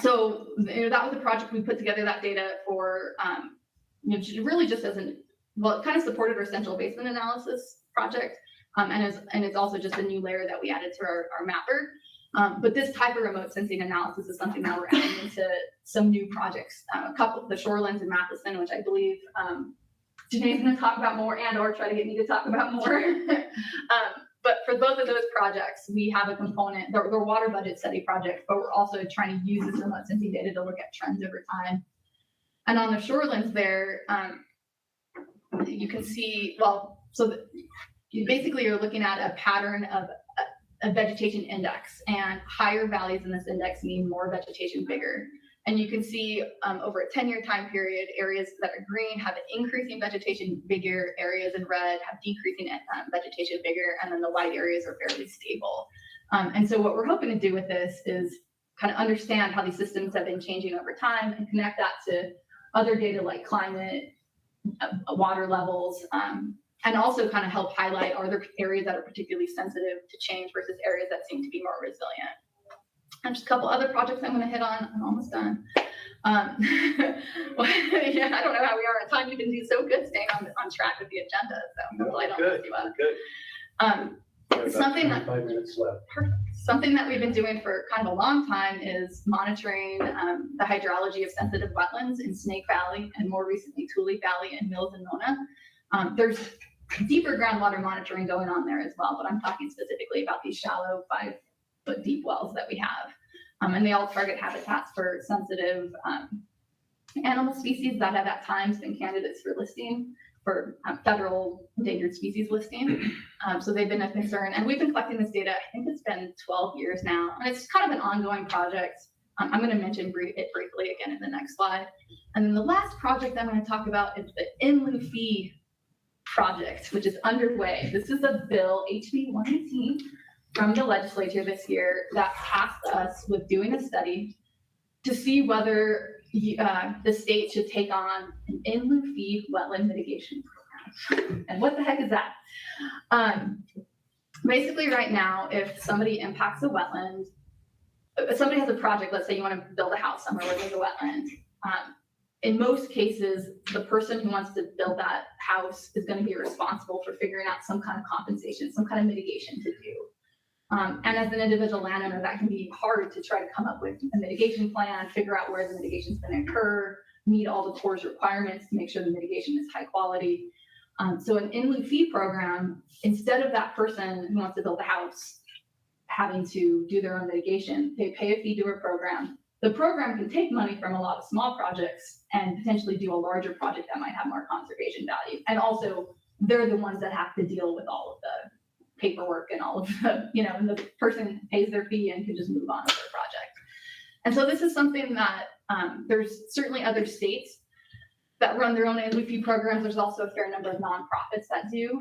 So that was a project we put together, that data for, really just as it kind of supported our central basement analysis project. And it's also just a new layer that we added to our mapper. But this type of remote sensing analysis is something that we're adding into some new projects. A couple, the Shorelines in Patterson, which I believe Janae's going to talk about more, and or try to get me to talk about more. But for both of those projects, we have a component, they're water budget study projects, but we're also trying to use this remote sensing data to look at trends over time. And on the Shorelines there, you can see, you basically are looking at a pattern of a vegetation index, and higher values in this index mean more vegetation vigor. And you can see over a 10-year time period, areas that are green have an increasing vegetation vigor, areas in red have decreasing vegetation vigor, and then the white areas are fairly stable. And so what we're hoping to do with this is kind of understand how these systems have been changing over time and connect that to other data like climate, water levels, and also kind of help highlight are there areas that are particularly sensitive to change versus areas that seem to be more resilient. And just a couple other projects I'm going to hit on. I'm almost done. Yeah, I don't know how we are at time. We've been doing so good staying on track with the agenda. So hopefully I don't mess you up. Something that 5 minutes left. Something that we've been doing for kind of a long time is monitoring the hydrology of sensitive wetlands in Snake Valley and more recently Tule Valley and Mills and Mona. There's deeper groundwater monitoring going on there as well, but I'm talking specifically about these shallow 5-foot deep wells that we have. And they all target habitats for sensitive animal species that have at times been candidates for listing, for federal endangered species listing. So they've been a concern. And we've been collecting this data, I think it's been 12 years now. And it's kind of an ongoing project. I'm going to mention it briefly again in the next slide. And then the last project I'm going to talk about is the in lieu fee project, which is underway. This is a bill, HB 118, from the legislature this year that tasked us with doing a study to see whether the state should take on an in lieu fee wetland mitigation program. And what the heck is that? Basically right now, if somebody impacts a wetland, if somebody has a project, let's say you want to build a house somewhere where there's a wetland, in most cases, the person who wants to build that house is going to be responsible for figuring out some kind of compensation, some kind of mitigation to do. And as an individual landowner, that can be hard to try to come up with a mitigation plan, figure out where the mitigation is going to occur, meet all the Corps' requirements to make sure the mitigation is high quality. So an in lieu fee program, instead of that person who wants to build a house having to do their own mitigation, they pay a fee to a program. The program can take money from a lot of small projects and potentially do a larger project that might have more conservation value. And also, they're the ones that have to deal with all of the paperwork and all of the, and the person pays their fee and can just move on with their project. And so this is something that there's certainly other states that run their own in lieu fee programs. There's also a fair number of nonprofits that do.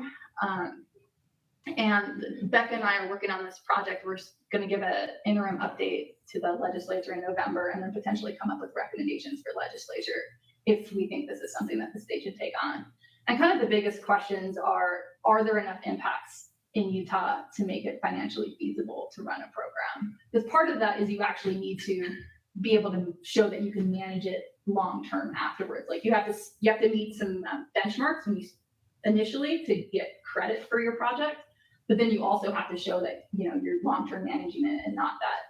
And Becca and I are working on this project. We're going to give an interim update to the legislature in November and then potentially come up with recommendations for legislature if we think this is something that the state should take on. And kind of the biggest questions are there enough impacts in Utah to make it financially feasible to run a program? Because part of that is you actually need to be able to show that you can manage it long-term afterwards. Like you have to meet some benchmarks when you initially to get credit for your project, but then you also have to show that, you're long-term managing it and not that,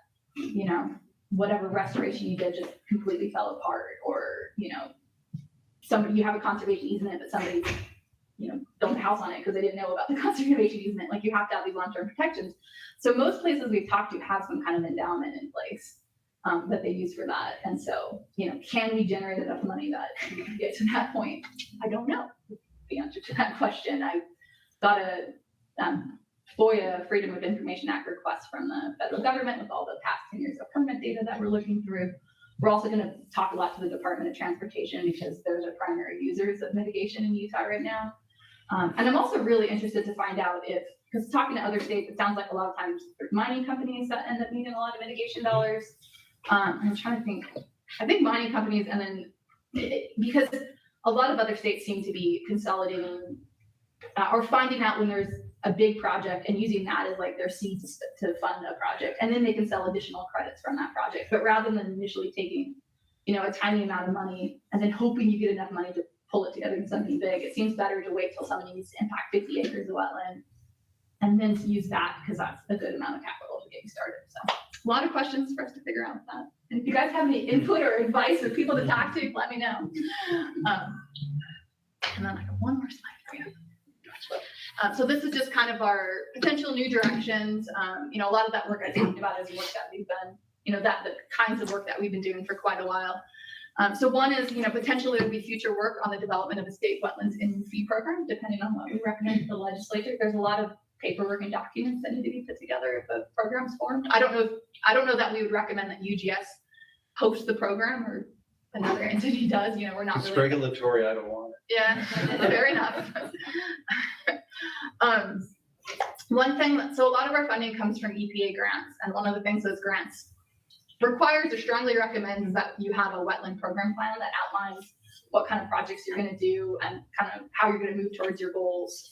whatever restoration you did just completely fell apart or, somebody, you have a conservation easement, but somebody, built a house on it because they didn't know about the conservation easement. Like you have to have these long-term protections. So most places we've talked to have some kind of endowment in place that they use for that. And so, can we generate enough money that we can get to that point? I don't know the answer to that question. I got a FOIA, Freedom of Information Act request from the federal government with all the past 10 years of permit data that we're looking through. We're also going to talk a lot to the Department of Transportation because those are primary users of mitigation in Utah right now. And I'm also really interested to find out because talking to other states, it sounds like a lot of times there's mining companies that end up needing a lot of mitigation dollars. I'm trying to think, I think mining companies and then, because a lot of other states seem to be consolidating or finding out when there's a big project and using that as like their seed to fund a project. And then they can sell additional credits from that project. But rather than initially taking, a tiny amount of money and then hoping you get enough money to pull it together in something big, it seems better to wait till somebody needs to impact 50 acres of wetland and then to use that because that's a good amount of capital to get you started. So a lot of questions for us to figure out with that. And if you guys have any input or advice or people to talk to, let me know. And then I got one more slide for you. So this is just kind of our potential new directions. A lot of that work I talked about is work that we've done, the kinds of work that we've been doing for quite a while. So one is, potentially there would be future work on the development of a state wetlands in lieu fee program, depending on what we recommend to the legislature. There's a lot of paperwork and documents that need to be put together if a program's formed. I don't know that we would recommend that UGS host the program or another entity does. We're not It's really regulatory, I don't want it. Yeah, fair enough. one thing, so a lot of our funding comes from EPA grants, and one of the things those grants requires or strongly recommends that you have a wetland program plan that outlines what kind of projects you're gonna do and kind of how you're gonna move towards your goals.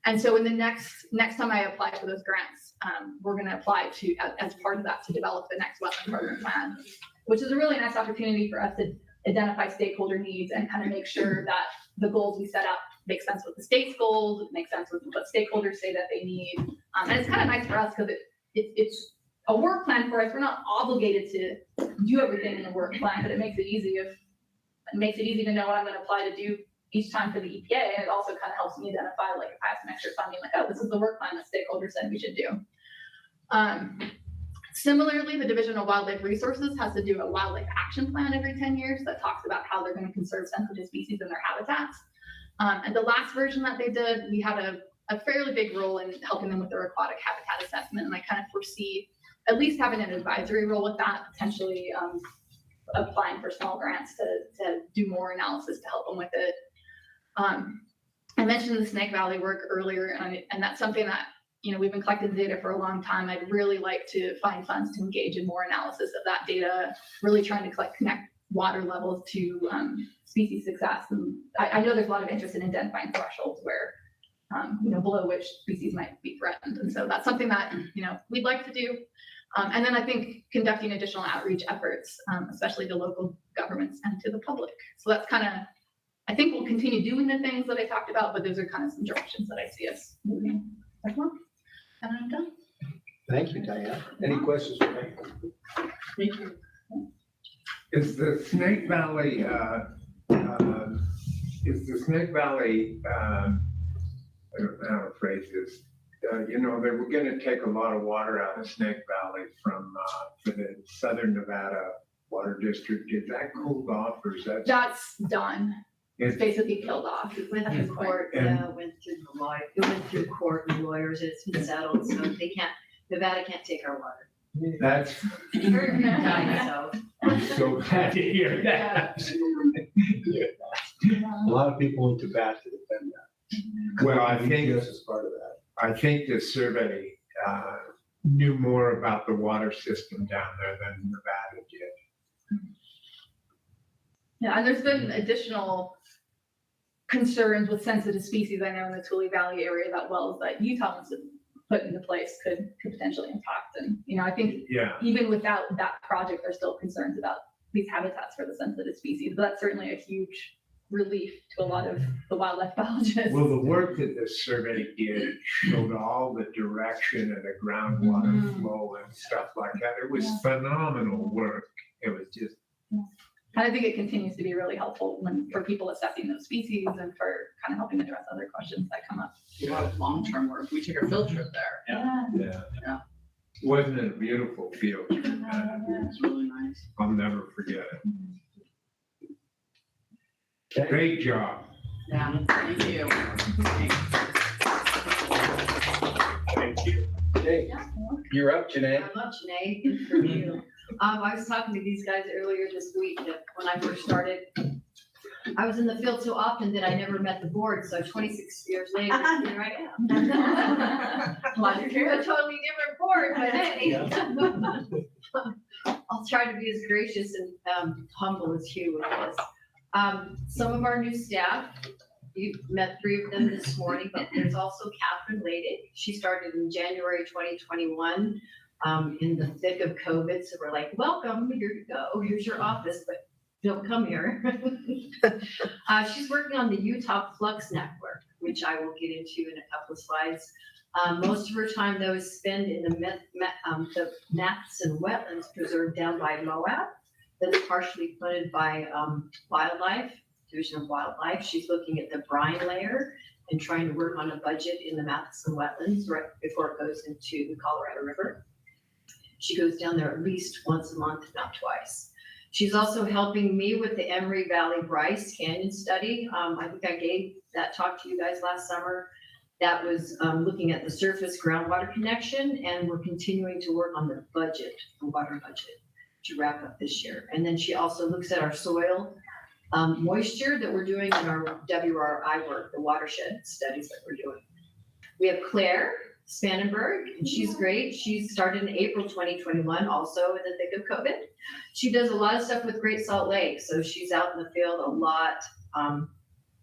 And so in the next time I apply for those grants, we're gonna apply to, as part of that, to develop the next wetland program plan, which is a really nice opportunity for us to identify stakeholder needs and kind of make sure that the goals we set up make sense with the state's goals, make sense with what stakeholders say that they need. And it's kind of nice for us because it's a work plan for us. We're not obligated to do everything in a work plan, but it makes it easy to know what I'm gonna apply to do each time for the EPA. And it also kind of helps me identify, like, if I have some extra funding, like, oh, this is the work plan that stakeholders said we should do. Similarly, the Division of Wildlife Resources has to do a wildlife action plan every 10 years that talks about how they're going to conserve sensitive species in their habitats. And the last version that they did, we had a fairly big role in helping them with their aquatic habitat assessment. And I kind of foresee at least having an advisory role with that, potentially applying for small grants to do more analysis to help them with it. I mentioned the Snake Valley work earlier, and that's something that, you know, we've been collecting data for a long time. I'd really like to find funds to engage in more analysis of that data, really trying to connect water levels to species success. And I know there's a lot of interest in identifying thresholds where, you know, below which species might be threatened. And so that's something that, you know, we'd like to do. And then I think conducting additional outreach efforts, especially to local governments and to the public. So that's kind of, I think we'll continue doing the things that I talked about, but those are kind of some directions that I see us moving. And I'm done. Thank you, Diane. Any questions for me? Thank you. Is the Snake Valley, I don't know how to phrase this, you know, they were gonna take a lot of water out of Snake Valley from, for the Southern Nevada Water District. Is that cooled off, or is that? That's done. It's basically killed off. It went through court, went through the law, it went through court and lawyers, it's been settled, so Nevada can't take our water. That's, So, I'm so glad to hear that. A lot of people went to bat to defend that. Well, I think, this is part of that. I think the survey knew more about the water system down there than Nevada did. Yeah, and there's been additional concerns with sensitive species. I know in the Tule Valley area, that wells that Utah wants to put into place could potentially impact. And, you know, I think even without that project, there's still concerns about these habitats for the sensitive species. But that's certainly a huge relief to a lot of the wildlife biologists. Well, the work that the survey did showed all the direction of the groundwater flow and stuff like that. It was phenomenal work. It was just. And I think it continues to be really helpful for people assessing those species and for kind of helping address other questions that come up. A lot of long-term work. We took a field trip there. Yeah. Wasn't it a beautiful field? It's really nice. I'll never forget it. Great job. Yeah, thank you. Thank you. Okay, you're up, Janae. I'm up, Janae, good for you. I was talking to these guys earlier this week that when I first started, I was in the field so often that I never met the board. So 26 years later, here I am. You're a totally different board, but hey. I'll try to be as gracious and humble as Hugh was. Some of our new staff, you met 3 of them this morning, but there's also Catherine Laydick. She started in January 2021. In the thick of COVID. So we're like, welcome, here you go. Here's your office, but don't come here. She's working on the Utah Flux Network, which I will get into in a couple of slides. Most of her time, though, is spent in the Matterson Wetlands Preserve down by Moab. That's partially funded by Wildlife, Division of Wildlife. She's looking at the brine layer and trying to work on a budget in the Matterson Wetlands right before it goes into the Colorado River. She goes down there at least once a month, if not twice. She's also helping me with the Emory Valley Bryce Canyon study. I think I gave that talk to you guys last summer. That was looking at the surface groundwater connection, and we're continuing to work on the budget, the water budget, to wrap up this year. And then she also looks at our soil moisture that we're doing in our WRI work, the watershed studies that we're doing. We have Claire Spannenberg, and she's great. She started in April 2021, also in the thick of COVID. She does a lot of stuff with Great Salt Lake, so she's out in the field a lot,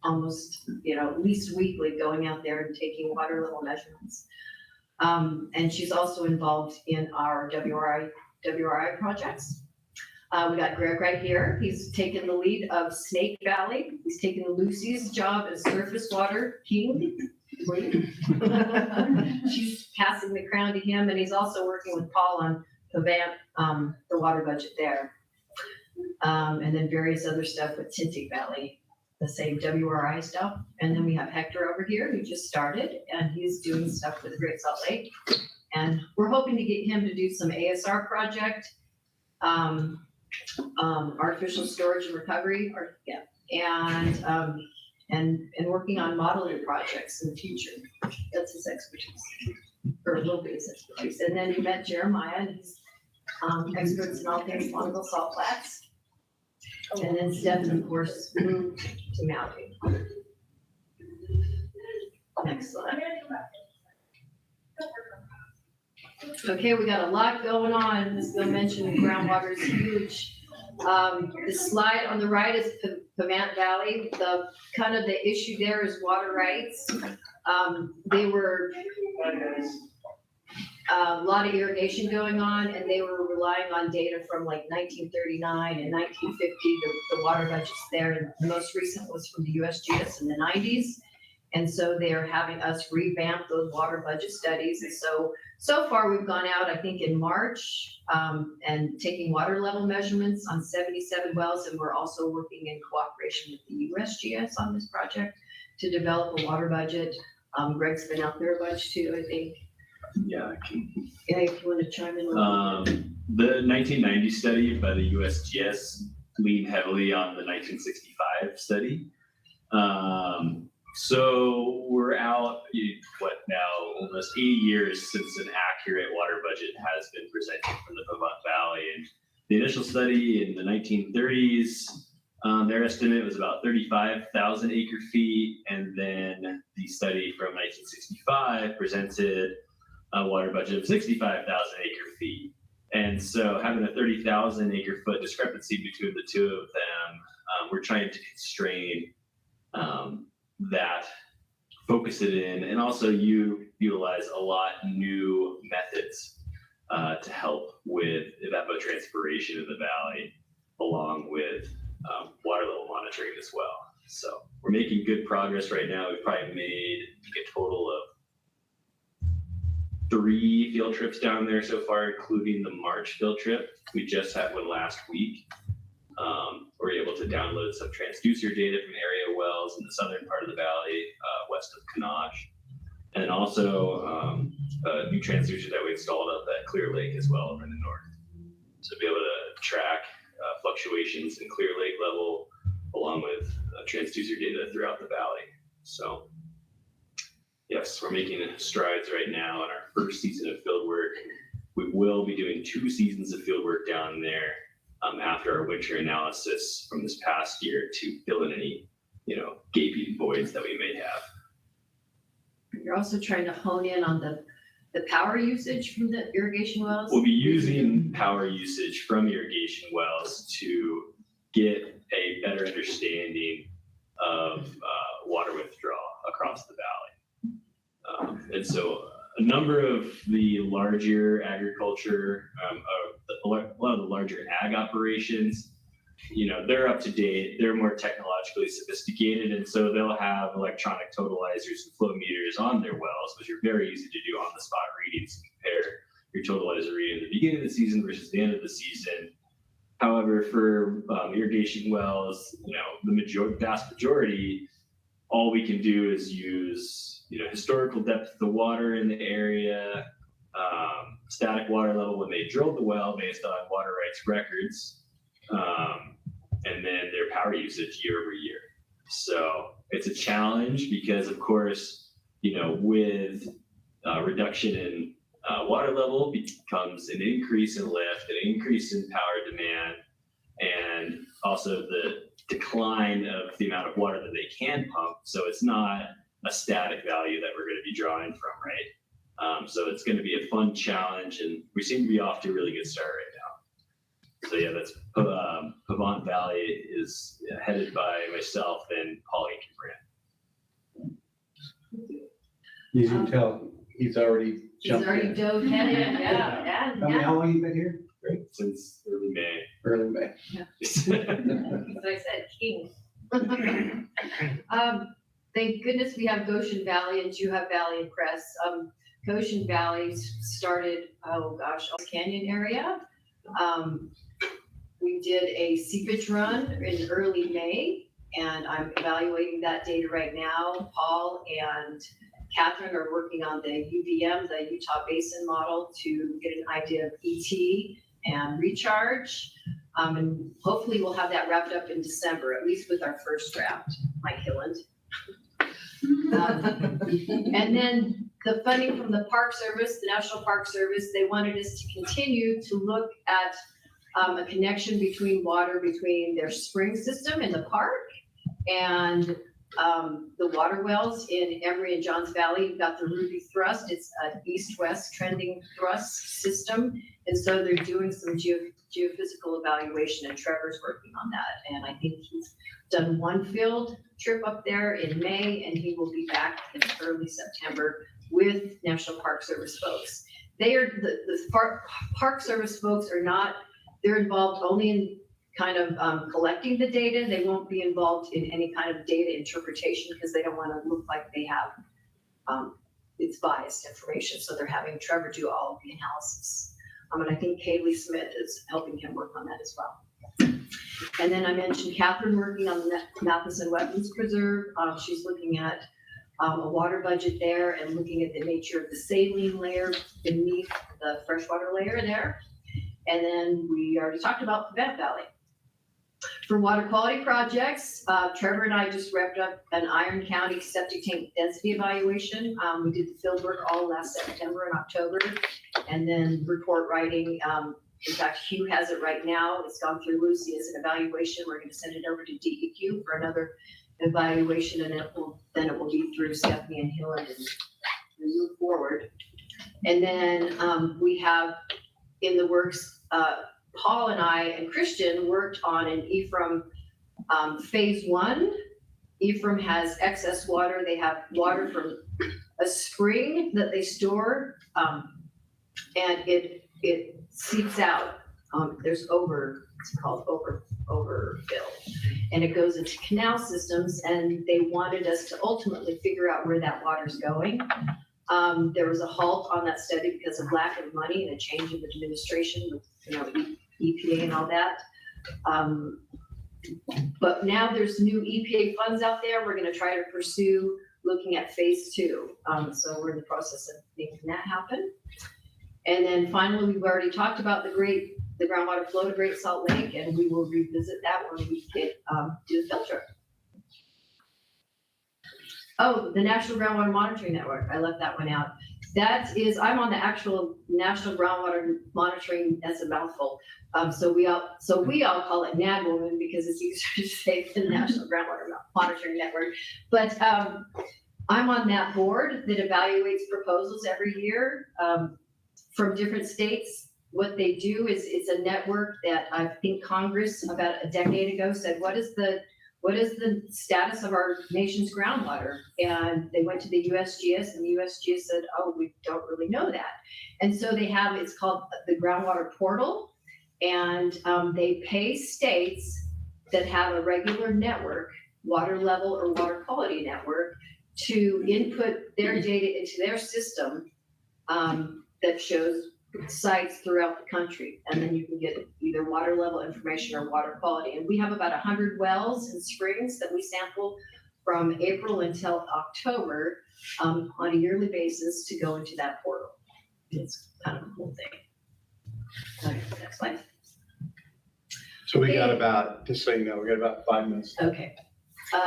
almost, at least weekly, going out there and taking water level measurements. And she's also involved in our WRI projects. We got Greg right here. He's taken the lead of Snake Valley. He's taken Lucy's job as surface water king. She's passing the crown to him, and he's also working with Paul on Pavant, the water budget there. And then various other stuff with Tintic Valley, the same WRI stuff. And then we have Hector over here who just started, and he's doing stuff with Great Salt Lake. And we're hoping to get him to do some ASR project, artificial storage and recovery, and working on modeling projects in the future. That's his expertise, or will be his expertise. And then you met Jeremiah, and he's experts in all things Longville salt flats. And then Stephen, of course, moved to Maui. Next slide. Okay, we got a lot going on. As Bill mentioned, groundwater is huge. The slide on the right is Pavant Valley. The issue there is water rights. They were a lot of irrigation going on, and they were relying on data from like 1939 and 1950, the water budgets there. And the most recent was from the USGS in the 90s. And so they are having us revamp those water budget studies. And so far we've gone out, I think in March, and taking water level measurements on 77 wells. And we're also working in cooperation with the USGS on this project to develop a water budget. Greg's been out there a bunch too, I think. Yeah. If you want to chime in. The 1990 study by the USGS leaned heavily on the 1965 study. So we're out, almost 80 years since an accurate water budget has been presented from the Pavant Valley. And the initial study in the 1930s, their estimate was about 35,000 acre feet. And then the study from 1965 presented a water budget of 65,000 acre feet. And so having a 30,000 acre foot discrepancy between the two of them, we're trying to constrain that, focus it in, and also utilize a lot new methods to help with evapotranspiration in the valley, along with water level monitoring as well. So we're making good progress right now. We've probably made a total of 3 field trips down there so far, including the March field trip. We just had one last week. We're able to download some transducer data from area wells in the southern part of the valley, west of Keach, and also a new transducer that we installed up at Clear Lake as well over in the north. So be able to track fluctuations in Clear Lake level along with transducer data throughout the valley. So yes, we're making strides right now in our first season of field work. We will be doing 2 seasons of field work down there after our winter analysis from this past year to fill in any, gaping voids that we may have. You're also trying to hone in on the power usage from the irrigation wells? We'll be using power usage from irrigation wells to get a better understanding of water withdrawal across the valley. And so a number of the larger agriculture, a lot of the larger ag operations, they're up to date, they're more technologically sophisticated, and so they'll have electronic totalizers and flow meters on their wells, which are very easy to do on the spot readings and compare your totalizer reading at the beginning of the season versus the end of the season. However, for irrigation wells, the vast majority, all we can do is use historical depth of the water in the area, static water level when they drilled the well based on water rights records, and then their power usage year over year. So it's a challenge because, of course, with reduction in water level becomes an increase in lift, an increase in power demand, and also the decline of the amount of water that they can pump. So it's not a static value that we're going to be drawing from, right? So it's going to be a fun challenge, and we seem to be off to a really good start right now. So yeah, that's Pavant Valley is headed by myself and Paul Aikenbrand. You can tell, he's already He's jumped already in. dove head in, yeah, How long you been here? Since early May. Early May. As I said, king. Thank goodness we have Goshen Valley and Juha Valley and Press. Goshen Valley started, Canyon area. We did a seepage run in early May, and I'm evaluating that data right now. Paul and Catherine are working on the UVM, the Utah Basin Model, to get an idea of ET and recharge. And hopefully we'll have that wrapped up in December, at least with our first draft, Mike Hilland. And then the funding from the Park Service, the National Park Service, they wanted us to continue to look at a connection between water between their spring system in the park and the water wells in Emory and Johns Valley. You've got the Rupke thrust. It's an east-west trending thrust system. And so they're doing some geophysical evaluation, and Trevor's working on that. And I think he's done one field trip up there in May, and he will be back in early September with National Park Service folks. They are, the Park Service folks are not, they're involved only in kind of collecting the data. They won't be involved in any kind of data interpretation because they don't want to look like they have, it's biased information. So they're having Trevor do all of the analysis. And I think Kaylee Smith is helping him work on that as well. And then I mentioned Catherine working on the Matheson Wetlands Preserve. She's looking at a water budget there and looking at the nature of the saline layer beneath the freshwater layer there. And then we already talked about Pavant Valley. For water quality projects, Trevor and I just wrapped up an Iron County septic tank density evaluation. We did the field work all last September and October, and then report writing. In fact, Hugh has it right now. It's gone through Lucy as an evaluation. We're going to send it over to DEQ for another evaluation, and then it will be through Stephanie and Hilland and move forward. And then we have in the works, Paul and I and Christian worked on an Ephraim phase 1. Ephraim has excess water. They have water from a spring that they store, and it seeps out. There's it's called overfill, and it goes into canal systems. And they wanted us to ultimately figure out where that water's going. There was a halt on that study because of lack of money and a change of administration with, EPA and all that. But now there's new EPA funds out there. We're going to try to pursue looking at phase 2. So we're in the process of making that happen. And then finally, we've already talked about the groundwater flow to Great Salt Lake, and we will revisit that when we get do the filter. Oh, the National Groundwater Monitoring Network. I left that one out. That is, I'm on the actual National Groundwater Monitoring, that's a mouthful. So we all call it NAGWOMAN because it's easier to say than National Groundwater Monitoring Network. But I'm on that board that evaluates proposals every year from different states. What they do is it's a network that I think Congress about a decade ago said, what is the status of our nation's groundwater? And they went to the USGS, and the USGS said, oh, we don't really know that. And so they have, it's called the Groundwater Portal, and they pay states that have a regular network, water level or water quality network, to input their data into their system that shows sites throughout the country, and then you can get either water level information or water quality. And we have about 100 wells and springs that we sample from April until October on a yearly basis to go into that portal. It's kind of a cool thing. Okay, next slide. So we got about, just so you know, we got about 5 minutes. Okay.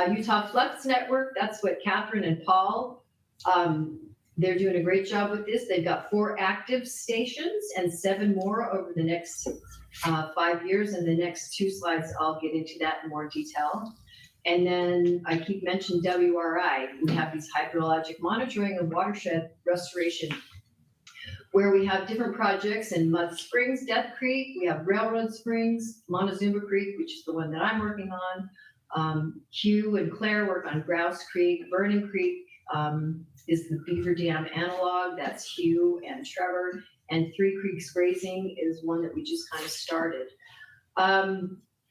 Utah Flux Network, that's what Catherine and Paul, they're doing a great job with this. They've got 4 active stations and 7 more over the next 5 years. And the next 2 slides, I'll get into that in more detail. And then I keep mentioning WRI. We have these hydrologic monitoring and watershed restoration, where we have different projects in Mud Springs, Death Creek. We have Railroad Springs, Montezuma Creek, which is the one that I'm working on. Hugh and Claire work on Grouse Creek. Vernon Creek is the Beaver Dam analog. That's Hugh and Trevor. And Three Creeks Grazing is one that we just kind of started.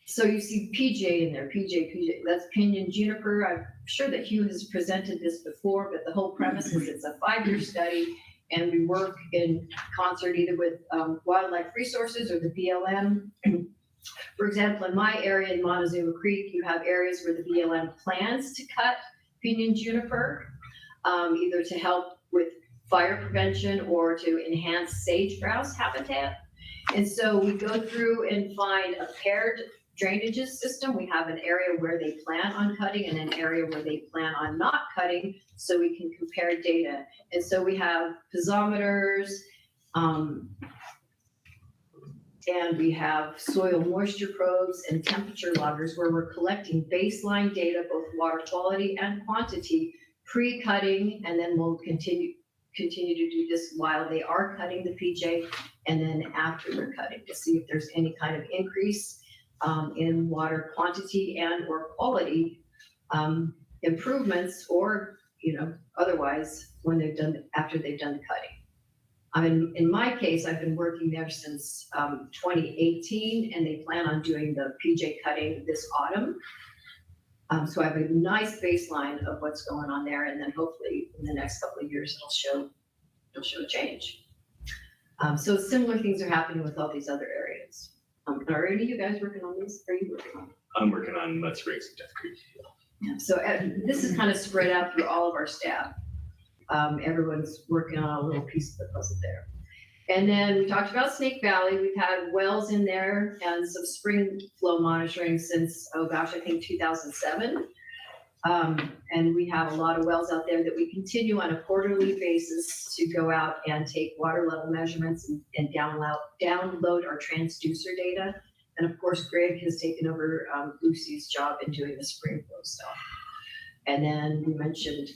So you see PJ in there, PJ, that's Pinyon Juniper. I'm sure that Hugh has presented this before, but the whole premise is it's a 5-year study, and we work in concert either with Wildlife Resources or the BLM. For example, in my area in Montezuma Creek, you have areas where the BLM plans to cut Pinyon Juniper, either to help with fire prevention or to enhance sage grouse habitat. And so we go through and find a paired drainage system. We have an area where they plan on cutting and an area where they plan on not cutting, so we can compare data. And so we have piezometers, and we have soil moisture probes and temperature loggers where we're collecting baseline data, both water quality and quantity, pre-cutting, and then we'll continue to do this while they are cutting the PJ, and then after they're cutting to see if there's any kind of increase in water quantity and or quality improvements, or otherwise when after they've done the cutting. I mean, in my case, I've been working there since 2018, and they plan on doing the PJ cutting this autumn. So I have a nice baseline of what's going on there, and then hopefully in the next couple of years it'll show a change. So similar things are happening with all these other areas. Are any of you guys working on these? Are you working on them? I'm working on Mud Springs and Death Creek. Yeah. So this is kind of spread out through all of our staff. Everyone's working on a little piece of the puzzle there. And then we talked about Snake Valley. We've had wells in there and some spring flow monitoring since, I think 2007. And we have a lot of wells out there that we continue on a quarterly basis to go out and take water level measurements and download our transducer data. And of course, Greg has taken over Lucy's job in doing the spring flow stuff. And then we mentioned,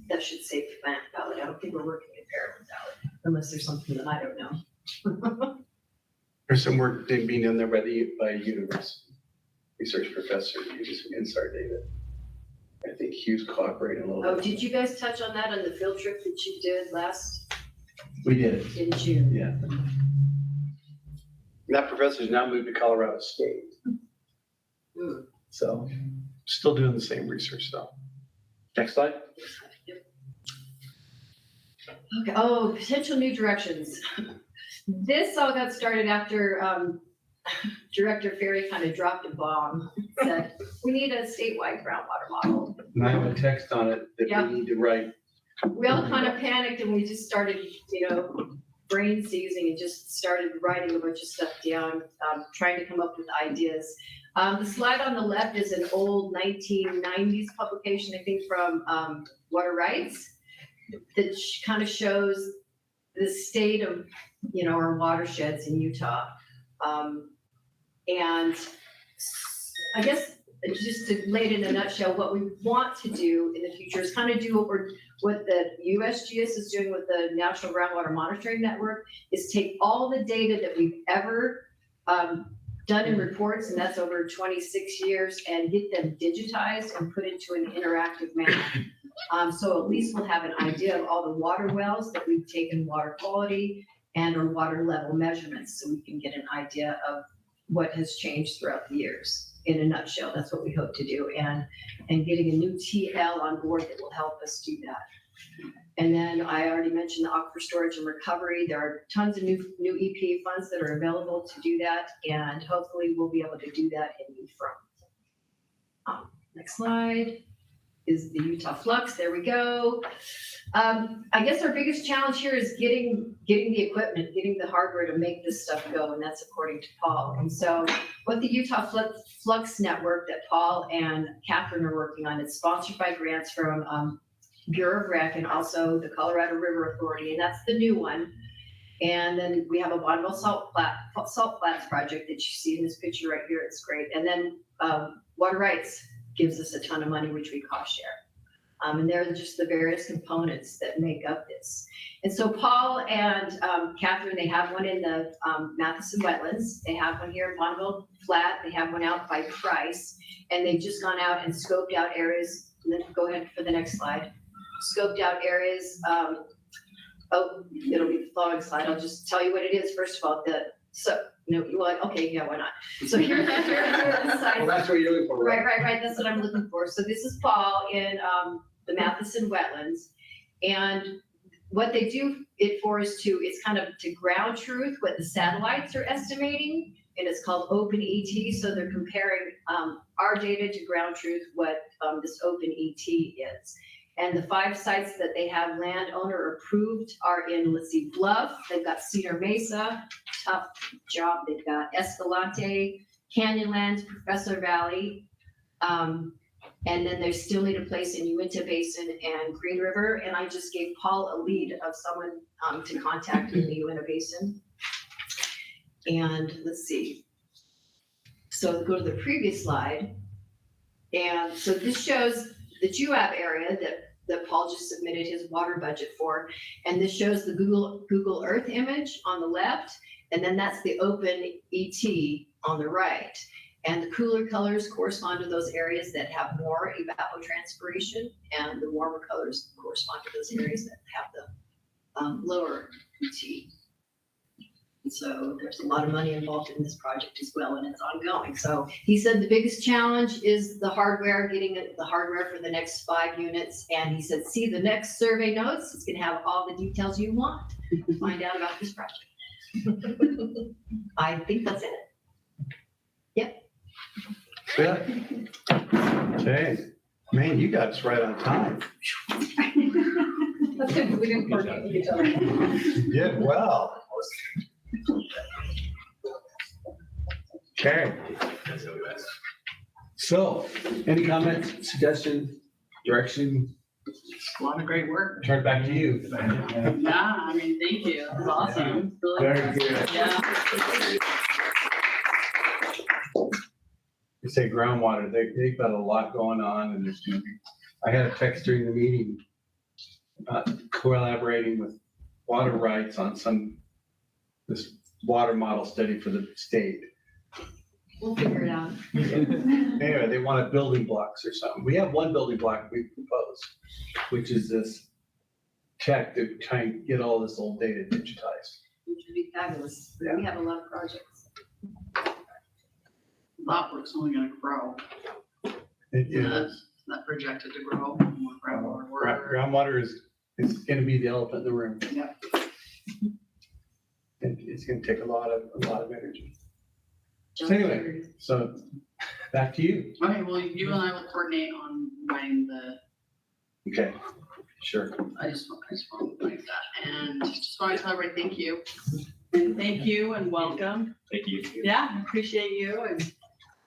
that should say Plant Valley. I don't think we're working in Paragon Valley, unless there's something that I don't know. There's some work being done there by university research professor using some INSAR data. I think Hugh's cooperating a little bit. Oh, did you guys touch on that on the field trip that you did last? We did. In June. Yeah. That professor's now moved to Colorado State. So still doing the same research though. Next slide. Okay. Oh, potential new directions. This all got started after Director Ferry kind of dropped a bomb. Said we need a statewide groundwater model. And I have a text on it that Yeah. we need to write. We all kind of panicked and we just started, brain seizing and just started writing a bunch of stuff down, trying to come up with ideas. The slide on the left is an old 1990s publication, I think from Water Rights, that kind of shows the state of, our watersheds in Utah. And I guess just to lay it in a nutshell, what we want to do in the future is kind of do what the USGS is doing with the National Groundwater Monitoring Network, is take all the data that we've ever done in reports, and that's over 26 years, and get them digitized and put into an interactive manner. So at least we'll have an idea of all the water wells that we've taken water quality and or water level measurements, so we can get an idea of what has changed throughout the years. In a nutshell, that's what we hope to do, and getting a new TL on board that will help us do that. And then I already mentioned the aquifer storage and recovery. There are tons of new EPA funds that are available to do that, and hopefully we'll be able to do that in new front. Next slide is the Utah Flux. There we go. I guess our biggest challenge here is getting the equipment, getting the hardware to make this stuff go, and that's according to Paul. And so what the Utah Flux Network that Paul and Catherine are working on, it's sponsored by grants from Bureau of Rec and also the Colorado River Authority, and that's the new one. And then we have a Bonneville salt flats project that you see in this picture right here. It's great. And then water rights gives us a ton of money, which we cost share. And they're just the various components that make up this. And so Paul and Catherine, they have one in the Matheson Wetlands. They have one here in Bonneville Flat. They have one out by Price. And they've just gone out and scoped out areas. And then go ahead for the next slide. Scoped out areas. Oh, it'll be the following slide. I'll just tell you what it is. First of all, okay, yeah, why not? So here are the sites. Well, that's what you're looking for, right? Right. That's what I'm looking for. So this is Paul in the Matheson Wetlands. And what they do it for is it's kind of to ground truth what the satellites are estimating. And it's called Open ET. So they're comparing our data to ground truth what this Open ET is. And the 5 sites that they have landowner approved are in, let's see, Bluff, they've got Cedar Mesa, tough job, they've got Escalante, Canyonlands, Professor Valley, and then they still need a place in Uinta Basin and Green River, and I just gave Paul a lead of someone to contact in the Uinta Basin. And let's see. So go to the previous slide. And so this shows the GeoApp area that Paul just submitted his water budget for. And this shows the Google Earth image on the left. And then that's the Open ET on the right. And the cooler colors correspond to those areas that have more evapotranspiration. And the warmer colors correspond to those areas that have the lower ET. And so there's a lot of money involved in this project as well, and it's ongoing. So he said the biggest challenge is the hardware, getting the hardware for the next 5 units. And he said, see the next survey notes. It's going to have all the details you want to find out about this project. I think that's it. Yep. Good. Okay. Man, you got us right on time. That's good, we didn't coordinate with each other. You did well. Okay. So, any comments, suggestions, direction? A lot of great work. Turn it back to you. Yeah, I mean, thank you. It's awesome. Really Very good. Yeah. You say groundwater, they've got a lot going on and there's gonna be, I had a text during the meeting about collaborating with water rights on this water model study for the state. We'll figure it out. Anyway, they wanted building blocks or something. We have one building block we proposed, which is this tech to try and get all this old data digitized. Which would be fabulous. Yeah. We have a lot of projects. That work's only gonna grow. It is. Not projected to grow. Groundwater is gonna be the elephant in the room. Yeah. And it's gonna take a lot of energy. So anyway, so back to you. Okay, well, you and I will coordinate on when Okay, sure. I just want to like that. And just want to tell everybody thank you. And thank you and welcome. Thank you. Yeah, I appreciate you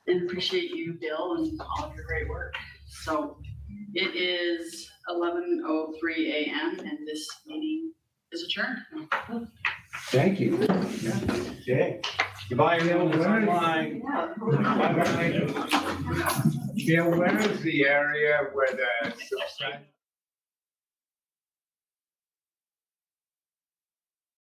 and appreciate you, Bill, and all of your great work. So it is 11:03 a.m. and this meeting is adjourned. Thank you. Okay. Goodbye, everyone. It's online. Yeah, where is the area where the subscribe?